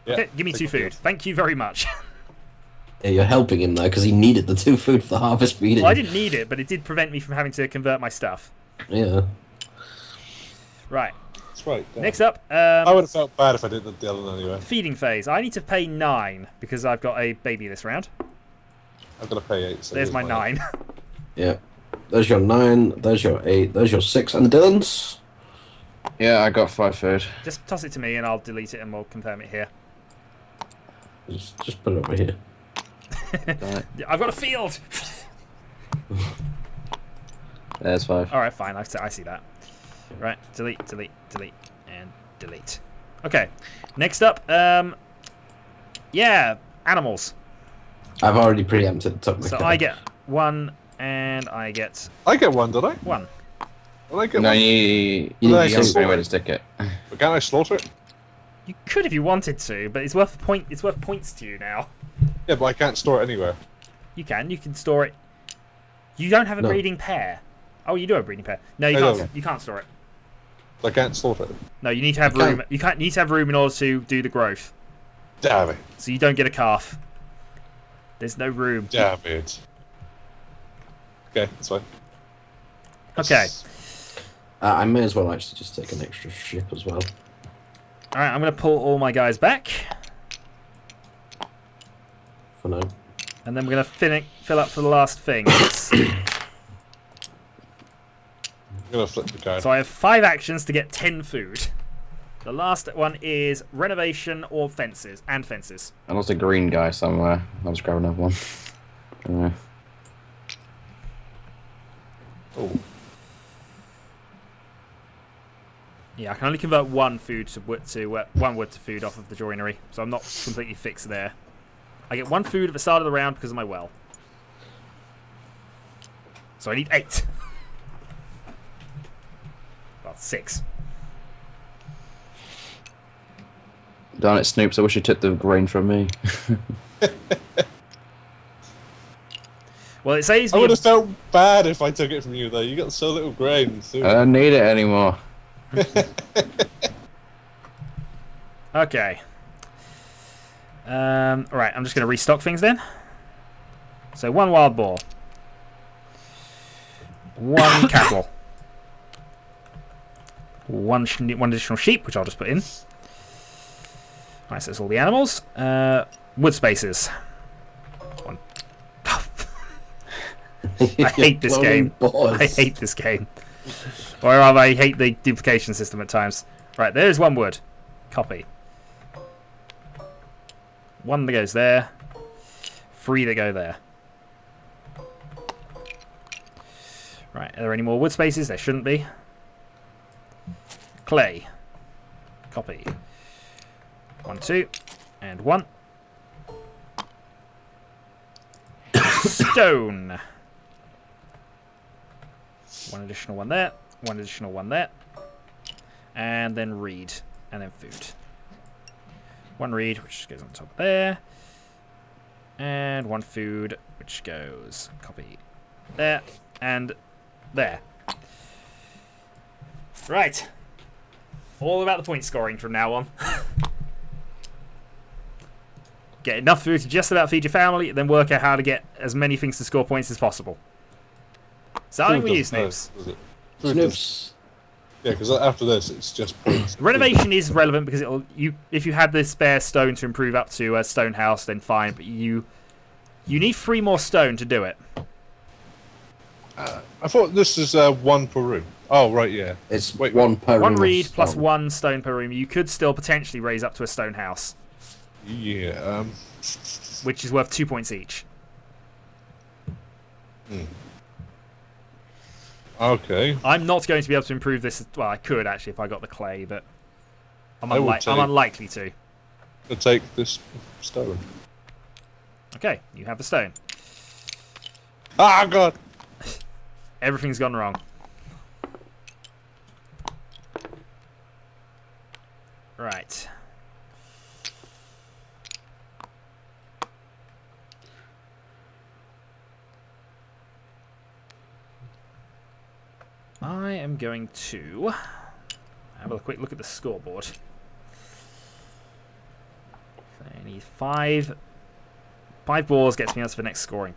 Yeah, Okay, give me take 2 it. food. Thank you very much. Yeah, you're helping him though, because he needed the 2 food for harvest feeding. Well, I didn't need it, but it did prevent me from having to convert my stuff. Yeah. That's Right. right. Yeah. Next up, I would have felt bad if I did the other one anyway. feeding phase. I need to pay 9 because I've got a baby this round. I've got to pay 8. So There's here's my 9. Yeah. There's your 9. There's your 8. There's your 6. And Dylan's. Yeah, I got 5 food. Just toss it to me and I'll delete it and we'll confirm it here. Just put it over here. I've got a field! There's 5. Alright, fine. I see that. Right, delete, and delete. Okay, next up, yeah, animals. I've already preempted the top of my So card. I get 1, and I get I get one, did I? 1. Did I get No, one? you Well, I need can to find a way slaughter to it. stick it. But can't I slaughter it? You could if you wanted to, but it's worth points to you now. Yeah, but I can't store it anywhere. You can store it. You don't have a No. breeding pair. Oh, you do have a breeding pair. No, you I can't. don't. You can't store it. I can't slaughter it. No, you need to have You room. can't. You can't need to have room in order to do the growth. Damn it. So you don't get a calf. There's no room. Damn it. Okay, that's fine. Okay. I may as well actually just take an extra ship as well. All right, I'm gonna pull all my guys back, For now. and then we're gonna fill up for the last thing. I'm gonna flip the card. So I have 5 actions to get 10 food. The last one is renovation or fences and fences. And there's a green guy somewhere. I'll just grab another one. Oh, Yeah, I can only convert 1 food to wood to 1 wood to food off of the joinery, so I'm not completely fixed there. I get 1 food at the start of the round because of my well. So I need 8. Well, 6. Darn it, Snoops, I wish you took the grain from me. Well, it saves I me. would have felt bad if I took it from you, though. You got so little grain. Too. I don't need it anymore. Okay. Right, I'm just going to restock things then. So 1 wild boar. 1 cattle. 1 additional sheep, which I'll just put in. Right, so that's all the animals. Wood spaces. 1. I hate this game. I hate this game. Or rather, I hate the duplication system at times. Right, there's 1 wood. Copy. 1 that goes there. 3 that go there. Right, are there any more wood spaces? There shouldn't be. Clay. Copy. 1, 2, and 1. Stone. 1 additional one there. 1 additional one there. And then reed. And then food. 1 reed, which goes on top of there. And 1 food, which goes copy there and there. Right. All about the point scoring from now on. Get enough food to just about feed your family, then work out how to get as many things to score points as possible. Starting with you, Snoops. Snoops. Yeah, because after this, it's just points. Renovation is relevant because if you had the spare stone to improve up to a stone house, then fine. But you need 3 more stone to do it. I thought this is 1 per room. Oh, right, yeah. It's Wait, 1 per 1 room reed of plus stone. 1 stone per room. You could still potentially raise up to a stone house, Yeah, which is worth 2 points each. okay. I'm not going to be able to improve this. Well, I could actually if I got the clay, but I'm I would take- unlikely to. I'll take this stone. Okay, you have the stone. Ah, God! Everything's gone wrong. Right. I am going to have a quick look at the scoreboard. I need 5 balls gets me up to the next scoring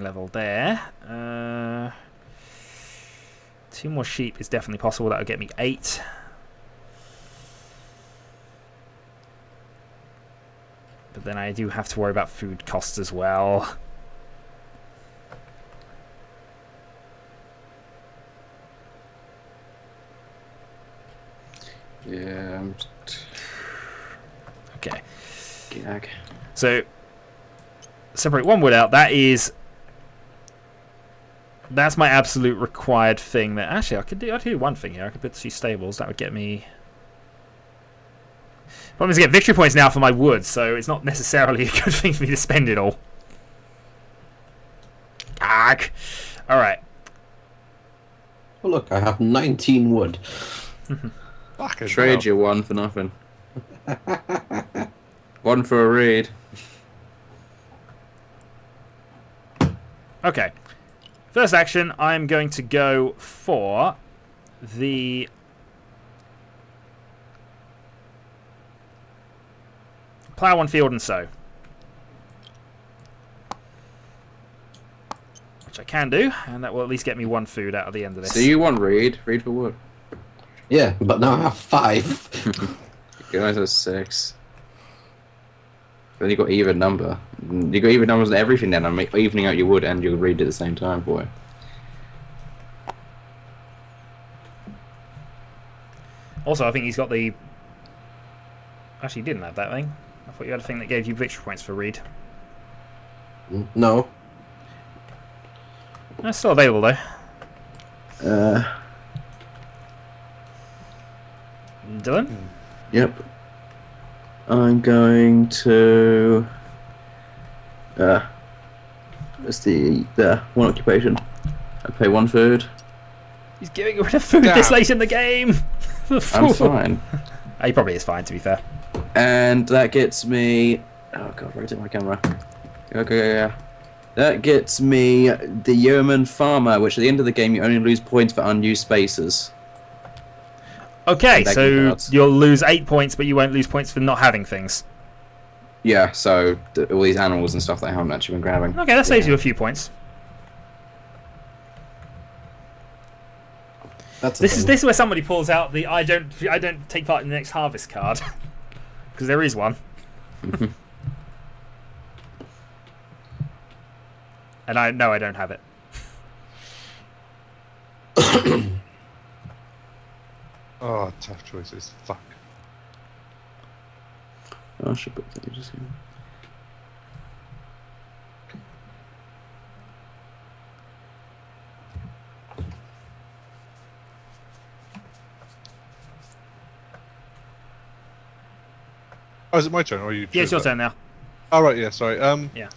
level there. 2 more sheep is definitely possible. That would get me 8. But then I do have to worry about food costs as well. Yeah. Okay. Gag. So separate one wood out. That's my absolute required thing. That actually I could do one thing here. I could put 2 stables. That would get me. Problem is, I get victory points now for my wood, so it's not necessarily a good thing for me to spend it all. Gag. All right. Oh, look, I have 19 wood. Fucking Trade hell. you one for nothing. One for a read. Okay. First action, I'm going to go for the plough one field and sow. Which I can do, and that will at least get me 1 food out of the end of this. So you want read? Read for wood. Yeah, but now I have 5. You guys have 6. Then you got even number. You got even numbers and everything. Then I'm evening out your wood and your read at the same time, boy. Also, I think he's got the. Actually, he didn't have that thing. I thought you had a thing that gave you victory points for read. No. That's still available though. Dylan? Yep. I'm going to. What's the one occupation? I pay 1 food. He's giving rid of food this late in the game. I'm fine. He probably is fine, to be fair. And that gets me. Oh god, rotate my camera. Okay, yeah. That gets me the Yeoman Farmer, which at the end of the game you only lose points for unused spaces. Okay, And so cards. you'll lose 8 points, but you won't lose points for not having things. Yeah, so all these animals and stuff that I haven't actually been grabbing. Okay, that saves you a few points. This is where somebody pulls out the I don't take part in the next harvest card, because there is one. And I know I don't have it. Oh, tough choices. Fuck. Oh, I should put that just here. Oh, is it my turn? Or you? Yeah, it's your chose that? turn now. Oh, right, yeah, sorry. Yeah.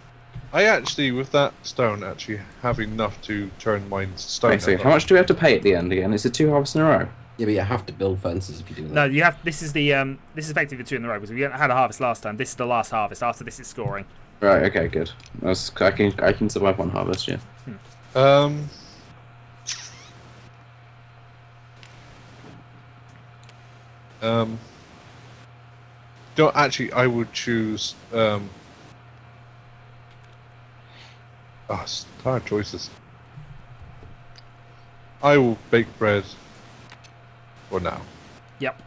I actually, with that stone, actually have enough to turn mine stone. Wait, so how much do we have to pay at the end again? Is it 2 harvests in a row? Yeah, but you have to build fences if you do that. No, you have. This is the this is effectively 2 in the row because we had a harvest last time. This is the last harvest. After this, it's scoring. Right. Okay. Good. I can survive 1 harvest. Yeah. Don't actually. I would choose. It's hard choices. I will bake bread. For now. Yep,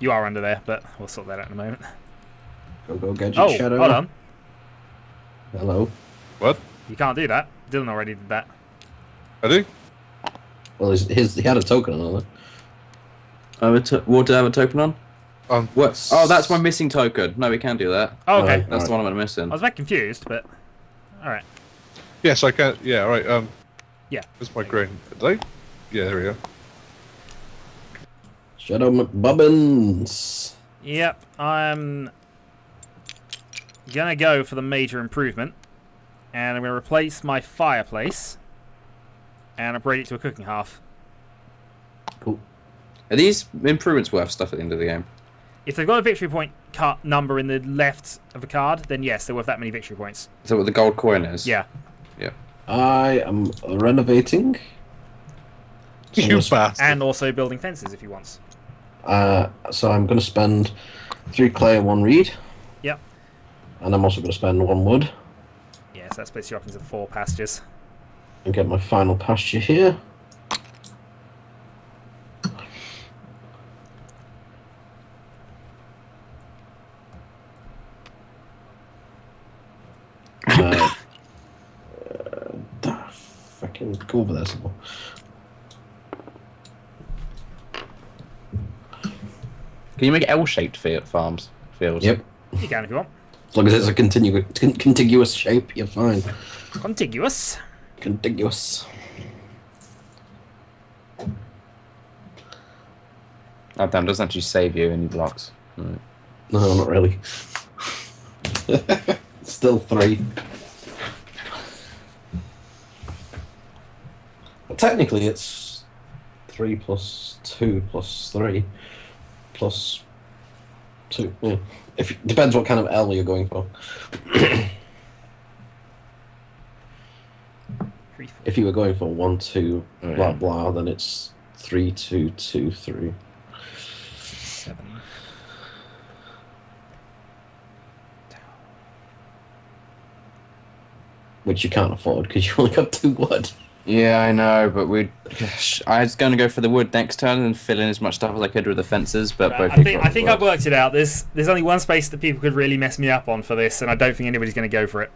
you are under there, but we'll sort that out in a moment. Go, Gadget Oh, Shadow. hold on. Hello. What? You can't do that. Dylan already did that. I do? Well, he had a token on it. What do I have a token on? What? Oh, that's my missing token. No, we can't do that. Oh, okay. Alright. That's the one I'm missing. I was a bit confused, but all right. Yes, I can. Yeah, alright. Yeah. Where's my grain? Did I? Yeah, there we go. Shadow McBubbins. Yep, I'm gonna go for the major improvement, and I'm gonna replace my fireplace and upgrade it to a cooking hearth. Cool. Are these improvements worth stuff at the end of the game? If they've got a victory point number in the left of the card, then yes, they're worth that many victory points. Is that what the gold coin is? Yeah. Yeah. I am renovating. You bastard. And also building fences if he wants. So I'm going to spend 3 clay and 1 reed. Yep. And I'm also going to spend 1 wood. Yeah, so that splits you up into 4 pastures. And get my final pasture here. Fucking go over there somewhere. Can you make L-shaped fields? Yep. You can if you want. As long as it's a contiguous shape, you're fine. Contiguous. Contiguous. Oh damn, it doesn't actually save you any blocks. Right. No, not really. Still 3. Well, technically, it's 3 plus 2 plus 3 plus 2. Yeah. Depends what kind of L you're going for. If you were going for 1, 2, blah blah, then it's 3, 2, 2, 3. 7. Which you can't afford because you only got 2 wood. Yeah, I know, but I was going to go for the wood next turn and fill in as much stuff as I could with the fences, but both. I think I've worked it out. There's only one space that people could really mess me up on for this, and I don't think anybody's going to go for it.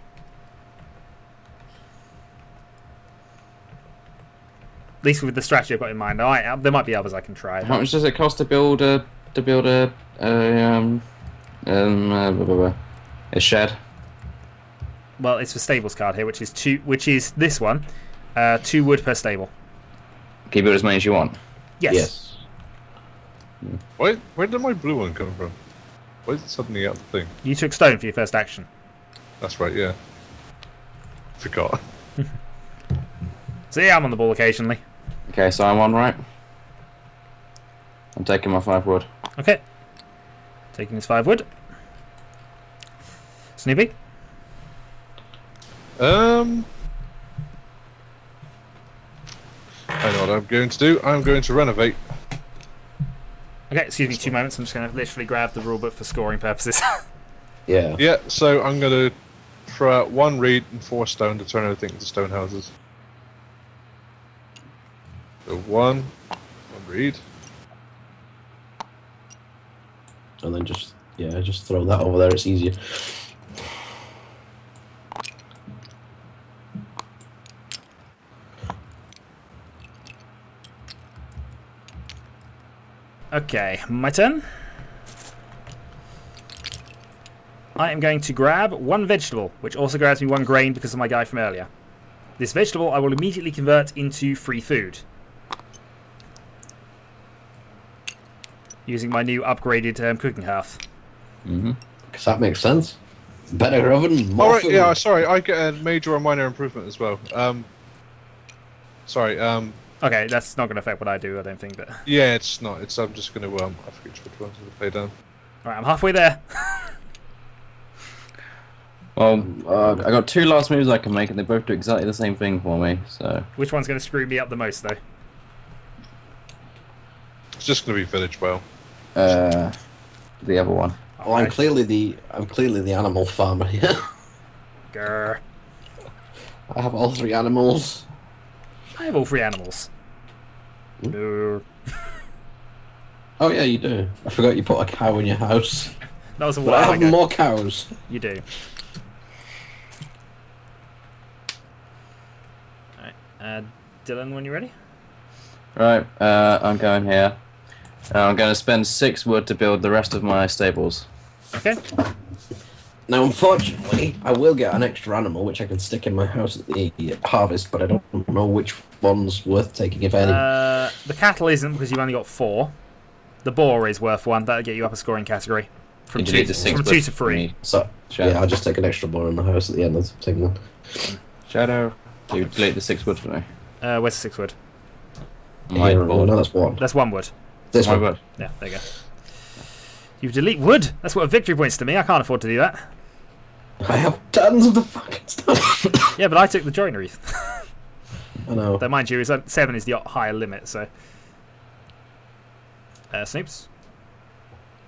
At least with the strategy I've got in mind. There might be others I can try. How much does it cost to build a shed? Well, it's the stables card here, which is this one. 2 wood per stable. Can you build as many as you want? Yes. Where did my blue one come from? Why is it suddenly out the thing? You took stone for your first action. That's right, yeah. Forgot. So yeah, I'm on the ball occasionally. Okay, so I'm on, right? I'm taking my 5 wood. Okay. Taking his 5 wood. Snoopy? I know what I'm going to do. I'm going to renovate. Okay, excuse me 2 moments. I'm just going to literally grab the rulebook for scoring purposes. Yeah. Yeah, so I'm going to throw out 1 reed and 4 stone to turn everything into stone houses. So 1 reed. And then just throw that over there. It's easier. Okay, my turn. I am going to grab 1 vegetable, which also grabs me 1 grain because of my guy from earlier. This vegetable I will immediately convert into free food. Using my new upgraded cooking hearth. Because that makes sense. Better oven, more Alright, food. yeah, sorry, I get a major or minor improvement as well. Okay, that's not going to affect what I do, I don't think. But Yeah, it's not. I'm just going to, I forget which ones to play down. alright, I'm halfway there. Well, I got 2 last moves I can make, and they both do exactly the same thing for me. So Which one's going to screw me up the most, though? It's just going to be village well. the other one. Well, I'm clearly the animal farmer here. Grr. I have all 3 animals. I have all 3 animals. No. Oh yeah, you do. I forgot you put a cow in your house. That was a But I while have ago. more cows. You do. Alright, Dylan, when you're ready? Right, I'm going here. I'm going to spend 6 wood to build the rest of my stables. Okay. Now, unfortunately, I will get an extra animal which I can stick in my house at the harvest, but I don't know which one's worth taking, if any. The cattle isn't because you've only got 4. The boar is worth 1. That'll get you up a scoring category. From, You 2, delete the 6 from wood 2 to for 3. me. So, Shadow. yeah, I'll just take an extra boar in the house at the end of taking them. Shadow. You delete the 6 wood for me. Where's the 6 wood? My Here, board. no, that's 1. That's 1 wood. This My one. wood. Yeah, there you go. You delete wood. That's what a victory points to me. I can't afford to do that. I have tons of the fucking stuff. Yeah, but I took the joinery. I know. Though, mind you, 7 is the higher limit, so... Snoops?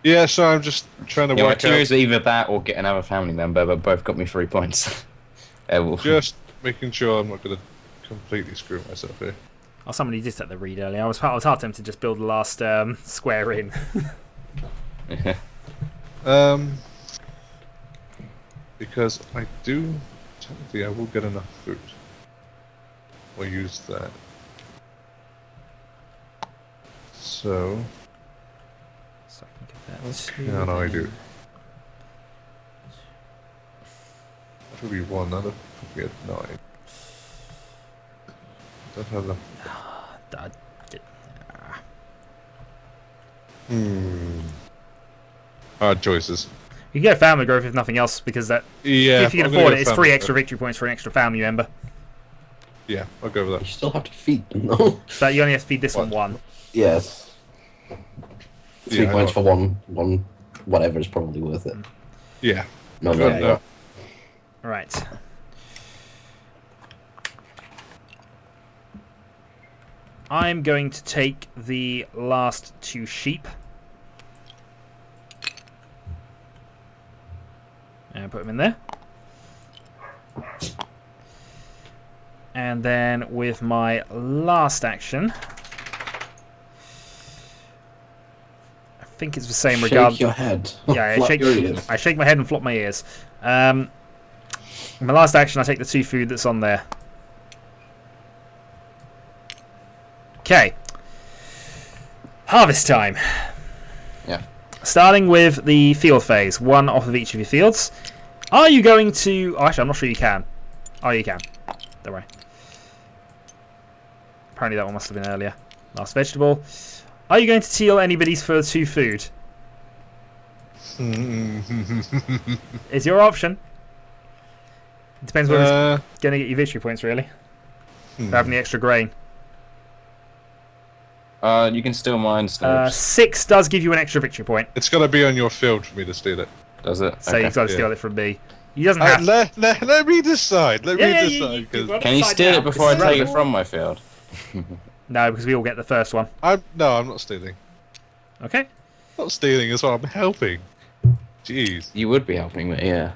Yeah, so I'm just trying to Yeah, my work 2 out. is either that or get another family member, but both got me 3 points. Just making sure I'm not going to completely screw myself here. Oh, somebody did set the read earlier. I was hard tempted to just build the last square in. Because I do, technically I will get enough food. We'll use that. So, Can I do? That would be 1. That would be at 9. Don't have the. Hard choices. You can go family growth if nothing else, because that Yeah. if you can I'm gonna afford go it, it's family 3 extra growth. victory points for an extra family member. Yeah, I'll go with You that. still have to feed them, though. But you only have to feed this What? one. Yes. 3 Yeah, I points know. for one, whatever is probably worth it. Yeah. No, Good, no. Right. I'm going to take the last 2 sheep. And put them in there. And then with my last action, I think it's the same regard. Shake your head. Yeah, Flap your ears. I shake my head and flop my ears. My last action, I take the 2 food that's on there. Okay. Harvest time. Yeah. Starting with the field phase, 1 off of each of your fields. Are you going to... Oh, actually, I'm not sure you can. Oh, you can. Don't worry. Apparently that one must have been earlier. Last vegetable. Are you going to teal anybody's for 2 food? It's your option. It depends whether it's going to get you victory points, really. For having the extra grain. You can steal mine, Snopes. 6 does give you an extra victory point. It's got to be on your field for me to steal it. Does it? So Okay. you've got to steal it from me. He doesn't have Let me decide. Let me decide. you 'cause got Can you decide steal now. it before I This is take it relevant. from my field? No, because we all get the first one. I'm not stealing. Okay. Not stealing as well. I'm helping. Jeez. You would be helping me, yeah.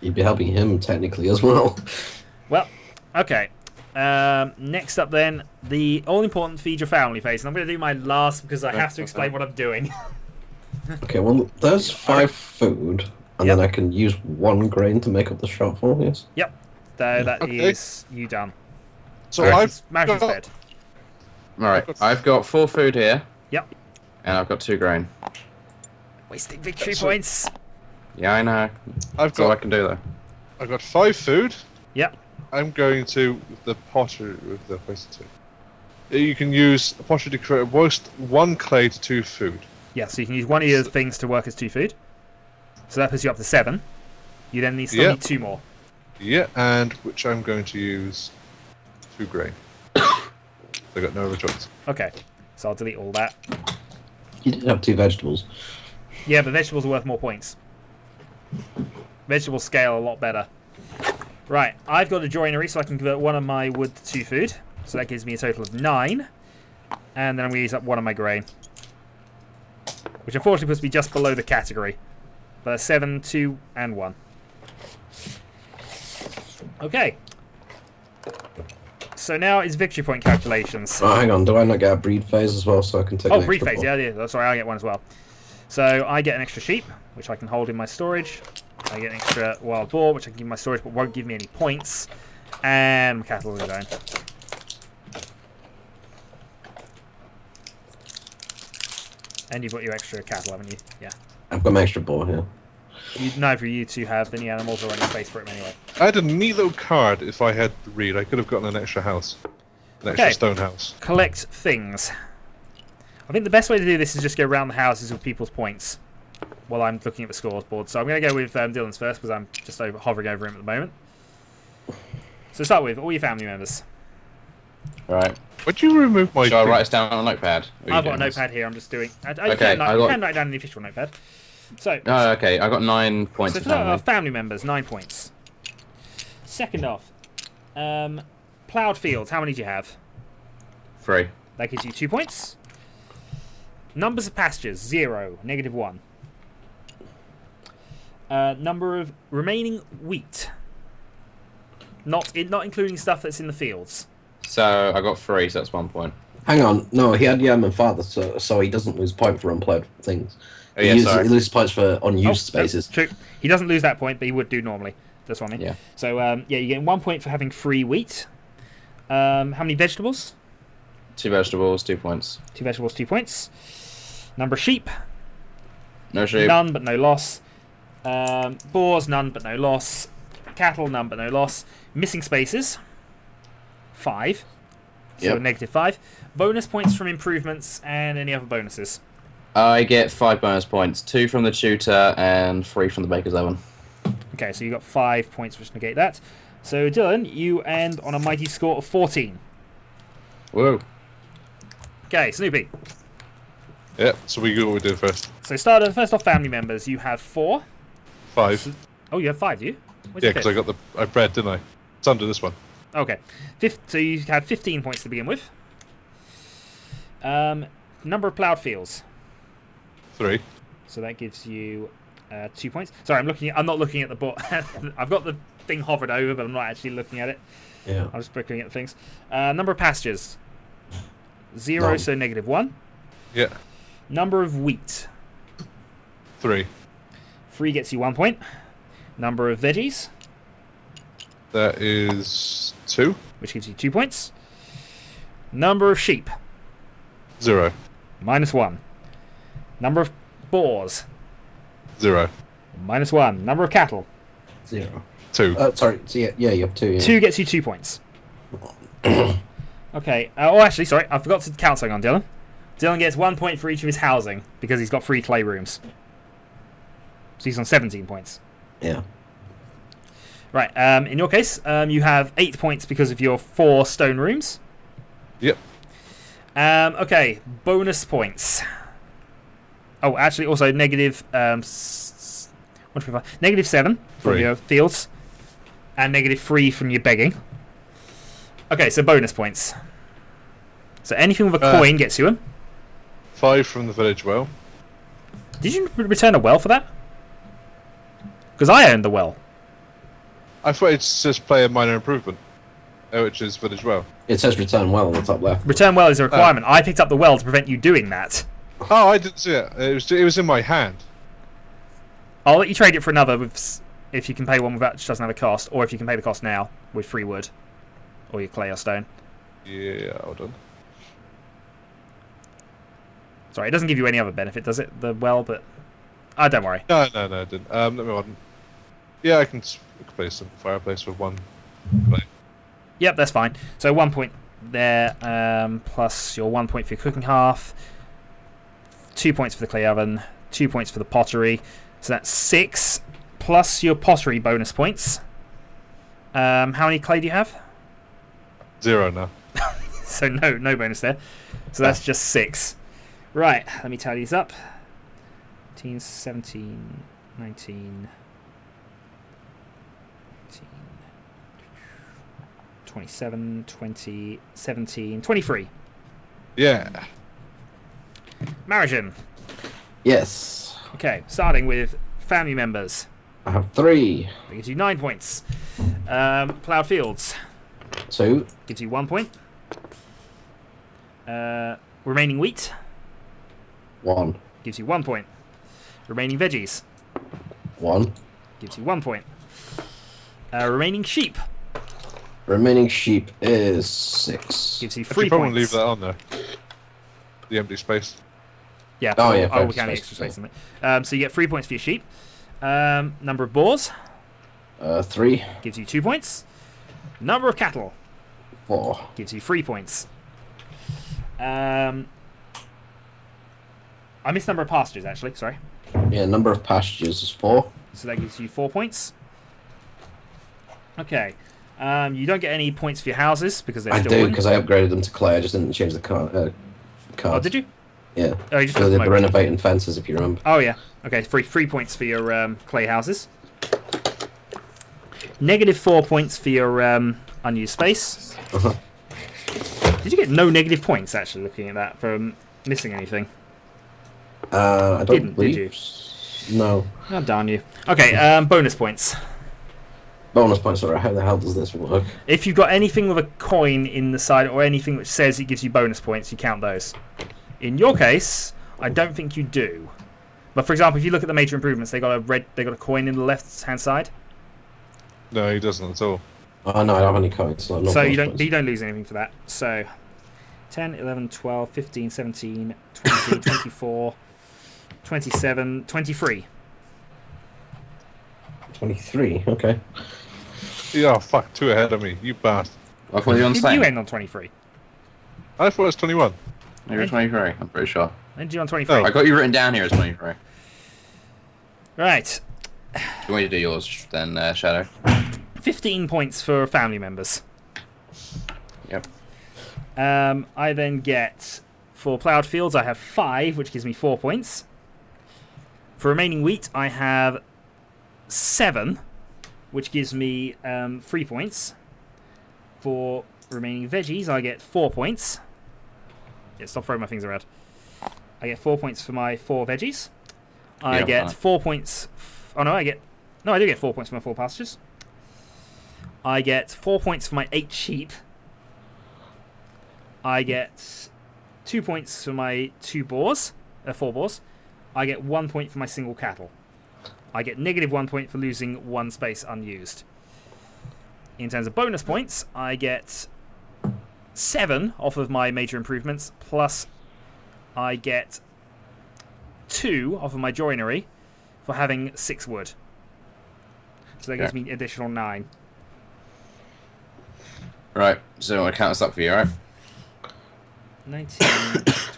You'd be helping him technically as well. Well, okay. Next up then, the all-important feed your family phase. And I'm going to do my last because I have to explain what I'm doing. Okay, well, there's 5 food, and Yep. then I can use 1 grain to make up the shortfall, yes? Yep. So that Okay. is you done. So Alright. Marriage is got- fed. Alright, I've got 4 food here. Yep. And I've got 2 grain. Wasting victory So- points. Yeah, I know. I've That's all I got can do, though. 5 food. Yep. I'm going to the pottery with the recipe. You can use a pottery to create roast 1 clay to 2 food. Yeah, so you can use one of your things to work as 2 food. So that puts you up to 7. You then still Yep. need 2 more. Yeah, and which I'm going to use 2 grain. I got no other choice. Okay. So I'll delete all that. You did have 2 vegetables. Yeah, but vegetables are worth more points. Vegetables scale a lot better. Right, I've got a joinery, so I can convert 1 of my wood to 2 food. So that gives me a total of 9. And then I'm going to use up 1 of my grain. Which unfortunately puts me just below the category. But 7, 2, and 1. Okay. So now it's victory point calculations. Oh, hang on, do I not get a breed phase as well so I can take Oh, an breed extra phase, one? yeah. Sorry, I get 1 as well. So I get an extra sheep, which I can hold in my storage. I get an extra wild boar, which I can give in my storage, but won't give me any points. And my cattle is down. And you've got your extra cattle, haven't you? Yeah. I've got my extra boar here. Neither of you two have any animals or any space for them anyway. I had a neat little card. If I had the read, I could have gotten an extra house, an extra Okay. stone house. Collect things. I think the best way to do this is just go around the houses with people's points while I'm looking at the scores board. So I'm going to go with Dylan's first because I'm just hovering over him at the moment. So start with all your family members. Right. Would you remove my? Shall I thing? write this down on a notepad? Or you I've got a doing this? notepad here. I'm just doing. You Okay, can I got- write down in the official notepad. So, Oh, okay. I got 9 points so of for our family. family members, 9 points. Second off, ploughed fields. How many do you have? 3. That gives you 2 points. Numbers of pastures, 0, -1. Number of remaining wheat. Not including stuff that's in the fields. So I got 3, so that's 1 point. Hang on, no, he had Yam and Father, so he doesn't lose point for unplowed things. Oh, yeah, sorry. He loses points for unused Oh, spaces. True. He doesn't lose that point, but he would do normally. That's what I mean. Yeah. So, yeah, you get 1 point for having free wheat. How many vegetables? 2 vegetables, 2 points. 2 vegetables, 2 points. Number of sheep. No sheep. None, but no loss. Boars, none, but no loss. Cattle, none, but no loss. Missing spaces, 5. So Yep. -5. Bonus points from improvements and any other bonuses. I get 5 bonus points. 2 from the tutor and 3 from the baker's oven. Okay, so you got 5 points which negate that. So Dylan, you end on a mighty score of 14. Whoa. Okay, Snoopy. Yeah, so we go what we did first. So first off, family members. You have 4. 5. Oh, you have 5, do you? Where's Yeah, your because fifth? I bred, didn't I? It's under this one. Okay. So you have 15 points to begin with. Number of ploughed fields. 3. So that gives you 2 points. Sorry, I'm not looking at the board. I've got the thing hovered over, but I'm not actually looking at it. Yeah. I'm just looking at things. Number of pastures. 0, None. so -1. Yeah. Number of wheat. 3. 3 gets you 1 point. Number of veggies, That is 2. which gives you 2 points. Number of sheep, 0. -1. Number of boars, 0. -1. Number of cattle, 0. 2. Sorry. So yeah, you have 2. Yeah. 2 gets you 2 points. Okay. Actually, sorry, I forgot to count something on Dylan. Dylan gets 1 point for each of his housing because he's got 3 clay rooms. So he's on 17 points. Yeah. Right. In your case, you have 8 points because of your 4 stone rooms. Yep. Okay. Bonus points. Oh, actually, also negative. -7 from 3. your fields, and -3 from your begging. Okay, so bonus points. So anything with a coin gets you them. 5 from the village well. Did you return a well for that? Because I owned the well. I thought it's just play a minor improvement, which is village well. It says return well on the top left. Return well is a requirement. I picked up the well to prevent you doing that. Oh, I didn't see it. It was in my hand. I'll let you trade it for another if you can pay one without, which doesn't have a cost, or if you can pay the cost now with free wood, or your clay or stone. Yeah, hold on. Sorry, it doesn't give you any other benefit, does it? The well, but don't worry. No, it didn't. Let me hold on. Yeah, I can place a fireplace with 1. Yep, that's fine. So 1 point there, plus your 1 point for your cooking hearth, 2 points for the clay oven, 2 points for the pottery. So that's 6 plus your pottery bonus points. How many clay do you have? 0 now. So no bonus there. So that's just 6. Right, let me tally these up. 18, 17, 19, 27, 20, 17, 23. Yeah. Marijan. Yes. Okay, starting with family members. I have 3. That gives you 9 points. Ploughed fields 2. gives you 1 point. Remaining wheat 1. gives you 1 point. Remaining veggies 1. gives you 1 point. Remaining sheep Remaining sheep is 6. gives you I 3 should probably points. leave that on there. The empty space. Yeah. Oh, yeah, Oh, we fair can space, extra space in it. So you get 3 points for your sheep. Number of boars 3. gives you 2 points. Number of cattle 4. gives you 3 points. I missed number of pastures actually. Sorry. Yeah, number of pastures is 4. So that gives you 4 points. Okay. You don't get any points for your houses because they're I still do, wooden. because I upgraded them to clay. I just didn't change the card. Oh, did you? Yeah. Oh, you just So I put did them the over. renovating fences, if you remember. Oh, yeah. Okay, 3 points for your clay houses. -4 points for your unused space. Uh-huh. Did you get no negative points, actually, looking at that, from missing anything? I don't Didn't, did believe. you? No. Oh, darn you. Okay, bonus points. Bonus points, alright. How the hell does this work? If you've got anything with a coin in the side or anything which says it gives you bonus points, you count those. In your case, I don't think you do. But for example, if you look at the major improvements, they got a coin in the left-hand side. No, he doesn't at all. Oh, no, I don't have any coins. So, no So bonus you points. don't lose anything for that. So 10, 11, 12, 15, 17, 20, 24, 27, 23. 23. Okay. Yeah, fuck, 2 ahead of me. You bastard. I thought you were on the Did same. you end on 23? I thought it was 21. You're 23, I'm pretty sure. When did you on 23? Oh. I got you written down here as 23. Right. Do you want me to do yours then, Shadow? 15 points for family members. Yep. I then get, for ploughed fields, I have 5, which gives me 4 points. For remaining wheat, I have 7, which gives me 3 points. For remaining veggies, I get 4 points. Yeah, stop throwing my things around. I get 4 points for my 4 veggies. I get 4 points. Oh no, I do get 4 points for my 4 pastures. I get 4 points for my 8 sheep. I get 2 points for my 4 boars. I get 1 point for my single cattle. I get -1 point for losing 1 space unused. In terms of bonus points, I get 7 off of my major improvements, plus I get 2 off of my joinery for having 6 wood. So that gives me additional 9. Right, so I'm going to count this up for you, alright? 19,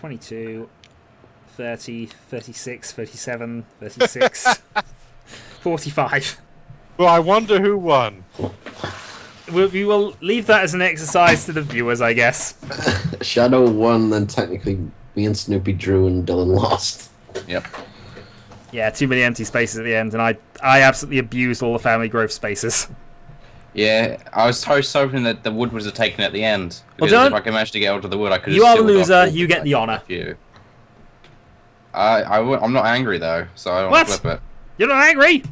22, 30, 36, 37, 36, 45. Well, I wonder who won. We will leave that as an exercise to the viewers, I guess. Shadow won, then technically me and Snoopy drew and Dylan lost. Yep. Yeah, too many empty spaces at the end, and I absolutely abused all the family growth spaces. Yeah, I was hoping that the wood was taken at the end. Well, Because if I could manage to get onto the wood, I could You have are the sealed off loser, all you get the honour. You. I'm not angry though, so I don't want to What? flip it. You're not angry?